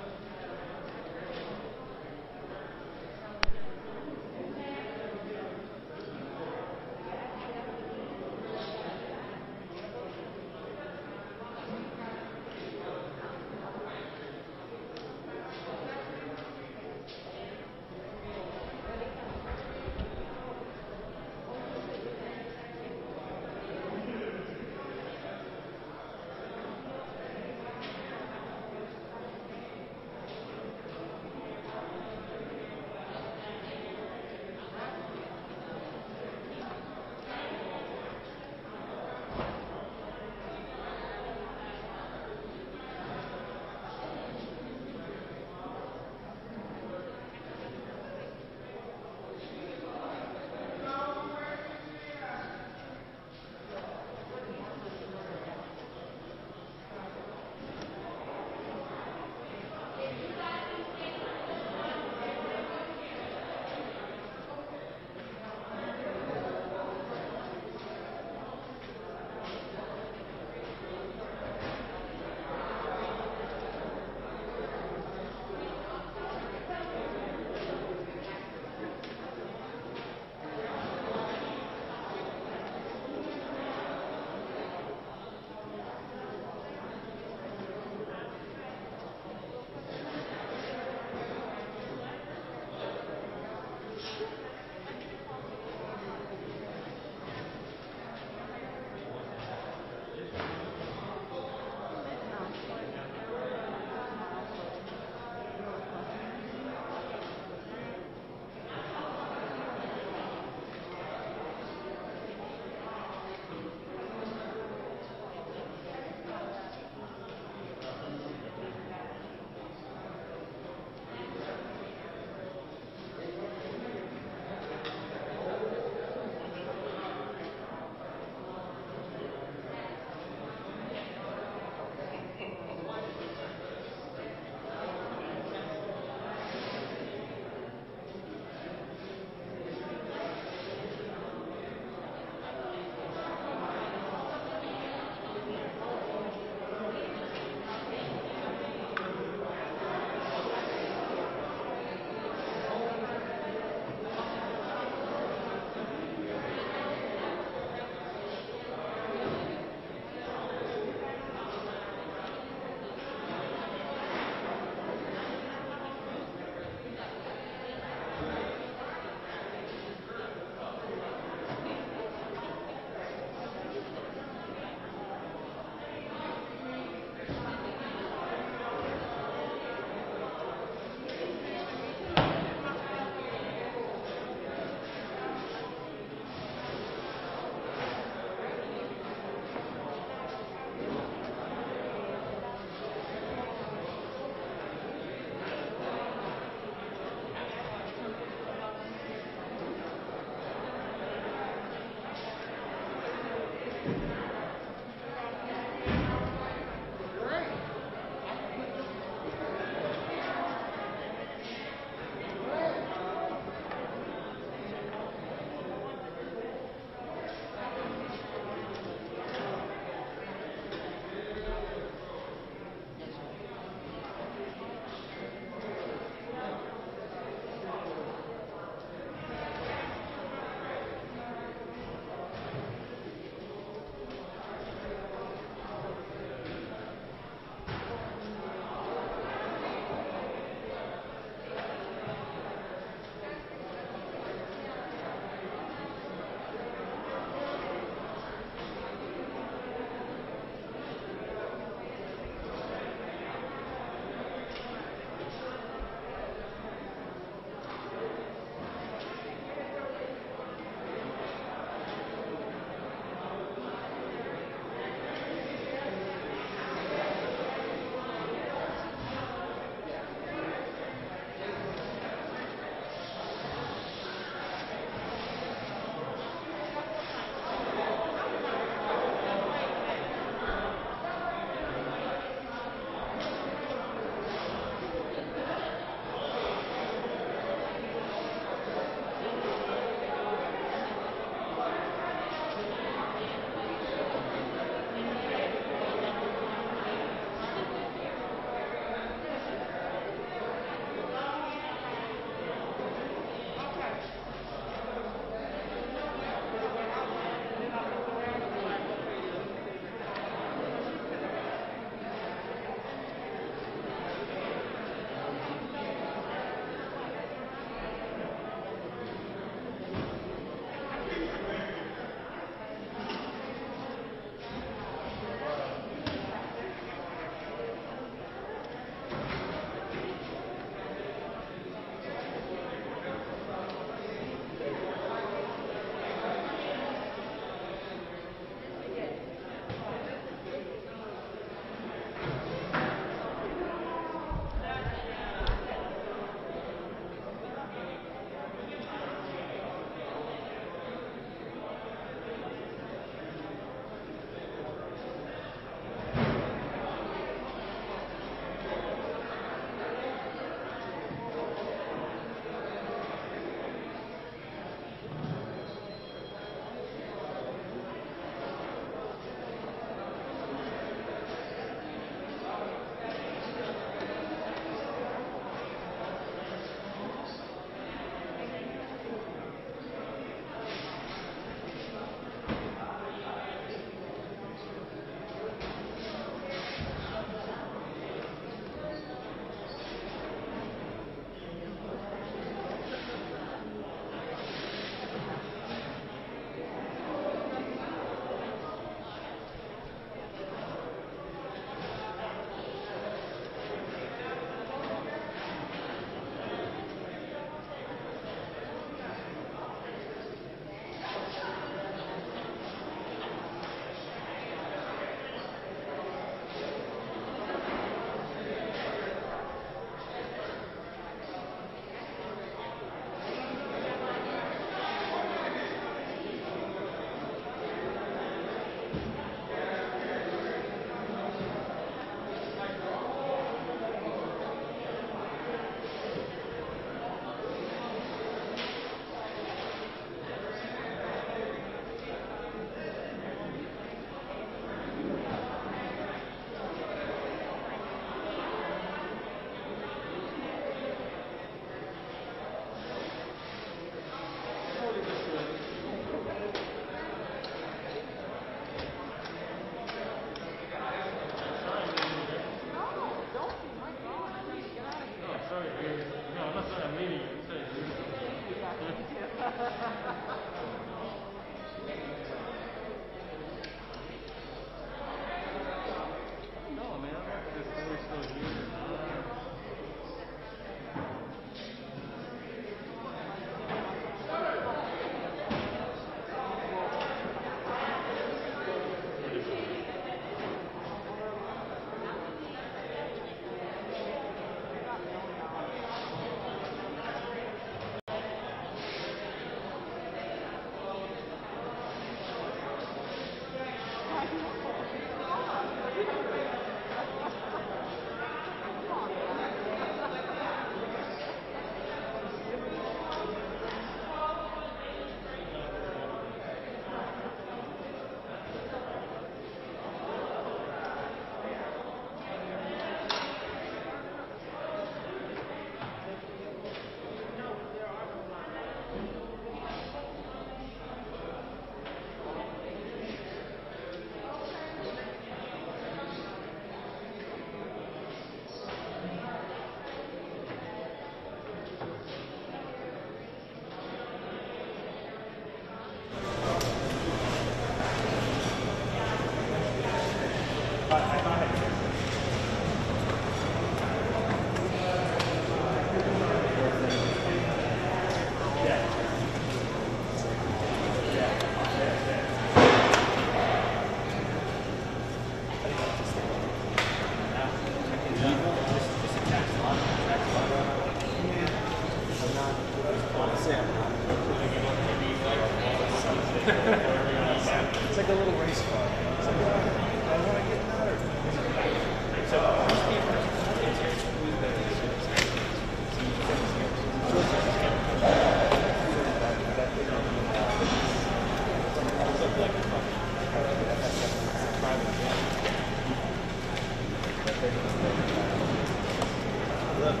What's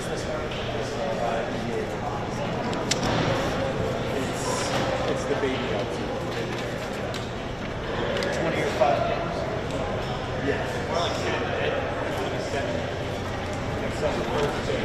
the start? It's the baby LT. 20 or 5 games. Yeah. More like 10, right? 27. It's the first day.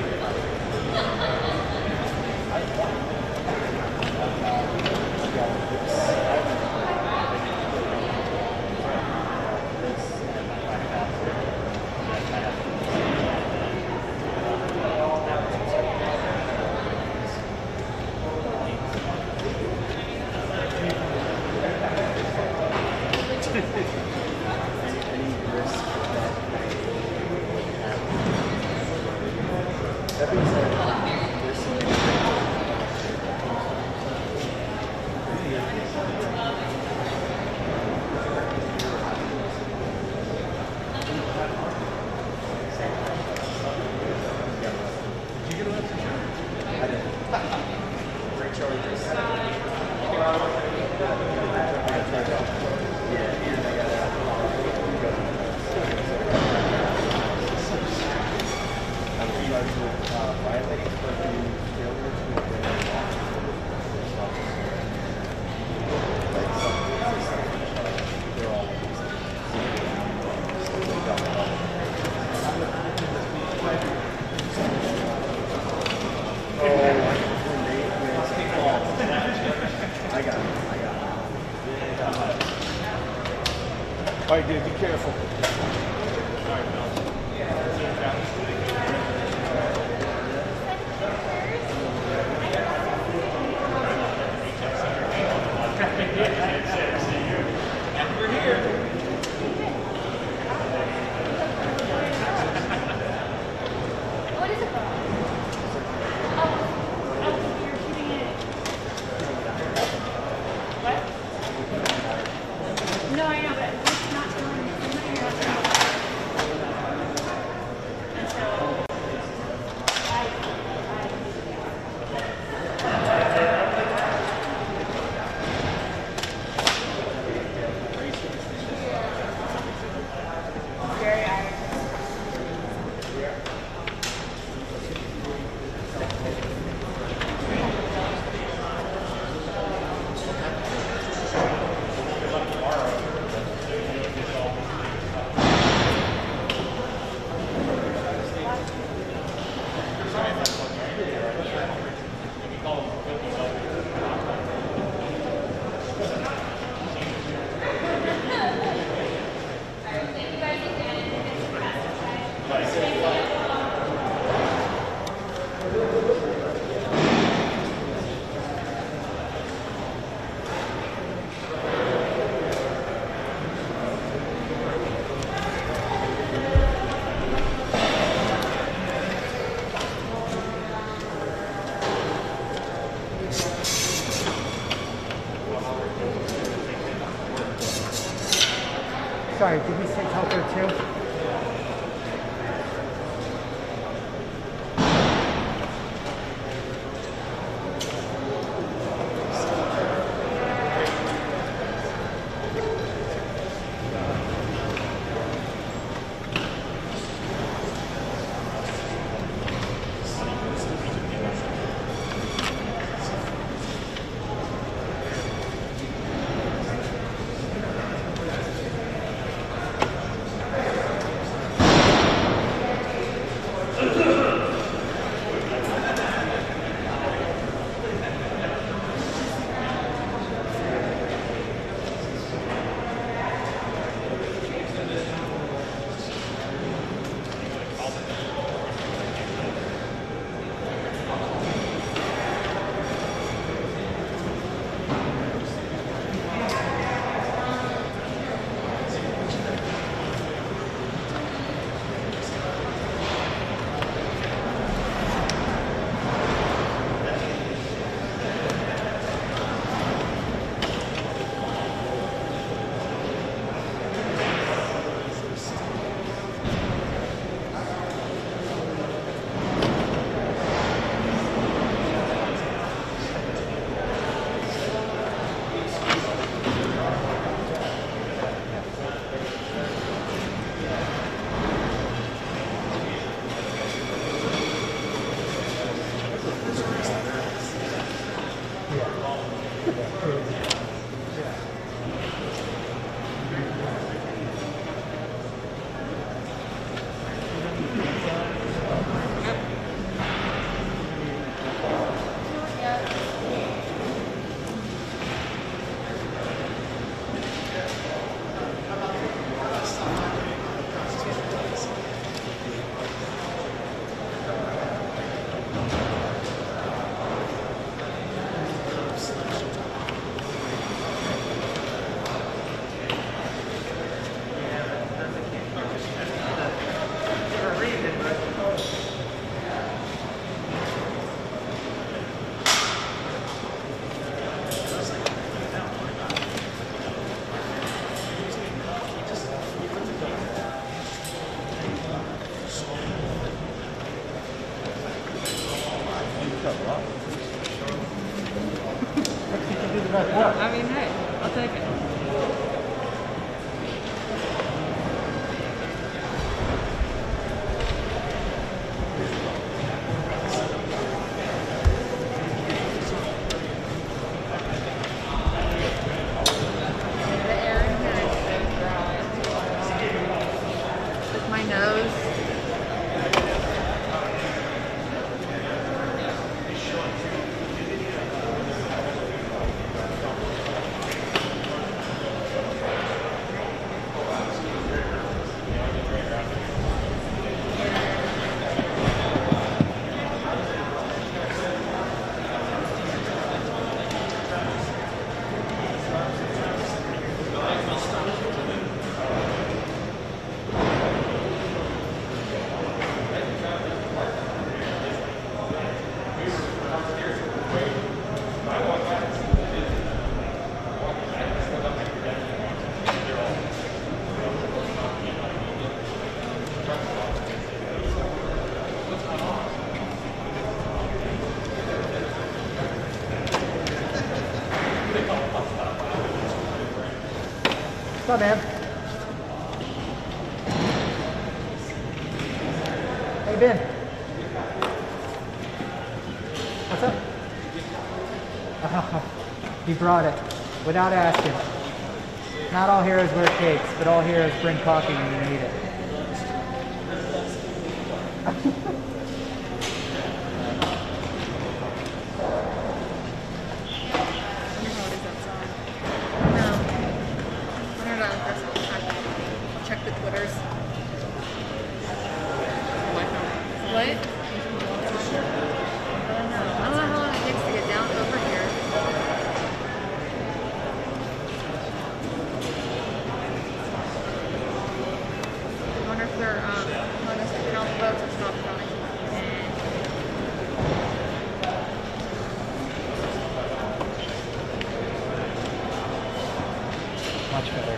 All right, dude, be careful. We're here. What is it for? Oh, you're shooting it. What? No, I know, but it's not doing and so very Irish. Sorry, did we say Telfer too? I mean, hey, I'll take it. What's up, man? Hey, Ben. What's up? You brought it without asking. Not all heroes wear capes, but all heroes bring coffee when you need it. Check the Twitters. What? I don't know how long it takes to get down over here. I wonder if they're telling us to count the votes or stop counting. Much better.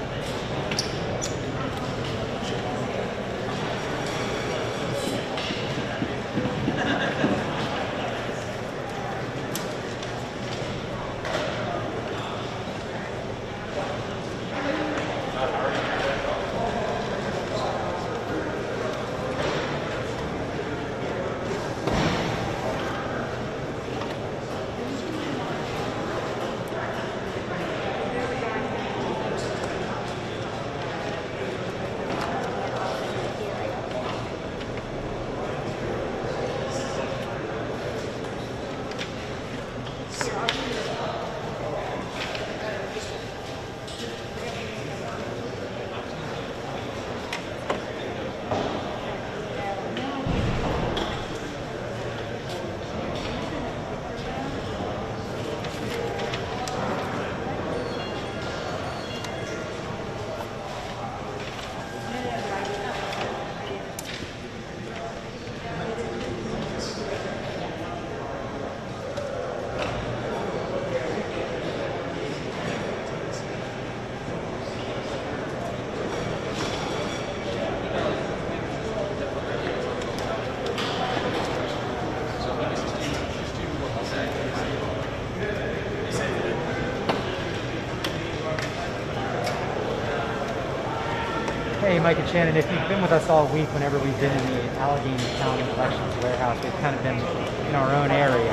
Hey, Mike and Shannon, if you've been with us all week whenever we've been in the Allegheny County Elections Warehouse, we've kind of been in our own area,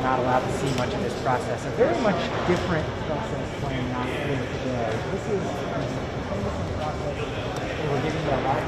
not allowed to see much of this process. A very much different process playing out here today. This is a process where we're giving you a lot of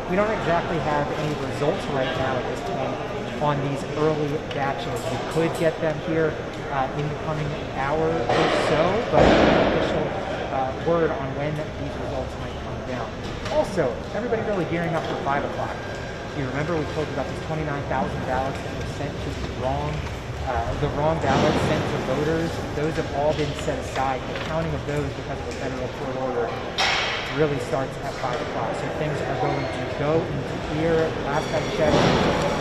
we don't exactly have any results right now at this point on these early batches. We could get them here in the coming hour or so, but official word on when these results might come down. Also, everybody really gearing up for 5 o'clock. You remember we told you about these 29,000 ballots that were sent to the wrong ballots sent to voters. Those have all been set aside. The counting of those, because of a federal court order, really starts at 5 o'clock. So things are going to go into here. Last I checked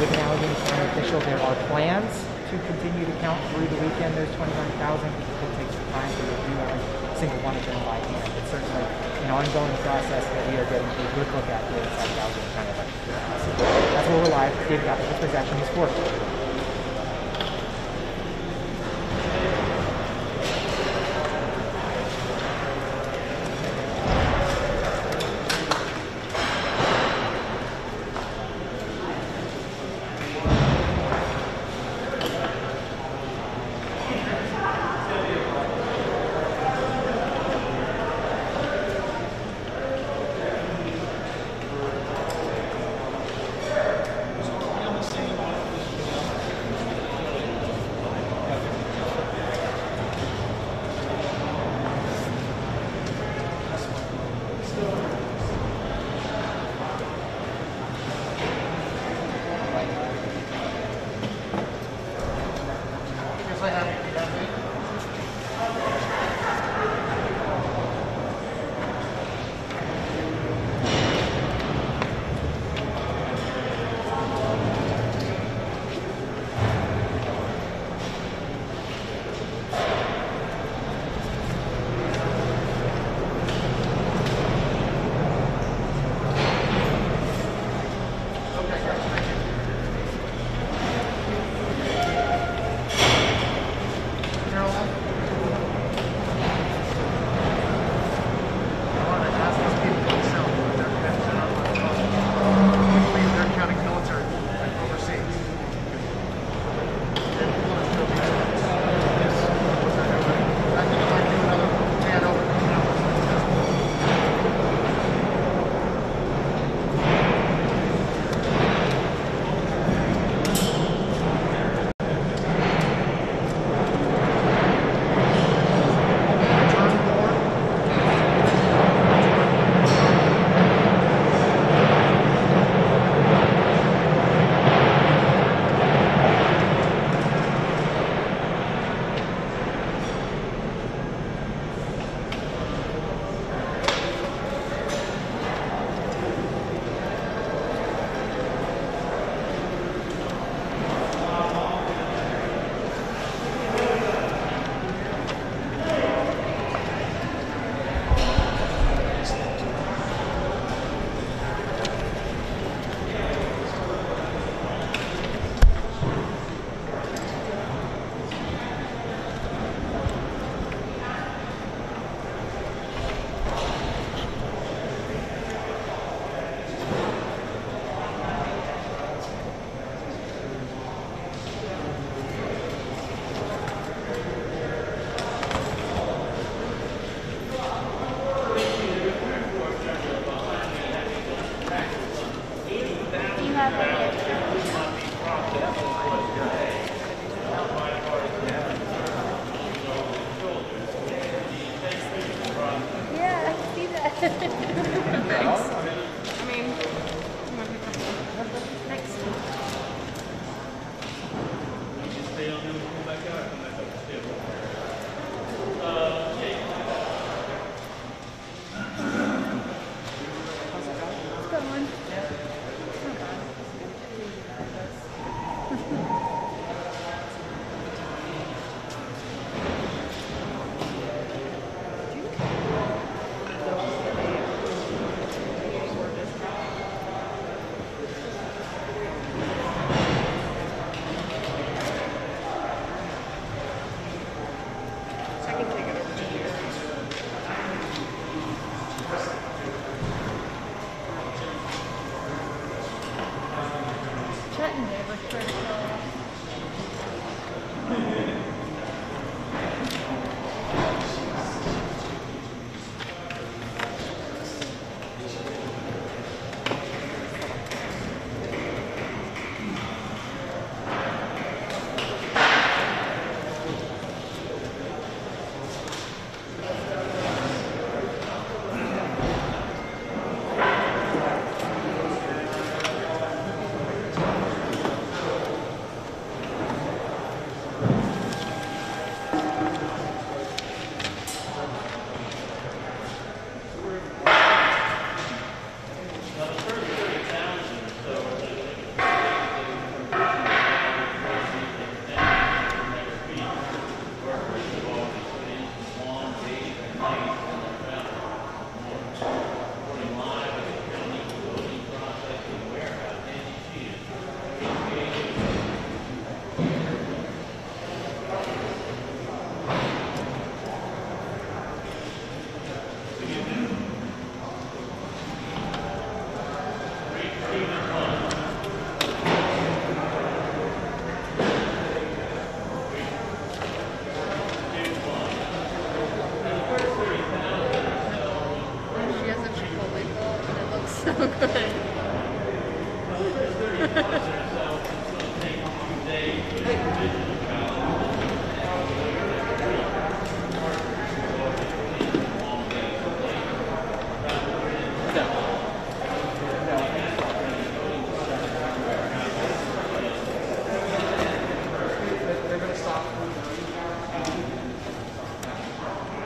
with an Allegheny County official, there are plans to continue to count through the weekend those 29,000. It could take some time to review every single one of them by hand. It's certainly an ongoing process that we are getting a good look at here inside the Allegheny County election. So that's where we're live. David Goff, this is Action News 4.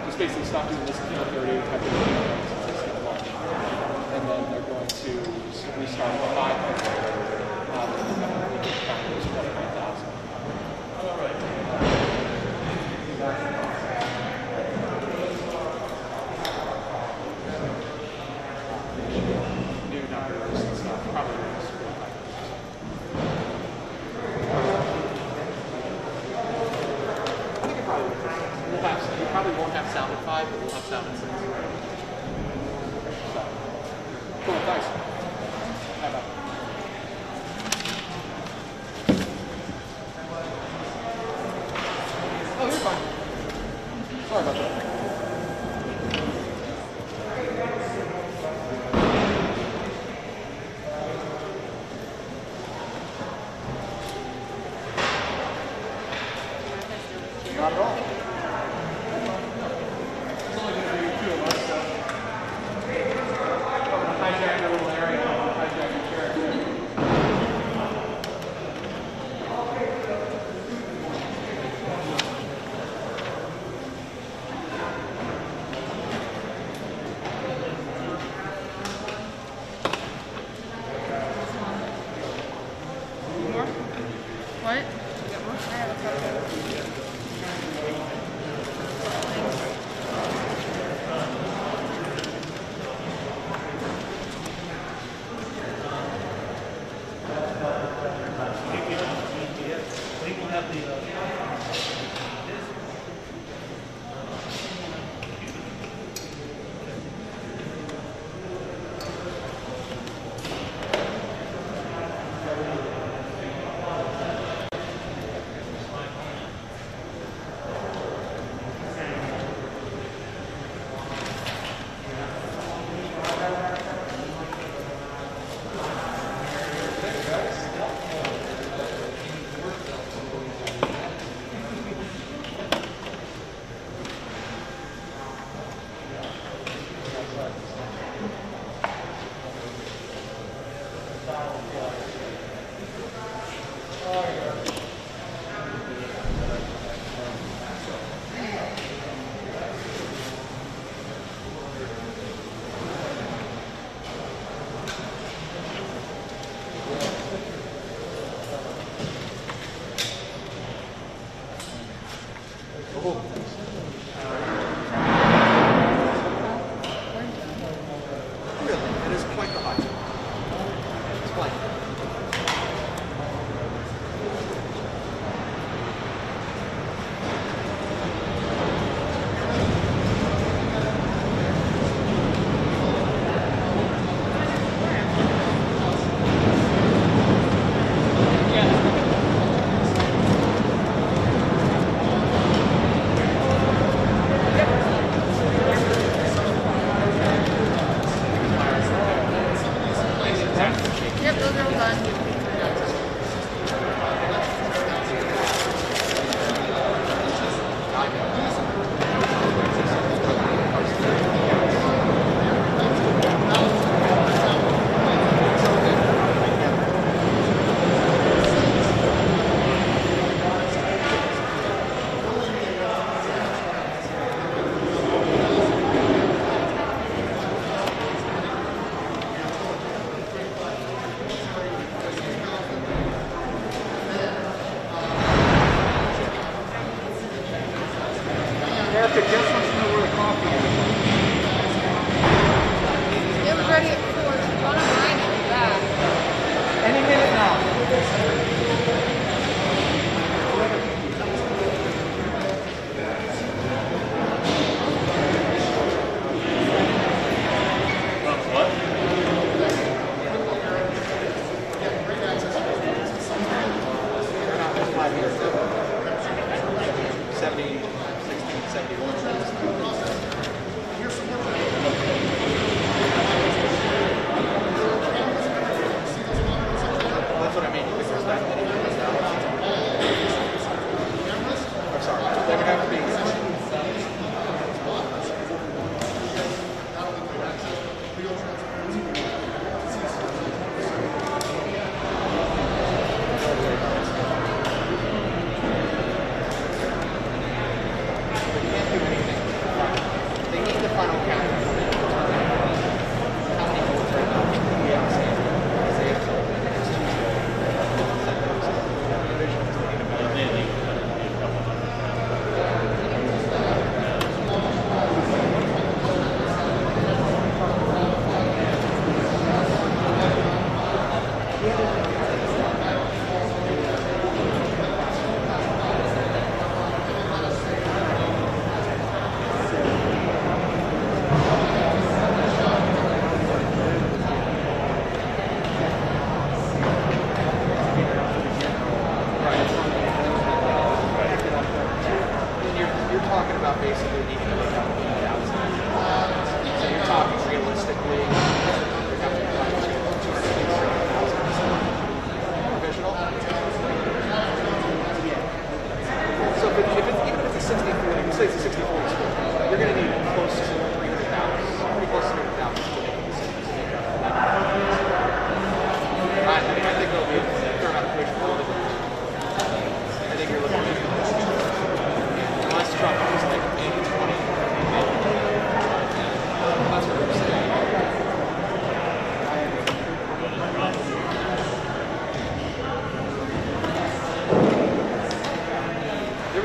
Just basically stop doing this chemotherapy type of thing, and then they're going to restart the 500. Those 29,000. New numbers and stuff. Probably we probably won't have sound at 5, but we'll have sound at 6. So, cool, thanks. Bye bye. Oh, you're fine. Sorry about that. Not at all. It's only going to be 2 of us, so we're going to hijack a little area and hijack the chair. More? What? You got more? I have a couple.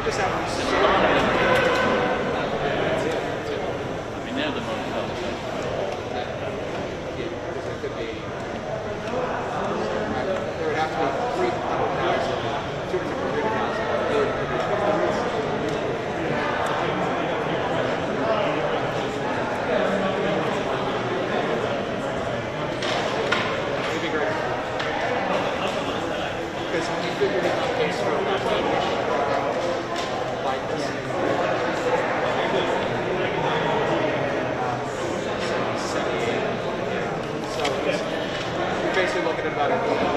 just have them I mean, they're the most there would have to be 300,000, 250,000. It'd be great. Because when you figured it out based on that like this. So you're basically looking at about a